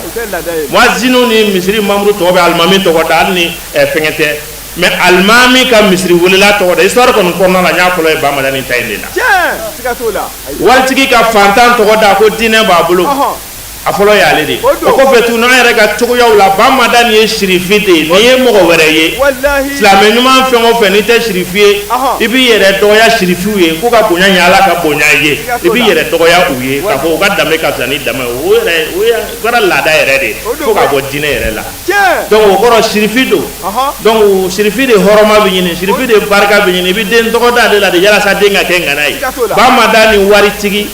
muazinu ni misiri mamuru tɔgɔ bɛ alimami tɔgɔ da hali ni fɛngɛ tɛ mais alimami ka misiri welela tɔgɔ da histoire kɔni kɔnɔna la n y'a fɔlɔ ye Bamadani ta in de la waritigi ka fantan tɔgɔ da ko diinɛ b'a bolo a fɔlɔ y'ale de o kɔfɛ tuguni an yɛrɛ ka cogoyaw la Bamadani ye sirifi de ye nin ye mɔgɔ wɛrɛ ye silamɛ ɲuman fɛn o fɛn n'i tɛ sirifi ye i b'i yɛrɛ dɔgɔya sirifiw ye k'u ka bonya ɲɛ Ala ka bonya ye i b'i yɛrɛ dɔgɔya u ye k'a fɔ u ka danbe ka fisa ni danbe o kɛra laada yɛrɛ de fo ka bɔ diinɛ yɛrɛ la donc o kɔrɔ sirifi don donc sirifi de hɔrɔma bɛ ɲini sirifi de barika bɛ ɲini i bɛ den tɔgɔ da ale la de yalasa den ka kɛ ŋana ye Bamadani waritigi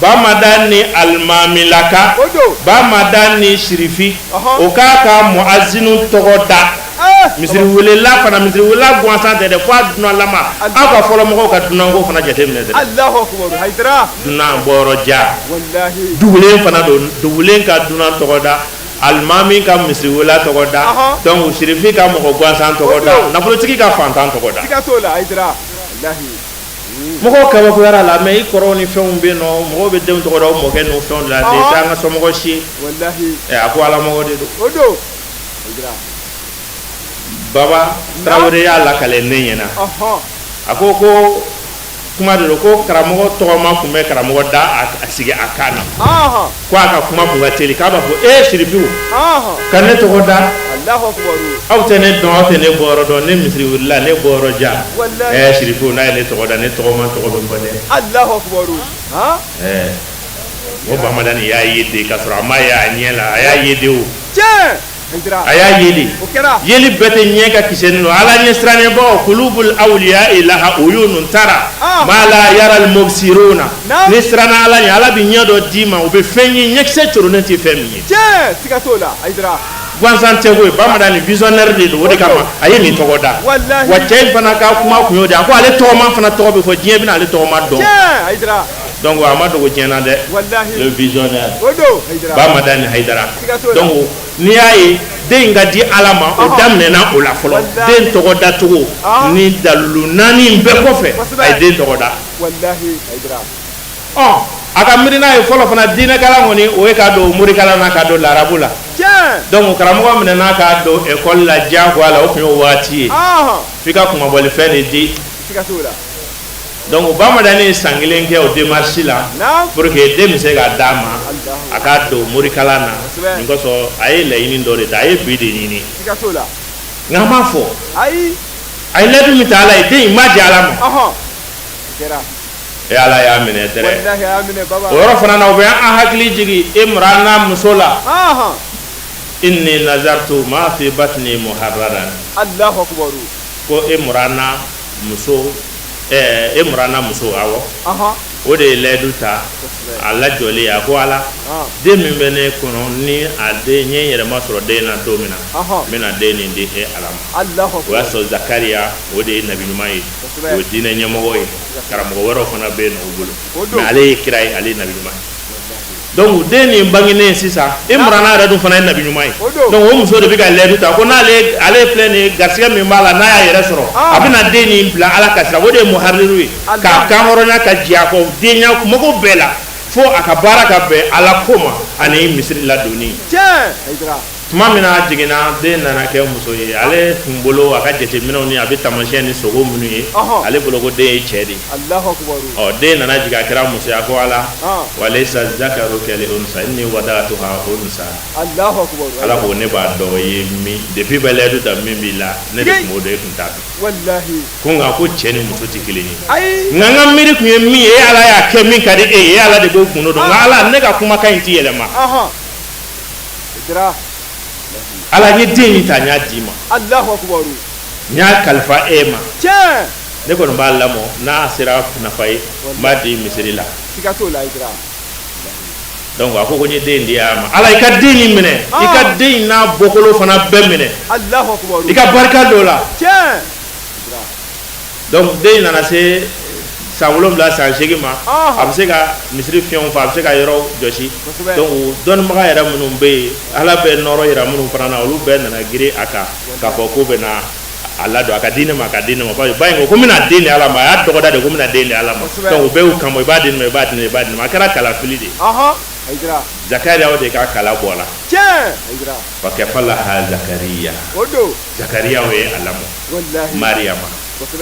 Bamadani alimamilaka Bamadani sirifi o k'a ka muazinu tɔgɔ da misiri welela fana misiri welela gansan tɛ dɛ fo a dunanlama aw ka fɔlɔ mɔgɔw ka dunanko fana jateminɛ dɛ dunan bɔyɔrɔ ja dugulen fana don dugulen ka dunan tɔgɔ da alimami ka misiri welela tɔgɔ da donc sirifi ka mɔgɔ gansan tɔgɔ da nafolotigi ka fantan tɔgɔ da mɔgɔw kabakoyara la mais i kɔrɔw ni fɛnw bɛ yen nɔ mɔgɔw bɛ denw tɔgɔ da o mɔkɛ n'o fɛnw la de tɛ an ka somɔgɔ si a ko ala mɔgɔ de don Baba Traoré y'a lakale ne ɲɛna a ko kuma de don ko karamɔgɔ tɔgɔma tun bɛ karamɔgɔ da a sigi a kan na ko a ka kuma tun ka teli k'a b'a fɔ sirifiw ka ne tɔgɔ da aw tɛ ne dɔn aw tɛ ne bɔyɔrɔ dɔn ne misiri wulila ne bɔyɔrɔ ja sirifiw n'a ye ne tɔgɔ da ne tɔgɔma tɔgɔ bɛ fɔ dɛ o Bamadani y'a ye de k'a sɔrɔ a ma ye a ɲɛ la a y'a ye de o a y'a yeli yeli bɛɛ tɛ ɲɛ ka kisɛ ninnu Ala ɲɛ sirannenbaw kulubul awliya ilaha uyunun tara ma la yaral mubsiruna ni siranna Ala ɲɛ Ala bɛ ɲɛ dɔ d'i ma o bɛ fɛn ye ɲɛkisɛ coronen tɛ fɛn min ye gansan tɛ koyi Bamadani visionnaire de don o de kama a ye nin tɔgɔ da wa cɛ in fana ka kuma kun y'o de a ko ale tɔgɔma fana tɔgɔ bɛ fɔ diɲɛ bɛna ale tɔgɔma dɔn donc a ma dogo diɲɛ na dɛ le visionnaire Bamadani Haidara donc n'i y'a ye den in ka di Ala ma o daminɛna o la fɔlɔ den tɔgɔ da cogo ni dalilu naani in bɛɛ kɔfɛ a ye den tɔgɔ da a ka miirina ye fɔlɔ fana diinɛ kalan kɔni o ye k'a don morikalan na k'a don larabu la donc karamɔgɔ minɛna k'a don école la diyagoya la o tun y'o waati ye f'i ka kumabɔlifɛn de di donc Bamadani ye san kelen kɛ o démarche la pour que den bɛ se ka d'a ma a k'a don morikalan na nin kosɔn a ye laɲini dɔ de ta a ye bi de ɲini nka an b'a fɔ a ye layidu min ta Ala ye den in ma di Ala ma Ala y'a minɛ dɛrɛ o yɔrɔ fana na u bɛ an hakili jigin Imrana muso la inni nazartu ma fi batni muharraran ko Imrana muso awɔ o de ye layidu ta a lajɔlen a ko Ala den min bɛ ne kɔnɔ ni a den n ye yɛrɛma sɔrɔ den na don min na n bɛna den nin di Ala ma o y'a sɔrɔ Zakariya o de ye nabi ɲuman ye o ye diinɛ ɲɛmɔgɔ ye karamɔgɔ wɛrɛw fana bɛ yen nɔ o bolo mais ale ye kira ye ale ye nabi ɲuman ye donc den nin bangenen sisan Imrana yɛrɛ dun fana ye nabi ɲuman ye donc o muso de bɛ ka layidu ta ko n'ale filɛ nin ye garisɛgɛ min b'a la n'a y'a yɛrɛ sɔrɔ a bɛna den nin bila Ala ka sira o de ye muhariru ye k'a kan hɔrɔnya ka jɛ a kɔ denya mɔgɔw bɛɛ la fo a ka baara ka bɛn Ala ko ma ani misiri ladonni tuma min na a jiginna den nana kɛ muso ye ale tun bolo a ka jateminɛw ni a bɛ taamasiyɛn ni sogo minnu ye ale bolo ko den ye cɛ de ye den nana jigin a kɛra muso ye a ko Ala walaysa zakaru kal unsa inni wada'tuha unsa Ala ko ne b'a dɔn o ye min depuis bɛ layidu ta min b'i la ne de tun b'o dɔn e tun t'a dɔn ko nka ko cɛ ni muso tɛ kelen ye nka n ka miiri tun ye min ye Ala y'a kɛ min ka di e ye Ala de b'o kundo dɔn nka Ala ne ka kumakan in tɛ yɛlɛma Ala ye den in ta n y'a d'i ma n y'a kalifa e ma ne kɔni b'a lamɔ n'a sera nafa ye n b'a di misiri la donc a ko n ye den in di a ma Ala i ka den in minɛ i ka den in n'a bɔkolo fana bɛɛ minɛ i ka barika don o la donc den nana se san 7 san 8 ma a bɛ se ka misiri fiɲɛw fa a bɛ se ka yɔrɔ jɔsi donc dɔnnibaga yɛrɛ minnu bɛ yen ala bɛ nɔrɔ yira minnu fana na olu bɛɛ nana girin a kan k'a fɔ k'u bɛ na a ladon a ka di ne ma ba in ko n bɛna den di ala ma a y'a dɔgɔda de ko n bɛna den di ala ma donc u bɛɛ y'u kanbɔ i b'a di ne ma i b'a di ne ma i b'a di ne ma a kɛra kalafili de ye Zakariya o de ka kala bɔ la wa kafalaha Zakariya Zakariya o ye a lamɔ Mariyama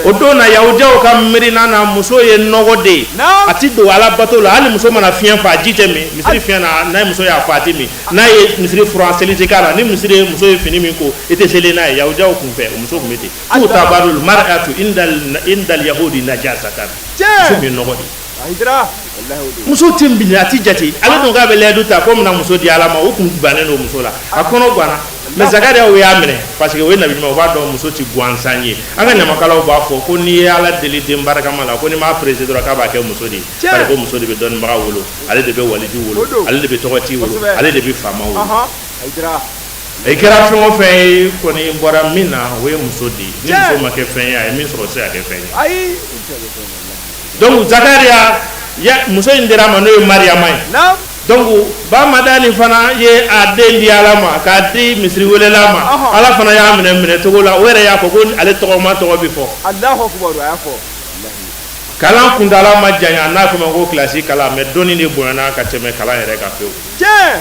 o don na yahudiyaw ka mirina na muso ye nɔgɔ de a ti don ala bato la hali muso mana fiɲɛ fa ji tɛ min misiri fiɲɛ na n'a ye muso y'a fa a tɛ min n'a ye misiri furan seli tɛ k'a la ni misiri muso ye fini min ko i tɛ seli n'a ye yahudiyaw kun fɛ o muso kun bɛ ten k'u ta barul mar'atu indal yahudi najasatan muso min nɔgɔ de muso tɛ bin a ti jate ale dun k'a bɛ layidu ta ko mina muso di ala ma o kun bannen don muso la a kɔnɔ ganna mais Zakariya o y'a minɛ parce que o ye nabi ɲuman o b'a dɔn muso ti gansan ye an ka ɲamakalaw b'a fɔ ko n'i ye ala deli den barakama la ko n'i m'a pressé dɔrɔn k'a b'a kɛ muso de ye parce que ko muso de bɛ dɔnnibaga wolo ale de bɛ waliju wolo ale de bɛ tɔgɔti wolo ale de bɛ faama wolo i kɛra fɛn o fɛn ye kɔni bɔra min na o ye muso de ye ni muso ma kɛ fɛn ye a ye min sɔrɔ se ka kɛ fɛn ye donc Zakariya muso in dira ma n'o ye Mariyama ye donc ba madani fana ye a den di ala ma k'a di misiri welela ma ala fana y'a minɛ cogo la o yɛrɛ y'a fɔ ko ale tɔgɔma tɔgɔ bi fɔ Allahu akbar a y'a fɔ kalan kuntala ma janya n'a fɔ ma ko kilasi kalan mais dɔnni de bonyana ka tɛmɛ kalan yɛrɛ kan pewu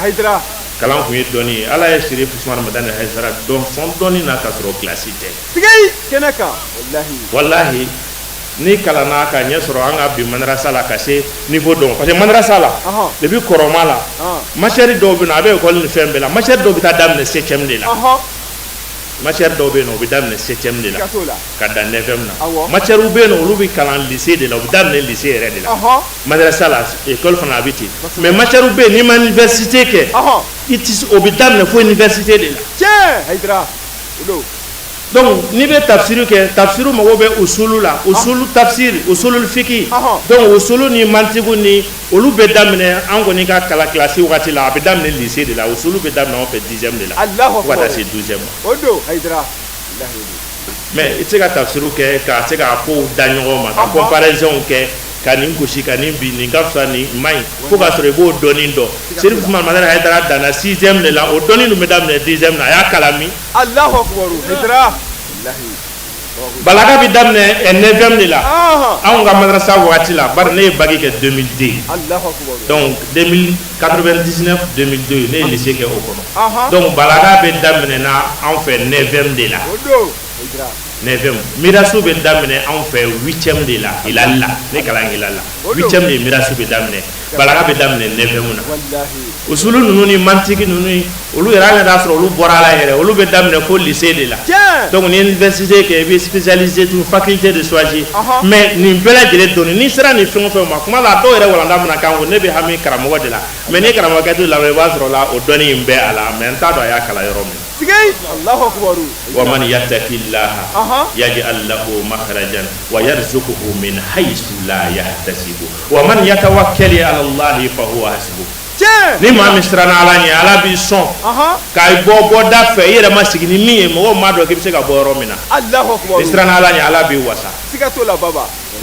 Hayidara kalan kun ye dɔnni ye ala ye Sherif Usmane Ramadani Hayidara dɔn fɔn dɔnni na ka sɔrɔ kilasi tɛ tigɛyi kɛnɛ kan wallahi ni kalanna ka ɲɛ sɔrɔ an ka bi madrasa la ka se niveau dɔn parce que madrasa la depuis kɔrɔma la matière dɔw bɛ na a bɛ école ni fɛn bɛɛ la matière dɔw bɛ taa daminɛ 7e de la matière dɔw bɛ yen nɔ o bɛ daminɛ 7e de la ka dan 9e na matière bɛ yen nɔ olu bɛ kalan lycée de la o bɛ daminɛ lycée yɛrɛ de la madrasa la école fana a bɛ ten mais matière bɛ yen n'i ma université kɛ i ti o bɛ daminɛ fo université de la donc n'i bɛ tafsiri kɛ tafsiri mago bɛ usulu la usulu tafsiri usulul fiqh donc usulu ni mantiqu ni olu bɛ daminɛ an kɔni ka kalan kilasi wagati la a bɛ daminɛ lycée de la usulu bɛ daminɛ an fɛ 10e de la fo ka taa se 12e ma mais i tɛ se ka tafsiri kɛ ka se ka kow da ɲɔgɔn ma ka comparaison kɛ ka nin gosi ka nin bi nin ka fisa nin man ɲi fo k'a sɔrɔ i b'o dɔnni dɔn Sherif Usmane Ramadani Hayidara danna 6e de la o dɔnni dun bɛ daminɛ 10e na a y'a kalan min Allahu akbar Hayidara balaga bi daminɛ 9e de la anw ka madrasa wagati la bari ne ye bagi kɛ 2002 donc 99 2002 ne ye lycée kɛ o kɔnɔ donc balaga bɛ daminɛ na anw fɛ 9e de la 9e mirasu bɛ daminɛ anw fɛ 8e de la Hilal la ne kalan Hilal la 8e de mirasu bɛ daminɛ balaga bɛ daminɛ 9e na usulu ninnu ni mantiki ninnu olu yɛrɛ an yɛrɛ sɔrɔ olu bɔra la yɛrɛ olu bɛ daminɛ fo lycée de la donc ni université kɛ i bɛ spécialisé tout faculté de choisir mais nin bɛɛ lajɛlen dɔnni n'i sera nin fɛn o fɛn ma kuma la dɔw yɛrɛ walanda mina kan ko ne bɛ hami karamɔgɔ de la mais ni karamɔgɔkɛ t'o la i b'a sɔrɔ la o dɔnni in bɛ a la mais n t'a dɔn a y'a kalan yɔrɔ min Allahu akbar wa man yattaqillaha yaj'al lahu makhrajan wa yarzuquhu min haythu la yahtasibu wa man yatawakkal ala Allah fa huwa hasbuh ni maa min siranna ala ɲɛ ala b'i sɔn k'a bɔ bɔda fɛ i yɛrɛ ma sigi ni min ye mɔgɔw m'a dɔn k'i bɛ se ka bɔ yɔrɔ min na ni siranna ala ɲɛ ala b'i wasa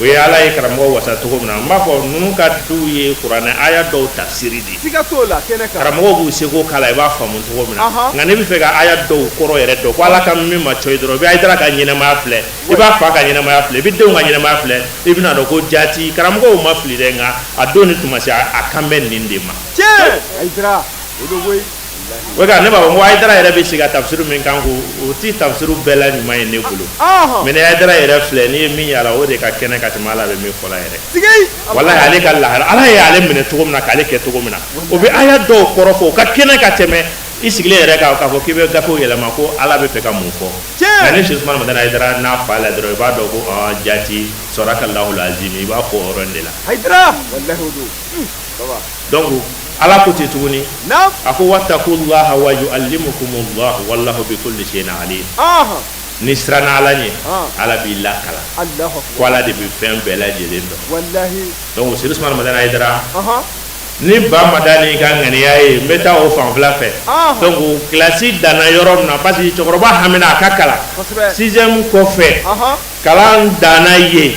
o ye ala ye karamɔgɔ wasa cogo min na n b'a fɔ ninnu ka duw ye kuranɛ aya dɔw tafsiri de karamɔgɔw b'u seko k'a la i b'a faamu cogo min na nka ne bɛ fɛ ka aya dɔw kɔrɔ yɛrɛ dɔn ko ala ka min ma cɔ ye dɔrɔn i bɛ Hayidara ka ɲɛnɛmaya filɛ i b'a fa ka ɲɛnɛmaya filɛ i bɛ denw ka ɲɛnɛmaya filɛ i bɛna dɔn ko jaati karamɔgɔw ma fili dɛ nka a don ni tuma se a kan bɛ nin de ma o ka ne b'a fɔ n ko Hayidara yɛrɛ bɛ se ka tafsiri min kan ko o ti tafsiri bɛɛ la ɲuman ye ne bolo mais ni Hayidara yɛrɛ filɛ n'i ye min y'a la o de ka kɛnɛ ka tɛmɛ ala bɛ min fɔ la yɛrɛ walahi ale ka lahara ala ye ale minɛ cogo min na k'ale kɛ cogo min na o bɛ aya dɔw kɔrɔ fɔ o ka kɛnɛ ka tɛmɛ i sigilen yɛrɛ kan k'a fɔ k'i bɛ gafew yɛlɛma ko ala bɛ fɛ ka mun fɔ nka ni Sherif Usmane Ramadani Hayidara n'a fa la dɔrɔn i b'a dɔn ko jaati sɔrɔkallahu azim i b'a fɔ o yɔrɔ de la donc ala ko ten tuguni a ko wattaqullaha wa yu'allimukumullahu wallahu bikulli shay'in alim ni siranna ala ɲɛ ala b'i lakala ko ala de bɛ fɛn bɛɛ lajɛlen dɔn donc Sherif Usmane Ramadani Hayidara ni ba madani ka ŋaniya ye n bɛ taa o fanfɛla fɛ donc kilasi danna yɔrɔ min na parce que cɛkɔrɔba hamina a ka kalan 6e kɔfɛ kalan danna ye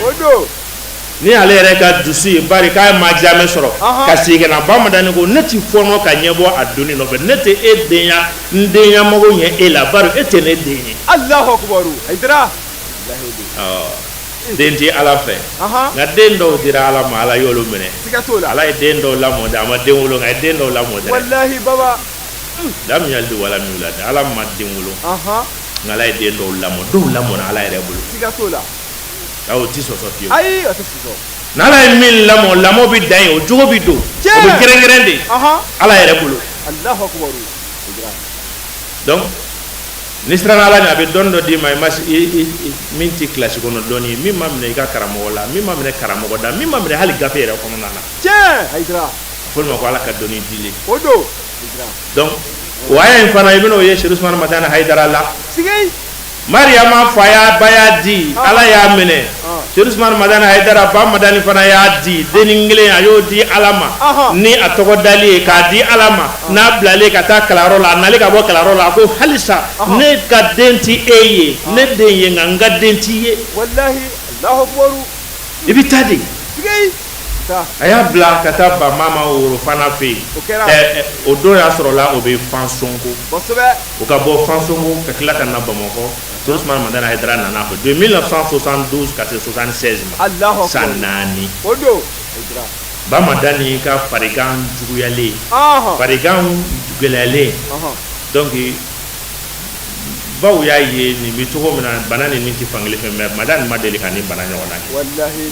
ni ale yɛrɛ ka dusu ye bari k'a ye majamɛ sɔrɔ ka segin ka na ba madani ko ne ti fɔnɔ ka ɲɛbɔ a doni nɔfɛ ne tɛ e den ya n den ya mago ɲɛ e la bari e tɛ ne den ye Allahu akbar Haidara den ti ala fɛ nka den dɔw dira ala ma ala y'olu minɛ ala ye den dɔw lamɔ de a ma den wolo nka a ye den dɔw lamɔ de wallahi baba lam yalid walam yulad ala ma den wolo nka ala ye den dɔw lamɔ dɔw lamɔna ala yɛrɛ bolo aw ti sɔsɔ fiyewu ayi o tɛ sɔsɔ n'ala ye min lamɔ bi dan ye o jogo bi don o bɛ gɛrɛngɛrɛn de ala yɛrɛ bolo Allahu akbar donc ni siranna ala ɲɛ a bɛ dɔnni dɔ d'i ma min tɛ kilasi kɔnɔ dɔnni ye min ma minɛ i ka karamɔgɔ la min ma minɛ karamɔgɔ da min ma minɛ hali gafe yɛrɛ kɔnɔna na tiɲɛ Haidara a fɔli ma ko ala ka dɔnni dili o don donc o aya in fana i bɛn'o ye Cheikh Ousmane Madani Haidara la sigi Mariama fa y'a ba y'a di ala y'a minɛ Cheikh Ousmane Madani Haidara ba Madani fana y'a di denni kelen a y'o di ala ma ni a tɔgɔ dali ye k'a di ala ma n'a bilalen ka taa kalanyɔrɔ la a nalen ka bɔ kalanyɔrɔ la a ko halisa ne ka den ti e ye ne den ye nka n ka den ti ye wallahi Allahu akbar i bɛ taa de sigi a y'a bila ka taa ba mama woro fana fɛ yen o don y'a sɔrɔ la o bɛ fan Sonko o ka bɔ fan Sonko ka tila ka na Bamakɔ Cheikh Ousmane Madani Haidara nana fɛ de 1972 ka se 76 ma san 4 o don ba Madani ka farigan juguyalen farigan gɛlɛyalen donc baw y'a ye nin bɛ cogo min na bana nin tɛ fankelen fɛ mais Madani ma deli ka nin bana ɲɔgɔn na kɛ wallahi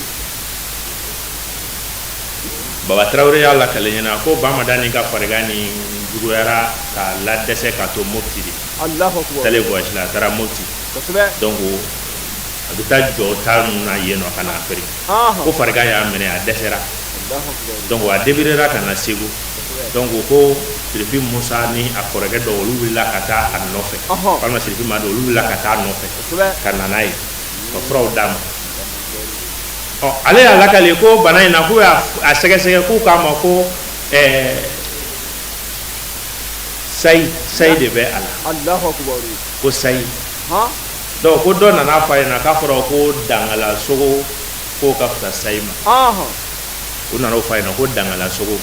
Baba Traoré y'a lakale ɲɛna ko ba Madani ka farigan nin juguyara ka la dɛsɛ ka to Mopti de Allahu akbar tale voyage la a taara Mopti donc a bɛ taa jɔ ta ninnu na yen nɔ ka na Afiriki ko farigan y'a minɛ a dɛsɛra donc a débrouillera ka na Segu donc ko Sirifi Musa ni a kɔrɔkɛ dɔ olu wulila ka taa a nɔfɛ walima Sirifi Madu olu wulila ka taa a nɔfɛ ka na n'a ye ka furaw d'a ma ale y'a lakale ko bana in na k'u y'a sɛgɛsɛgɛ k'u k'a ma ko sayi de bɛ a la Allahu akbar ko sayi donc ko dɔ nana f'a ɲɛna k'a fɔra ko dangala sogo k'o ka fisa sayi ma u nana o f'a ɲɛna ko dangala sogo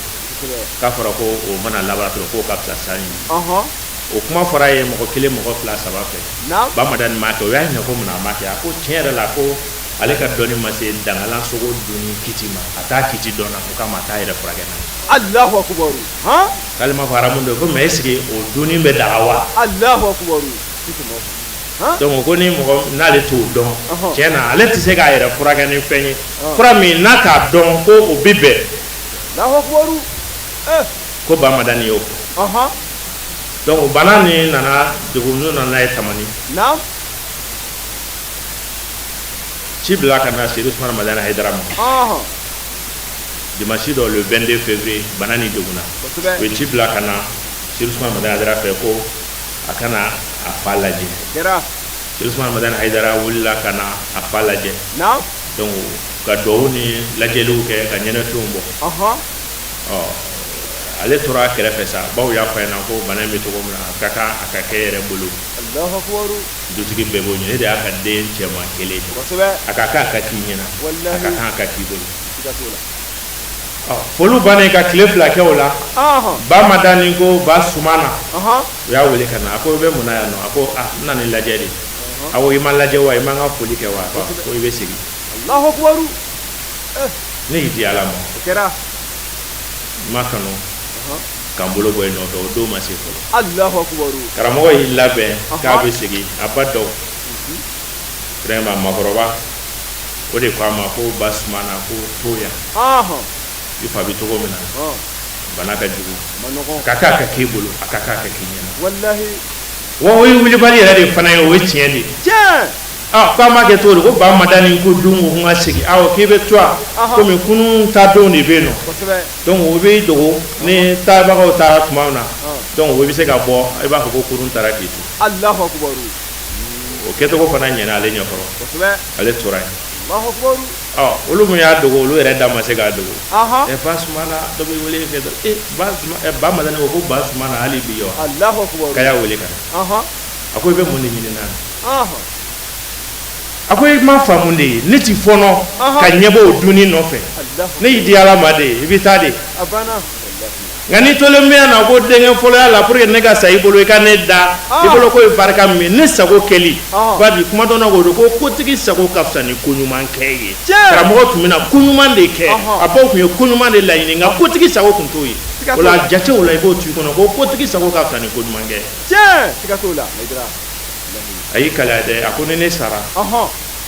k'a fɔra ko o mana laban dɔrɔn k'o ka fisa sayi ma o kuma fɔra ye mɔgɔ kelen mɔgɔ fila saba fɛ ba Madani m'a kɛ o y'a ɲɛfɔ mun na a m'a kɛ a ko tiɲɛ yɛrɛ la ko ale ka dɔnni ma se dangalan sogo dunni kiti ma a t'a kiti dɔn na ko k'a ma taa yɛrɛ furakɛ n'a ye Allahu akbar k'ale ma fɔ haramu dɔ ko mais est-ce que o dunni bɛ daga wa Allahu akbar donc ko ni mɔgɔ n'ale t'o dɔn tiɲɛ na ale tɛ se k'a yɛrɛ furakɛ ni fɛn ye fura min n'a k'a dɔn ko o bɛ bɛn Allahu akbar ko ba Madani y'o fɔ donc bana ni nana degun nana ye tamani ci bila ka na Cheikh Ousmane Madani Haidara ma dimanche dɔ le 22 février bana ni deguna o ye ci bila ka na Cheikh Ousmane Madani Haidara fɛ ko a kana a fa lajɛ Cheikh Ousmane Madani Haidara wulila ka na a fa lajɛ donc ka duwawu ni lajɛliw kɛ ka ɲɛnɛfɛnw bɔ ale tora kɛrɛfɛ sa baw y'a fɔ ɲɛna ko bana in bɛ cogo min na a ka kan a ka kɛ yɛrɛ bolo dutigi bɛɛ b'o ɲɛ e de y'a ka den cɛman kelen a ka kan a ka k'i ɲɛna a ka kan a ka k'i bolo foliw bannen ka tile 2 kɛ o la ba Madani ko ba Sumana o y'a wele ka na a ko i bɛ mun na yan nɔ a ko n na nin lajɛ de awɔ i ma lajɛ wa i ma n ka foli kɛ wa ko i bɛ segin ne y'i di ala ma ma kanu k'an bolo bɔ yen nɔfɛ o don ma se fɔlɔ karamɔgɔ y'i labɛn k'a bɛ segin a ba dɔw vraiment makɔrɔba o de ko a ma ko ba Sumana ko to yan i fa bɛ cogo min na bana ka jugu a ka kan a ka k'i bolo a ka kan a ka k'i ɲɛna wa o ye wulibali yɛrɛ de fana ye o ye tiɲɛ de ye ko a ma kɛ cogo di ko ba Madani ko dun ko n ka segin awɔ k'i bɛ to yan komi kunun ta don de bɛ yen nɔ donc o bɛ dogo ni taabagaw taara tuma min na donc o bɛ se ka bɔ i b'a fɔ ko kurun taara k'i to o kɛcogo fana ɲɛna ale ɲɛkɔrɔ ale tora yen Allahu akbar. Olu mun y'a dogo olu yɛrɛ da ma se k'a dogo. Basumana dɔ bɛ wele kɛ dɔrɔn ba Madani ko Basumana hali bi wa. Allahu akbar. K'a y'a wele ka na. A ko i bɛ mun de ɲini na. A ko i ma faamu de ye ne ti fɔnɔ ka ɲɛbɔ o dunni nɔfɛ. Ne y'i di Ala ma de i bɛ taa de. Nka ni tolen bɛ yan na ko denkɛ fɔlɔya la pour que ne ka sa i bolo i ka ne da i bolo ko ye barika min ne sago kɛli bari kuma dɔ la ko don ko kotigi sago ka fisa ni ko ɲuman kɛ ye karamɔgɔ tun bɛna ko ɲuman de kɛ a baw tun ye ko ɲuman de laɲini nka kotigi sago tun t'o ye o la jate o la i b'o tu i kɔnɔ ko kotigi sago ka fisa ni ko ɲuman kɛ a y'i kalaya dɛ a ko ni ne sara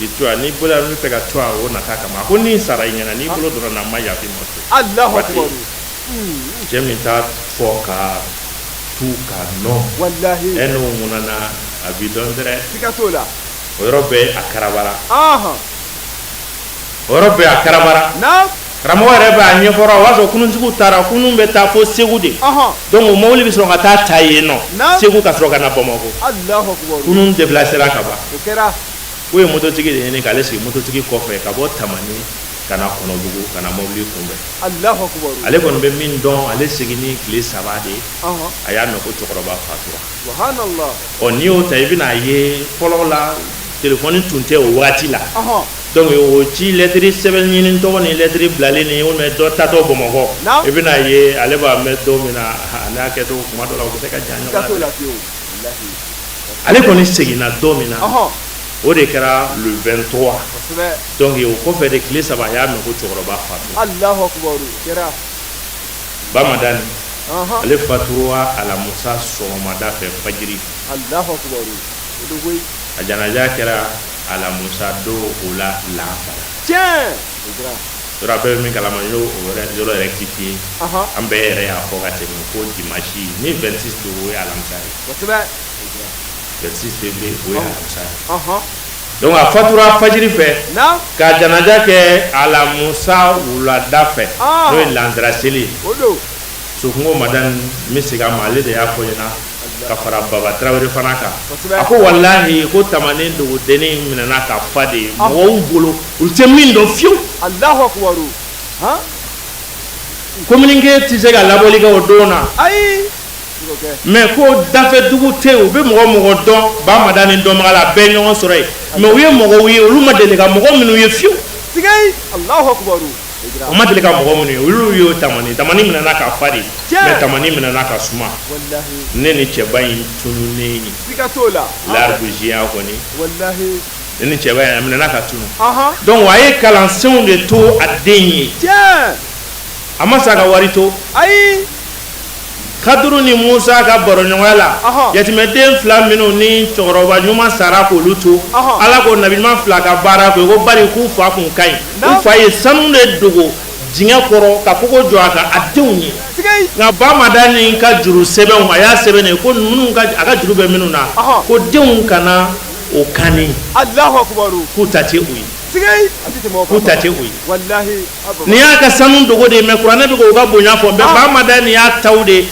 i to yan n'i bolo ne fɛ ka to yan o nata kama a ko ni sara i ɲɛna n'i bolo dɔrɔn na n ma yafi ma to cɛ min t'a fɔ ka tu ka nɔ e n'o ŋunana a bi dɔn dɛrɛ o yɔrɔ bɛɛ a karabara o yɔrɔ bɛɛ a karabara karamɔgɔ yɛrɛ bɛ a ɲɛfɔra o b'a sɔrɔ kununtigiw taara kunun bɛ taa fo Segu de donc o mobili bɛ sɔrɔ ka taa ta yen nɔ Segu ka sɔrɔ ka na Bamakɔ kunun déplacera ka ban o ye mototigi de ɲini k'ale sigi mototigi kɔfɛ ka bɔ Tamani ka na Kɔnɔbugu ka na mobili kunbɛn ale kɔni bɛ min dɔn ale seginni tile 3 de a y'a mɛn ko cɛkɔrɔba fatura n'i y'o ta i bɛna ye fɔlɔ la téléphone tun tɛ o waati la donc o ci lettre sɛbɛn ɲini tɔgɔ ni lettre bilalen ni walima dɔ tatɔ Bamakɔ i bɛna ye ale b'a mɛn don min na ale y'a kɛ to kuma dɔ la o bɛ se ka jan ɲɔgɔn na ale kɔni seginna don min na o de kɛra le 23 donc o kɔfɛ de tile 3 a y'a mɛn ko cɛkɔrɔba fatura Ba Madani ale fatura Alamusa sɔgɔmada fɛ fajiri a janaja kɛra Alamusa don o la Lansara yɔrɔ bɛɛ bɛ min kalama n y'o yɔrɔ rectifié an bɛɛ yɛrɛ y'a fɔ ka tɛmɛ ko dimanche ni 26 don o ye Alamisa ye 26 février o ye Alamisa ye donc a fatura fajiri fɛ ka janaja kɛ Alamusa wulada fɛ n'o ye Lansara seli Sokungo Madani n bɛ segin a ma ale de y'a fɔ ɲɛna ka fara Baba Tarawele fana kan a ko walahi ko Tamani dogodennin minɛna ka fa de mɔgɔw bolo olu tɛ min dɔn fiyewu communiqué tɛ se ka labɔli kɛ o don na mais ko dafɛ dugu tɛ yen u bɛ mɔgɔ dɔn Ba Madani dɔnbaga la bɛɛ ɲɔgɔn sɔrɔ yen mais u ye mɔgɔw ye olu ma deli ka mɔgɔ minnu ye fiyewu o ma deli ka mɔgɔ minnu ye olu y'o Tamani minɛna ka fa de mais Tamani minɛna ka suma ne ni cɛba in tununnen ye l'arbre géant kɔni ne ni cɛba in a minɛna ka tunu donc a ye kalansenw de to a den ye a ma sa ka wari to Kaduru ni Musa ka baroɲɔgɔnya la yatimɛden 2 minnu ni cɛkɔrɔba ɲuman sara k'olu to Ala ko nabi ɲuman 2 ka baara ko ko bari k'u fa kun ka ɲi u fa ye sanu de dogo diŋɛ kɔrɔ ka kogo jɔ a kan a denw ye nka Ba Madani ka juru sɛbɛnw a y'a sɛbɛn de ko minnu a ka juru bɛ minnu na ko denw kana o kani k'u ta tɛ u ye k'u ta tɛ u ye nin y'a ka sanu dogo de mais kuranɛ bɛ k'o ka bonya fɔ mais Ba Madani y'a taw de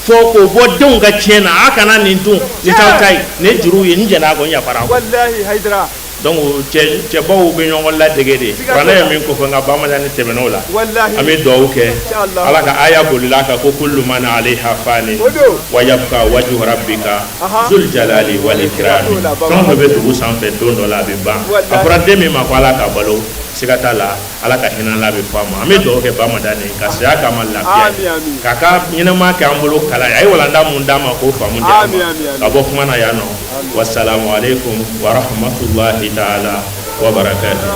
fo k'o bɔ denw ka tiɲɛ na a kana nin dun nin t'aw ta ye nin juru ye nin jɛn'a kɔ n yafara donc cɛbaw bɛ ɲɔgɔn ladege de kuranɛ ye min ko fɔ nka Ba Madani tɛmɛn'o la an bɛ dugawu kɛ Ala ka aya bolila kan ko kullu man alayha fani wa yabqa wajhu rabbika zul jalali wal ikram fɛn o fɛn bɛ dugu sanfɛ don dɔ la a bɛ ban a fɔra den min ma ko Ala ka balo siga t'a la Ala ka hinɛ la bɛ fɔ a ma an bɛ dugawu kɛ Ba Madani ka saya k'a ma lafiya k'a ka ɲɛnɛma kɛ an bolo kalan a ye walanda mun d'a ma k'o faamu di an ma ka bɔ kuma na yan nɔ wassalamu alaikum wa rahmatullahi ta'ala wa barakatuh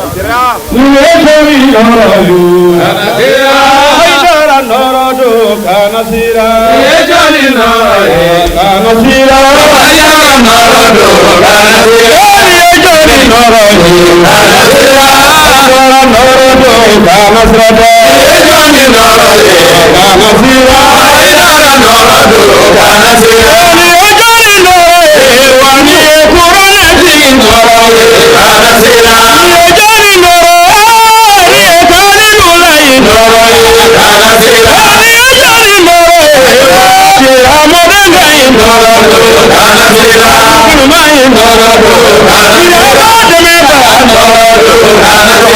Kana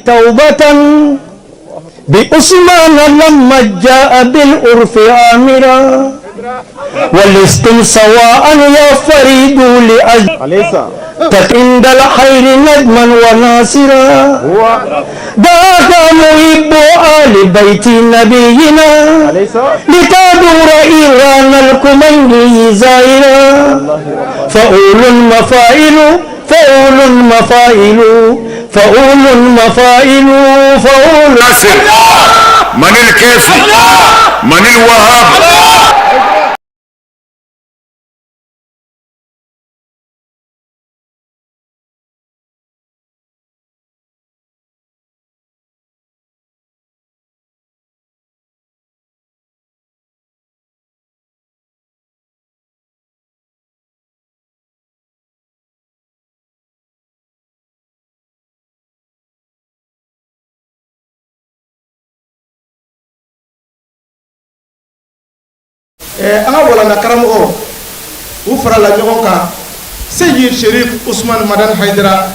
توبة بأسمان لما جاء بالعرف آمرا والاسم سواء يا فريد لأجل عند الخير نجما وناصرا ذاك محب آل بيت نبينا لتدور إيران الكميني زائرا فأول مفائل فأول مفائل فأول مفائل فأول ناصر من الكافي من الوهاب Anga wala na karamogo u farala ɲɔgɔn kan Seyi Sherif Usman Madan Haidara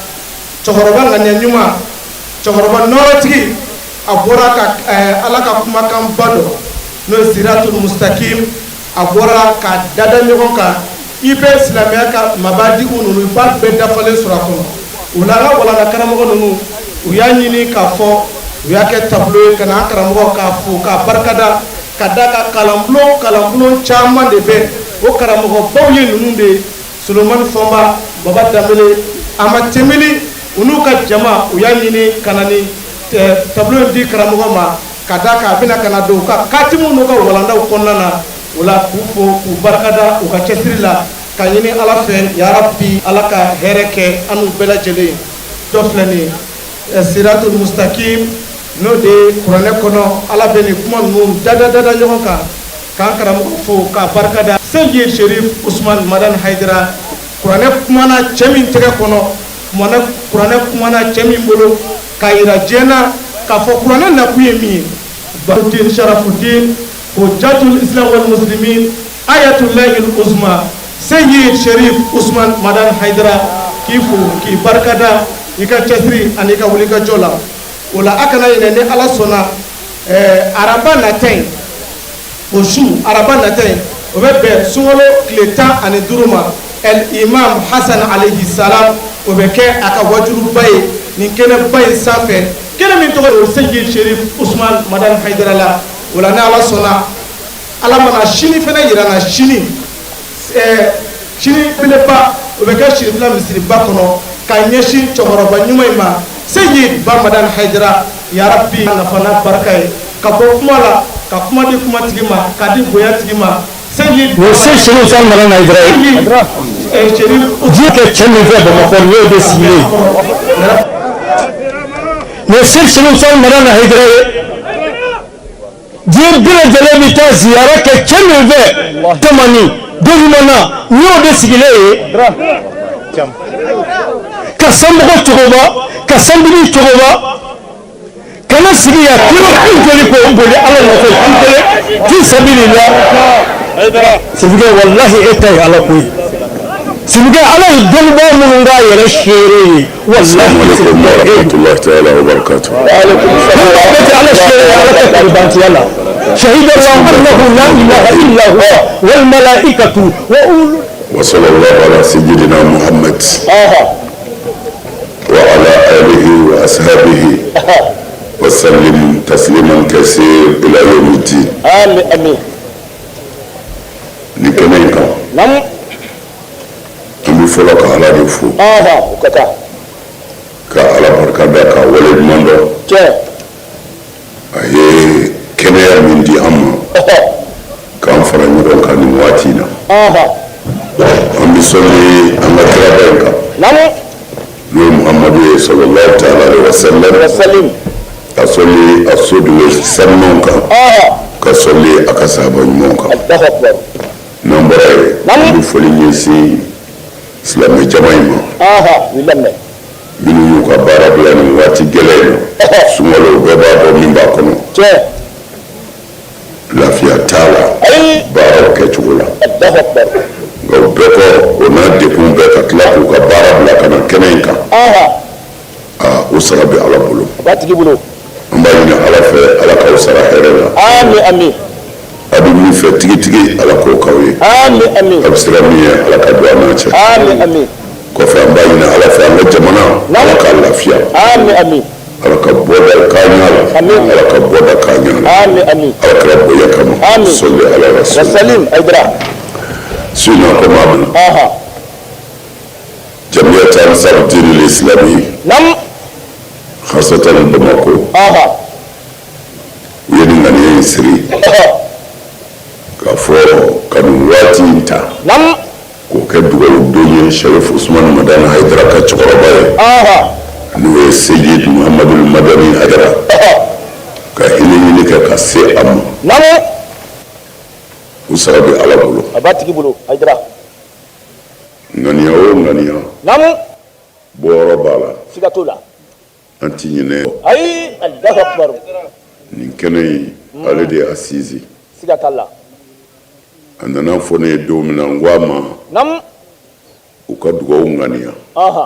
cɛkɔrɔba ŋaniya ɲuman cɛkɔrɔba nɔrɔtigi a bɔra ka Ala ka kumakan ba dɔ n'o ye Siratul Mustaqim a bɔra ka dada ɲɔgɔn kan i bɛ silamɛya ka mabadiw ninnu i b'a bɛɛ dafalen sɔrɔ a kɔnɔ o la an ka wala na karamɔgɔ ninnu u y'a ɲini k'a fɔ u y'a kɛ tableau ye ka na an karamɔgɔ k'a fo k'a barikada ka da ka kalanbulon caman de bɛ o karamɔgɔbaw ye ninnu de ye Solomani Fɔnba Baba Danbele Ama Temili u n'u ka jama u y'a ɲini ka na ni tableau in di karamɔgɔ ma ka da kan a bɛna ka na don u ka katimu n'u ka walandaw kɔnɔna na o la k'u fo k'u barikada u ka cɛsiri la ka ɲini Ala fɛ ya Rabbi Ala ka hɛrɛ kɛ an n'u bɛɛ lajɛlen dɔ filɛ nin ye Siratul Mustaqim n'o de kuranɛ kɔnɔ Ala bɛ nin kuma ninnu dada ɲɔgɔn kan k'an karamɔgɔ fo k'a barikada Seyi Sherif Usman Madan Haidara kuranɛ kumana cɛ min tɛgɛ kɔnɔ kuranɛ kumana cɛ min bolo k'a yira diɲɛ na k'a fɔ kuranɛ nakun ye min ye Bahuddin Sharafuddin Hujjatul Islam wal Muslimin Ayatullahil Uzma Seyi Sherif Usman Madan Haidara k'i fo k'i barikada i ka cɛsiri ani i ka wulikajɔ la o la a kana ɲinɛ ni Ala sɔnna araba nata o su araba nata o bɛ bɛn sunkalo tile 15 ma El Imam Hassan alayhi salam o bɛ kɛ a ka wajuruba ye nin kɛnɛba in sanfɛ kɛnɛ min tɔgɔ ye Seyi Sherif Usman Madan Haidara la o la ni Ala sɔnna Ala mana sini fana yira na sini beleba o bɛ kɛ Sirifila misiriba kɔnɔ ka ɲɛsin cɛkɔrɔba ɲuman in ma Seyi Madan Haidara ya Rabbi nafana barika ye ka bɔ kuma la ka kuma di kumatigi ma ka di bonya tigi ma Seyi Sherif Usman Madan Haidara diɲɛ kɛ cɛ min fɛ Bamakɔ ni y'o de sigi ye mais Seyi Sherif Usman Madan Haidara ye diɲɛ bɛɛ lajɛlen bɛ taa ziyara kɛ cɛ min fɛ Tamani Dɔgɔmana ni y'o de sigilen ye ka sanmɔgɔ cogoba ka sanbili cogoba kana sigi ya kilo joli ko boli Ala nɔfɛ fi sabilillah c'est vrai wallahi e ta ye Ala koyi سنجا على الجنب من غير الشيري والله عليكم ورحمة الله تعالى وبركاته. وعليكم السلام على الشيري على البنت يلا شهد الله انه لا اله الا هو والملائكه واولو. وصلى الله على سيدنا محمد وعلى آله وأصحابه وسلم تسليما كثير إلى يوم الدين. آمين آمين. نكمل. نعم. أمي فلك على دفو. وكذا. كعلى بركة كولد مندو. جاء. أيه كنيا من دي أما. كان فرنجون كان مواتينا. أمي صلي أما كرابينكا. نعم. نور محمد صلى الله عليه وسلم. كصلي أسود سمنونكا. كصلي أكسب نمونكا. الله أكبر. نمبر. نعم. بفولي يسي سلام جماعيما. يلمه. منو يوكا بارا بلان واتي جلين. سمولو بابا بومين باكونو. جاء. لا فيها تالا. بارا كتشولا. الله أكبر. beko ona dekun bɛɛ ka tila k'u ka baara bila ka na kɛnɛ in kan o sara bɛ ala bolo an b'a ɲini ala fɛ ala k'aw sara hɛrɛ la a bɛ min fɛ tigitigi ala k'o k'aw ye a bɛ sira min ye ala ka don a n'a cɛ kɔfɛ an b'a ɲini ala fɛ an ka jamana ala k'a lafiya ala ka bɔda k'a ɲa la ala ka bɔda k'a ɲa la ala kɛra bonya kama sɔli ala rasul سينا كمامنا جمعية أنصار الدين الإسلامي نعم خاصة بماكو ويدنا يسري كفور كانوا واتي انتا نعم وكدوا الدنيا شريف عثمان مدان هيدرا كتشقرباي نوي سيد محمد المدني هيدرا كهيلي كاسي أم نعم usarabi ala bolo abatigi bolo haydara ngania o ngania namu boro bala sigatola anti nyine ay allahu akbar nin kene ale de asizi sigatalla andana fone domina ngwama nam ukadugo ngania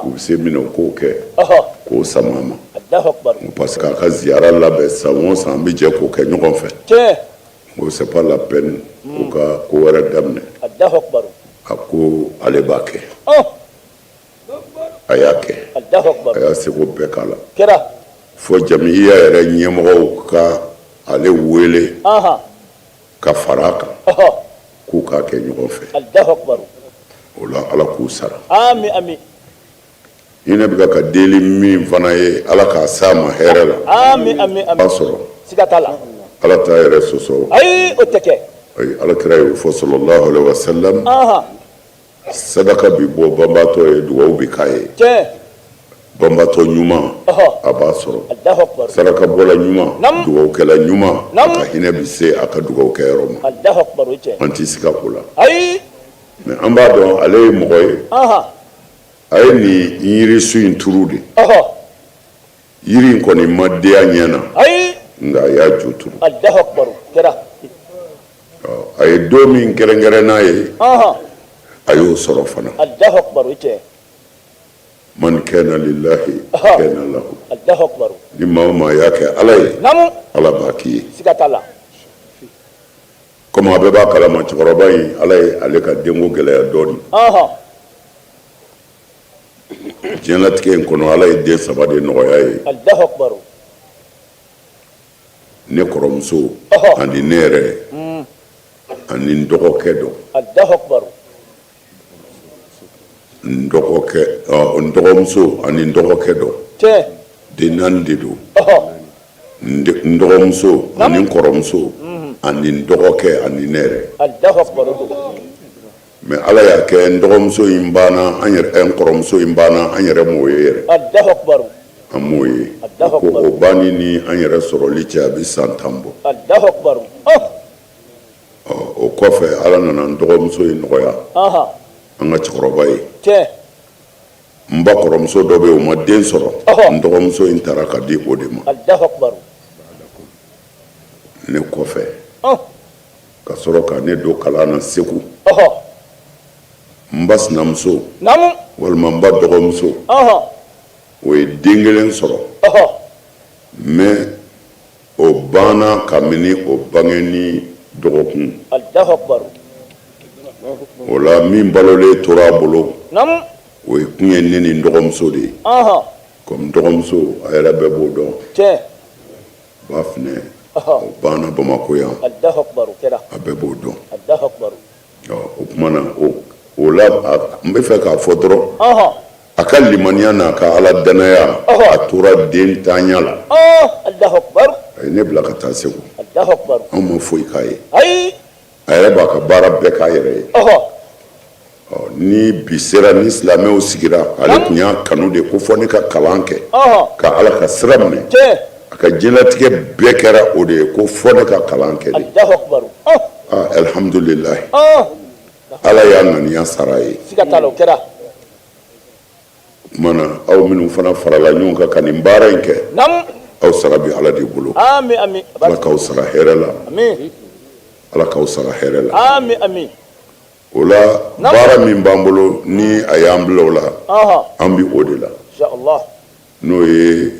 usemina ko ke ko samama allahu akbar parce que ka ziara la be savon sambi je ko ke nyokon fe c'est pas la peine ou ka ko wara damne Allahu akbar ako ale bake ayake Allahu akbar aya se ko bekala kera fo jamiya yɛrɛ ɲɛmɔgɔw ka ale wele ka faraka k'u ka kɛ ɲɔgɔn fɛ Allahu akbar o la ala k'u sara amin amin hinɛ bɛ ka deli min fana ye ala k'a s'a ma hɛrɛ la amin amin amin b'a sɔrɔ siga t'a la ala t'a yɛrɛ sɔsɔ ayi o tɛ kɛ ayi ala kira y'o fɔ sallallahu alaihi wa sallam sadaka bi bɔ banbatɔ ye dugawu bi k'a ye tiɲɛ banbatɔ ɲuman a b'a sɔrɔ Allahu akbar saraka bɔla ɲuman dugawukɛla ɲuman a ka hinɛ bi se a ka dugawukɛyɔrɔ ma Allahu akbar o tiɲɛ an t'i siga o la ayi mais an b'a dɔn ale ye mɔgɔ ye a ye nin yirisu in turu de yiri in kɔni ma diya ɲɛ na nka a y'a ju turu Allahu akbar kɛra a ye don min kɛrɛnkɛrɛn n'a ye a y'o sɔrɔ fana Allahu akbar o tiɲɛ man kana lillahi kana lahu Allahu akbar ni maa o maa y'a kɛ ala ye ala b'a k'i ye siga t'a la komi a bɛɛ b'a kalama cɛkɔrɔba in ala ye ale ka denko gɛlɛya dɔɔni diɲɛlatigɛ in kɔnɔ ala ye den 3 de nɔgɔya ye Allahu akbar ne kɔrɔmuso ani ne yɛrɛ ani n dɔgɔkɛ dɔ Allahu akbar n dɔgɔmuso ani n dɔgɔkɛ dɔ tiɲɛ den 4 de don n dɔgɔmuso ani n kɔrɔmuso ani n dɔgɔkɛ ani ne yɛrɛ Allahu akbar mais ala y'a kɛ n dɔgɔmuso in banna an yɛrɛ n kɔrɔmuso in banna an yɛrɛ m'o ye yɛrɛ Allahu akbar an m'o ye ko o banni ni an yɛrɛ sɔrɔli cɛ a bɛ san 10 bɔ Allahu akbar o kɔfɛ ala nana n dɔgɔmuso in nɔgɔya an ka cɛkɔrɔba ye tiɲɛ n ba kɔrɔmuso dɔ bɛ yen o ma den sɔrɔ n dɔgɔmuso in taara ka di o de ma Allahu akbar ne kɔfɛ ka sɔrɔ ka ne don kalan na Segu Mba sinamuso. Namu. Walima mba dɔgɔmuso. O ye den kelen sɔrɔ. Mais o banna kabini o bangeni dɔgɔkun. Allahu akbar. O la min balolen tora a bolo. Namu. O ye kun ye ne ni n dɔgɔmuso de ye. Comme dɔgɔmuso a yɛrɛ bɛɛ b'o dɔn. Tiɲɛ. Bafunɛ. O banna Bamako yan. Allahu akbar kɛra. A bɛɛ b'o dɔn. Allahu akbar. O kuma na o la n bɛ fɛ k'a fɔ dɔrɔn. A ka limaniya n'a ka ala danaya a tora den tanya la. Allahu akbar. A ye ne bila ka taa Segu. Allahu akbar. Anw ma foyi k'a ye. Ayi. A yɛrɛ b'a ka baara bɛɛ k'a yɛrɛ ye. Ni bi sera ni silamɛw sigira ale tun y'a kanu de ko fɔ ne ka kalan kɛ ka ala ka sira minɛ a ka diɲɛlatigɛ bɛɛ kɛra o de ye ko fɔ ne ka kalan kɛ de. Allahu akbar. Alhamdulilayi ala y'a ŋaniya sara ye. Siga t'a la o kɛra. O kumana aw minnu fana farala ɲɔgɔn kan ka nin baara in kɛ aw sara bi ala de bolo. Ami ami. Ala k'aw sara hɛrɛ la. Ami. Ala k'aw sara hɛrɛ la. Ami ami. O la baara min b'an bolo ni a y'an bila o la an bi o de la. Inshallah. N'o ye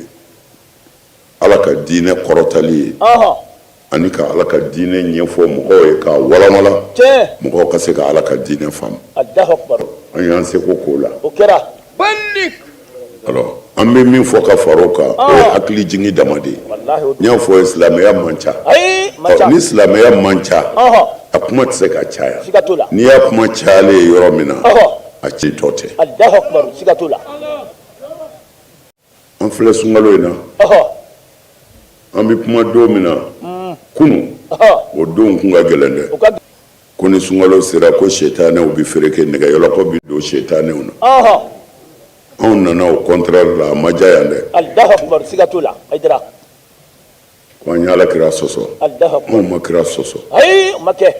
ala ka diinɛ kɔrɔtali ye ani ka ala ka diinɛ ɲɛfɔ mɔgɔw ye k'a walawala mɔgɔw ka se ka ala ka diinɛ faamu. Allahu akbar. An y'an seko k'o la. O kɛra. Alors an bɛ min fɔ ka far'o kan o ye hakili jigin dama de ye. N y'a fɔ silamɛya man ca. Ni silamɛya man ca a kuma tɛ se ka caya. N'i y'a kuma cayalen ye yɔrɔ min na a ci tɔ tɛ. Allahu akbar. Siga t'o la. An filɛ sunkalo in na an bɛ kuma don min na kunu o don kun ka gɛlɛn dɛ. Ko ni sunkalo sera ko sɛtanɛw bɛ fereke nɛgɛyɔlɔkɔ bɛ don sɛtanɛw na. Anw nana o contraire la a ma diya yan dɛ. Allahu akbar. Siga t'o la. Ayi ko an ye ala kira sɔsɔ anw ma kira sɔsɔ. Ayi o ma kɛ.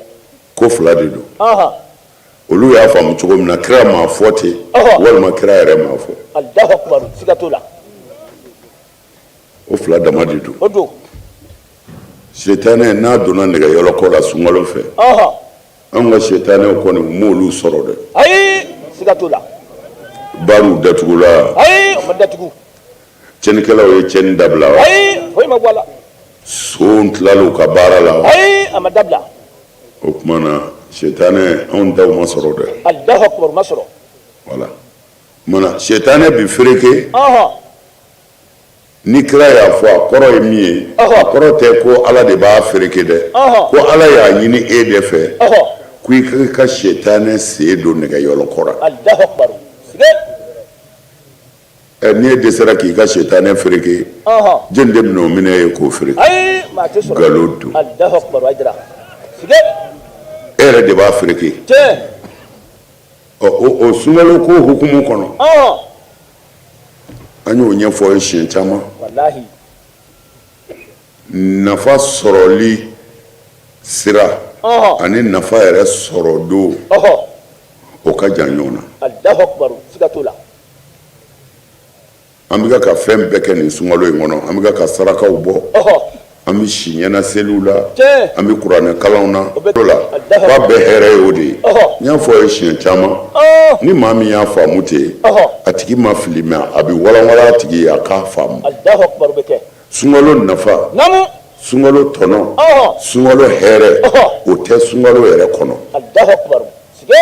Ko fila de don. Olu y'a faamu cogo min na kira m'a fɔ ten walima kira yɛrɛ m'a fɔ. Allahu akbar. Siga t'o la. O fila dama de don. O don. Sɛtanɛ n'a donna nɛgɛyɔlɔkɔ la sunkalo fɛ an ka sɛtanɛw kɔni u m'olu sɔrɔ dɛ. Ayi siga t'o la. Baariw datugula. Ayi o ma datugu. Cɛnnikɛlaw ye cɛnni dabila wa. Ayi foyi ma bɔ a la. Sow tilal'u ka baara la wa. Ayi a ma dabila. O tuma na sɛtanɛ anw daw ma sɔrɔ dɛ. Allahu akbar ma sɔrɔ. Voilà. Mana sɛtanɛ bi fereke. Ni kira y'a fɔ a kɔrɔ ye min ye a kɔrɔ tɛ ko ala de b'a fereke dɛ ko ala y'a ɲini e de fɛ ko i ka sɛtanɛ sen don nɛgɛyɔlɔkɔ la. Allahu akbar. Ni e dɛsɛra k'i ka sɛtanɛ fereke jɔn de bɛna o minɛ e k'o fereke. Ayi maa tɛ sɔrɔ. Nkalon don. Allahu akbar ayidara. E yɛrɛ de b'a fereke. Tiɲɛ. O sunkalo ko hukumu kɔnɔ an y'o ɲɛfɔ ye siɲɛ caman. Walahi. Nafa sɔrɔli sira ani nafa yɛrɛ sɔrɔ don o ka jan ɲɔgɔn na. Allahu akbar siga t'o la. An bɛ ka fɛn bɛɛ kɛ nin sunkalo in kɔnɔ an bɛ ka sarakaw bɔ an bɛ si ɲɛna seliw la an bɛ kuranɛ kalanw na o la k'a bɛɛ hɛrɛ ye o de ye. N y'a fɔ ye siɲɛ caman ni maa min y'a faamu ten a tigi ma fili mɛ a bɛ walawala a tigi ye a k'a faamu. Allahu akbar bɛ kɛ. Sunkalo nafa sunkalo tɔnɔ sunkalo hɛrɛ o tɛ sunkalo yɛrɛ kɔnɔ. Allahu akbar sige.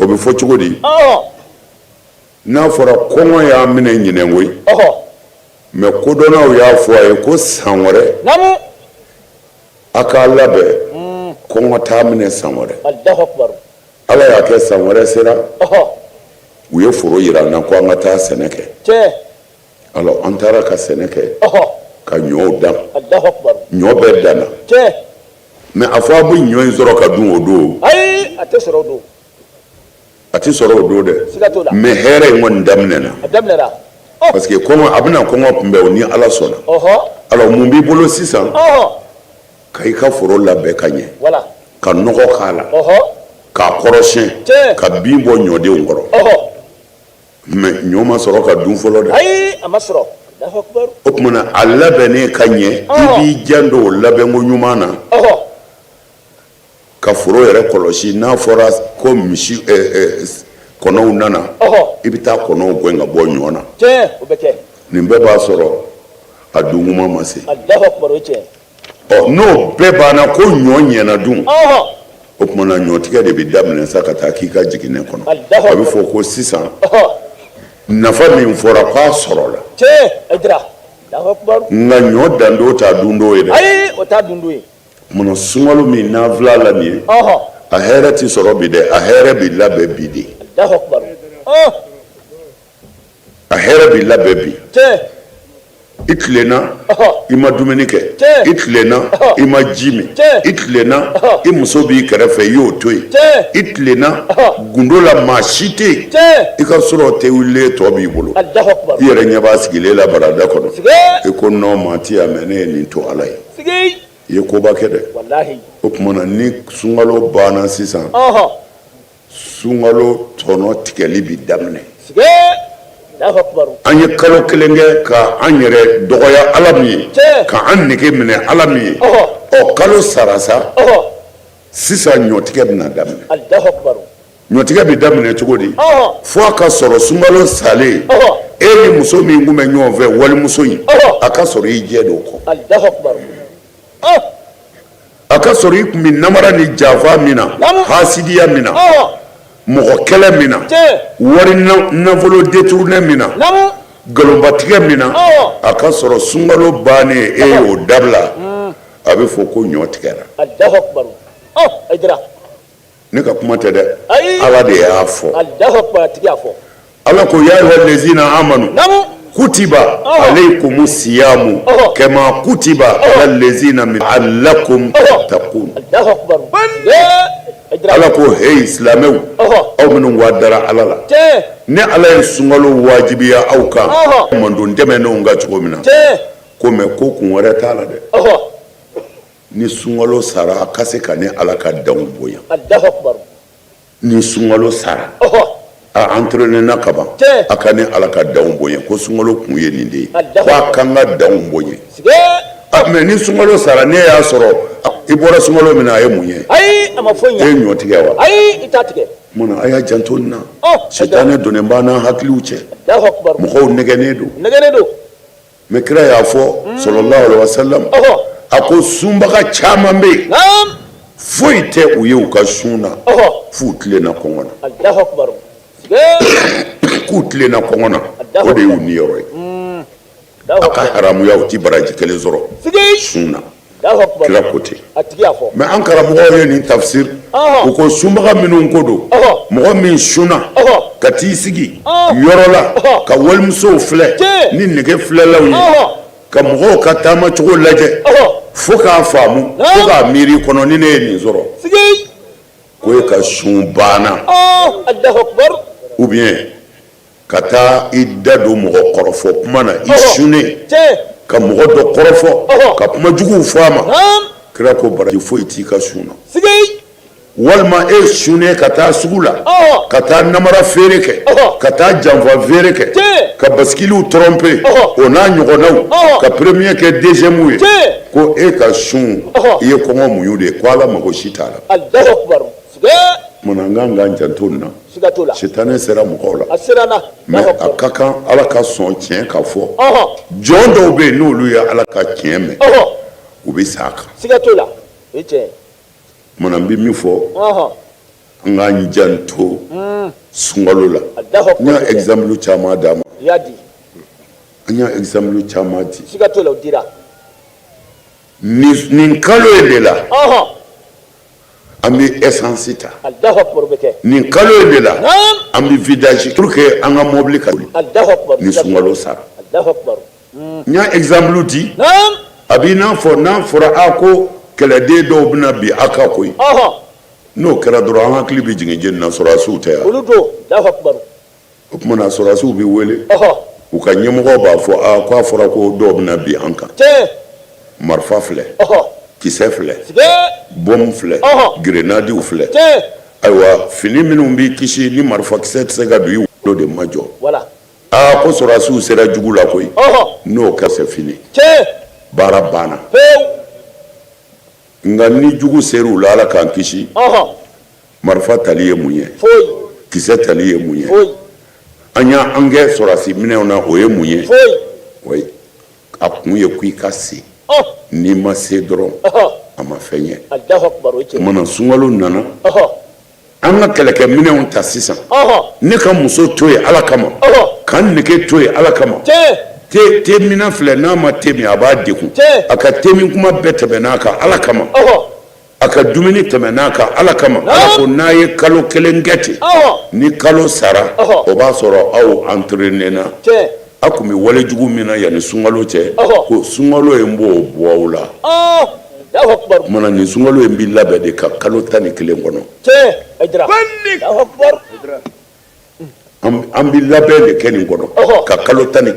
O bɛ fɔ cogo di. N'a fɔra kɔngɔ y'a minɛ ɲinɛ koyi mɛ kodɔnnaw y'a fɔ a ye ko san wɛrɛ a k'a labɛn kɔngɔ t'a minɛ san wɛrɛ. Allahu akbar. Ala y'a kɛ san wɛrɛ sera u ye foro yira an na ko an ka taa sɛnɛ kɛ. Tiɲɛ. Alors an taara ka sɛnɛ kɛ ka ɲɔw dan Allahu akbar. ɲɔ bɛɛ danna Tiɲɛ. mɛ a fɔ a bɛ ɲɔ in sɔrɔ ka dun o don. Ayi a tɛ sɔrɔ o don. A tɛ sɔrɔ o don dɛ siga t'o la. mɛ hɛrɛ in kɔni daminɛna. A daminɛna. Parce que kɔngɔ a bɛna kɔngɔ kunbɛn o ni ala sɔnna. Alors mun b'i bolo sisan ka i ka foro labɛn ka ɲɛ ka nɔgɔ k'a la k'a kɔrɔsiyɛn ka bin bɔ ɲɔdenw kɔrɔ mɛ ɲɔ ma sɔrɔ ka dun fɔlɔ dɛ. Ayi a ma sɔrɔ. O tumana a labɛnnen ka ɲɛ i b'i jan don o labɛnko ɲuman na ka foro yɛrɛ kɔlɔsi n'a fɔra ko misi kɔnɔw nana i bɛ taa kɔnɔw gɛn ka bɔ ɲɔ na nin bɛɛ b'a sɔrɔ a dunguma ma se n'o bɛɛ banna ko ɲɔ ɲɛna dun o tumana ɲɔtigɛ de bɛ daminɛ sa ka taa k'i ka jiginɛ kɔnɔ a bɛ fɔ ko sisan nafa min fɔra k'a sɔrɔla nka ɲɔ dando t'a dundo ye dɛ mun sunkalo min n'an filɛ la nin ye a hɛrɛ tɛ sɔrɔ bi dɛ a hɛrɛ bɛ labɛn bi de a hɛrɛ bɛ labɛn bi i tilenna i ma dumuni kɛ i tilenna i ma ji min i tilenna i muso b'i kɛrɛfɛ i y'o to yen i tilenna gundo la maa si tɛ yen i ka sɔrɔ tɛ wulilen tɔ b'i bolo i yɛrɛ ɲɛ b'a sigilen la barada kɔnɔ i ko non maa ti yan mɛ ne ye nin to ala ye i ye koba kɛ dɛ o tumana ni sunkalo banna sisan sunkalo tɔnɔ tigɛli bi daminɛ an ye kalo kelen kɛ ka an yɛrɛ dɔgɔya ala min ye ka an nege minɛ ala min ye ɔ kalo sara sa sisan ɲɔtigɛ bɛna daminɛ ɲɔtigɛ bɛ daminɛ cogo di fo a ka sɔrɔ sunkalo salen e ni muso min kun bɛ ɲɔgɔn fɛ walimuso in a ka sɔrɔ i jɛ don kɔ a ka sɔrɔ i kun bɛ namara ni janfa min na hasidiya min na mɔgɔ kɛlɛ min na wari nafolo détourné min na nkalonbatigɛ min na a ka sɔrɔ sunkalo bannen e y'o dabila a bɛ fɔ ko ɲɔ tigɛra ne ka kuma tɛ dɛ ala de y'a fɔ ala ko ya ayyuhal lezina amanu kutiba alaykumu siyamu kama kutiba alal lezina min la'allakum tattaqun ala ko hey silamɛw aw minnu wadara ala la ni ala ye sunkalo wajibiya aw kan mandon dɛmɛnenw ka cogo min na ko mɛ ko kun wɛrɛ t'a la dɛ ni sunkalo sara a ka se ka ni ala ka danw bonya ni sunkalo sara a entraîné na ka ban a ka ni ala ka danw bonya ko sunkalo kun ye nin de ye ko a kan ka danw bonya mɛ ni sunkalo sara ne y'a sɔrɔ i bɔra sunkalo min na a ye mun ye e ye ɲɔ tigɛ wa munna a y'a janto nin na sitanɛ donnen b'an n'an hakiliw cɛ mɔgɔw nɛgɛnnen don mɛ kira y'a fɔ sallallahu alaihi wasallam a ko sunbaga caman bɛ yen foyi tɛ u ye u ka sun na f'u tilenna kɔngɔ na k'u tilenna kɔngɔ na o de y'u niyɔrɔ ye a ka haramuya u ti baraji kelen sɔrɔ sun na kira ko ten mɛ an karamɔgɔw ye nin tafsir u ko sunbaga minnu ko don mɔgɔ min sunna ka t'i sigi yɔrɔ la ka walimusow filɛ ni nege filɛlaw ye ka mɔgɔw ka taama cogo lajɛ fo k'a faamu fo k'a miiri kɔnɔ ni ne ye nin sɔrɔ ko e ka sun banna ou bien ka taa i da don mɔgɔ kɔrɔfɔ kuma na i sunnen ka mɔgɔ dɔ kɔrɔfɔ ka kuma juguw fɔ a ma kira ko baraji foyi t'i ka sun na walima e sunnen ka taa sugu la ka taa namara feere kɛ ka taa janfa feere kɛ ka basikiliw tromper o n'a ɲɔgɔnnaw ka premier kɛ deuxième ye ko e ka sun i ye kɔngɔ muɲu de ye ko ala mago si t'a la mun an kan k'an janto nin na sitanɛ sera mɔgɔw la mɛ a ka kan ala ka sɔn tiɲɛ ka fɔ jɔn dɔw bɛ yen n'olu ye ala ka tiɲɛ mɛn u bɛ sa a kan mun an bɛ min fɔ an k'an janto sunkalo la n y'a exemple caman d'a ma an y'a exemple caman di nin kalo in de la an bɛ essence ta nin kalo in de la an bɛ vidage pour que an ka mobili ka wuli ni sunkalo sara n y'a exemple di a b'i n'a fɔ n'a fɔra a ko kɛlɛden dɔw bɛna bin a kan koyi n'o kɛra dɔrɔn an hakili bɛ jigin jeni na sɔrɔdasiw tɛ yan o tuma na sɔrɔdasiw bɛ wele u ka ɲɛmɔgɔ b'a fɔ k'a fɔra ko dɔw bɛna bin an kan marifa filɛ kisɛ filɛ bɔmu filɛ gerenadiw filɛ ayiwa fini minnu b'i kisi ni marifa kisɛ tɛ se ka don i wolo de ma jɔ ko sɔrɔdasiw sera jugu la koyi n'o kɛra c'est fini baara banna nka ni jugu ser'u la Ala k'an kisi marifa tali ye mun ye kisɛ tali ye mun ye an y'an kɛ sɔrɔdasi minɛnw na o ye mun ye oui a kun ye k'i ka se n'i ma se dɔrɔn a ma fɛn ye kumana sunkalo nana an ka kɛlɛkɛ minɛnw ta sisan ne ka muso to ye Ala kama ka n nege to ye Ala kama te mina filɛ n'a ma te min a b'a degun a ka te min kuma bɛɛ tɛmɛ n'a kan Ala kama a ka dumuni tɛmɛ n'a kan Ala kama Ala ko n'a ye kalo kelen kɛ ten ni kalo sara o b'a sɔrɔ aw entraîné na a kun bɛ walejugu min na yanni sunkalo cɛ ko sunkalo in b'o bɔ aw la kumana nin sunkalo in bɛ labɛn de ka kalo 11 kɔnɔ an bɛ labɛn de kɛ nin kɔnɔ ka kalo 11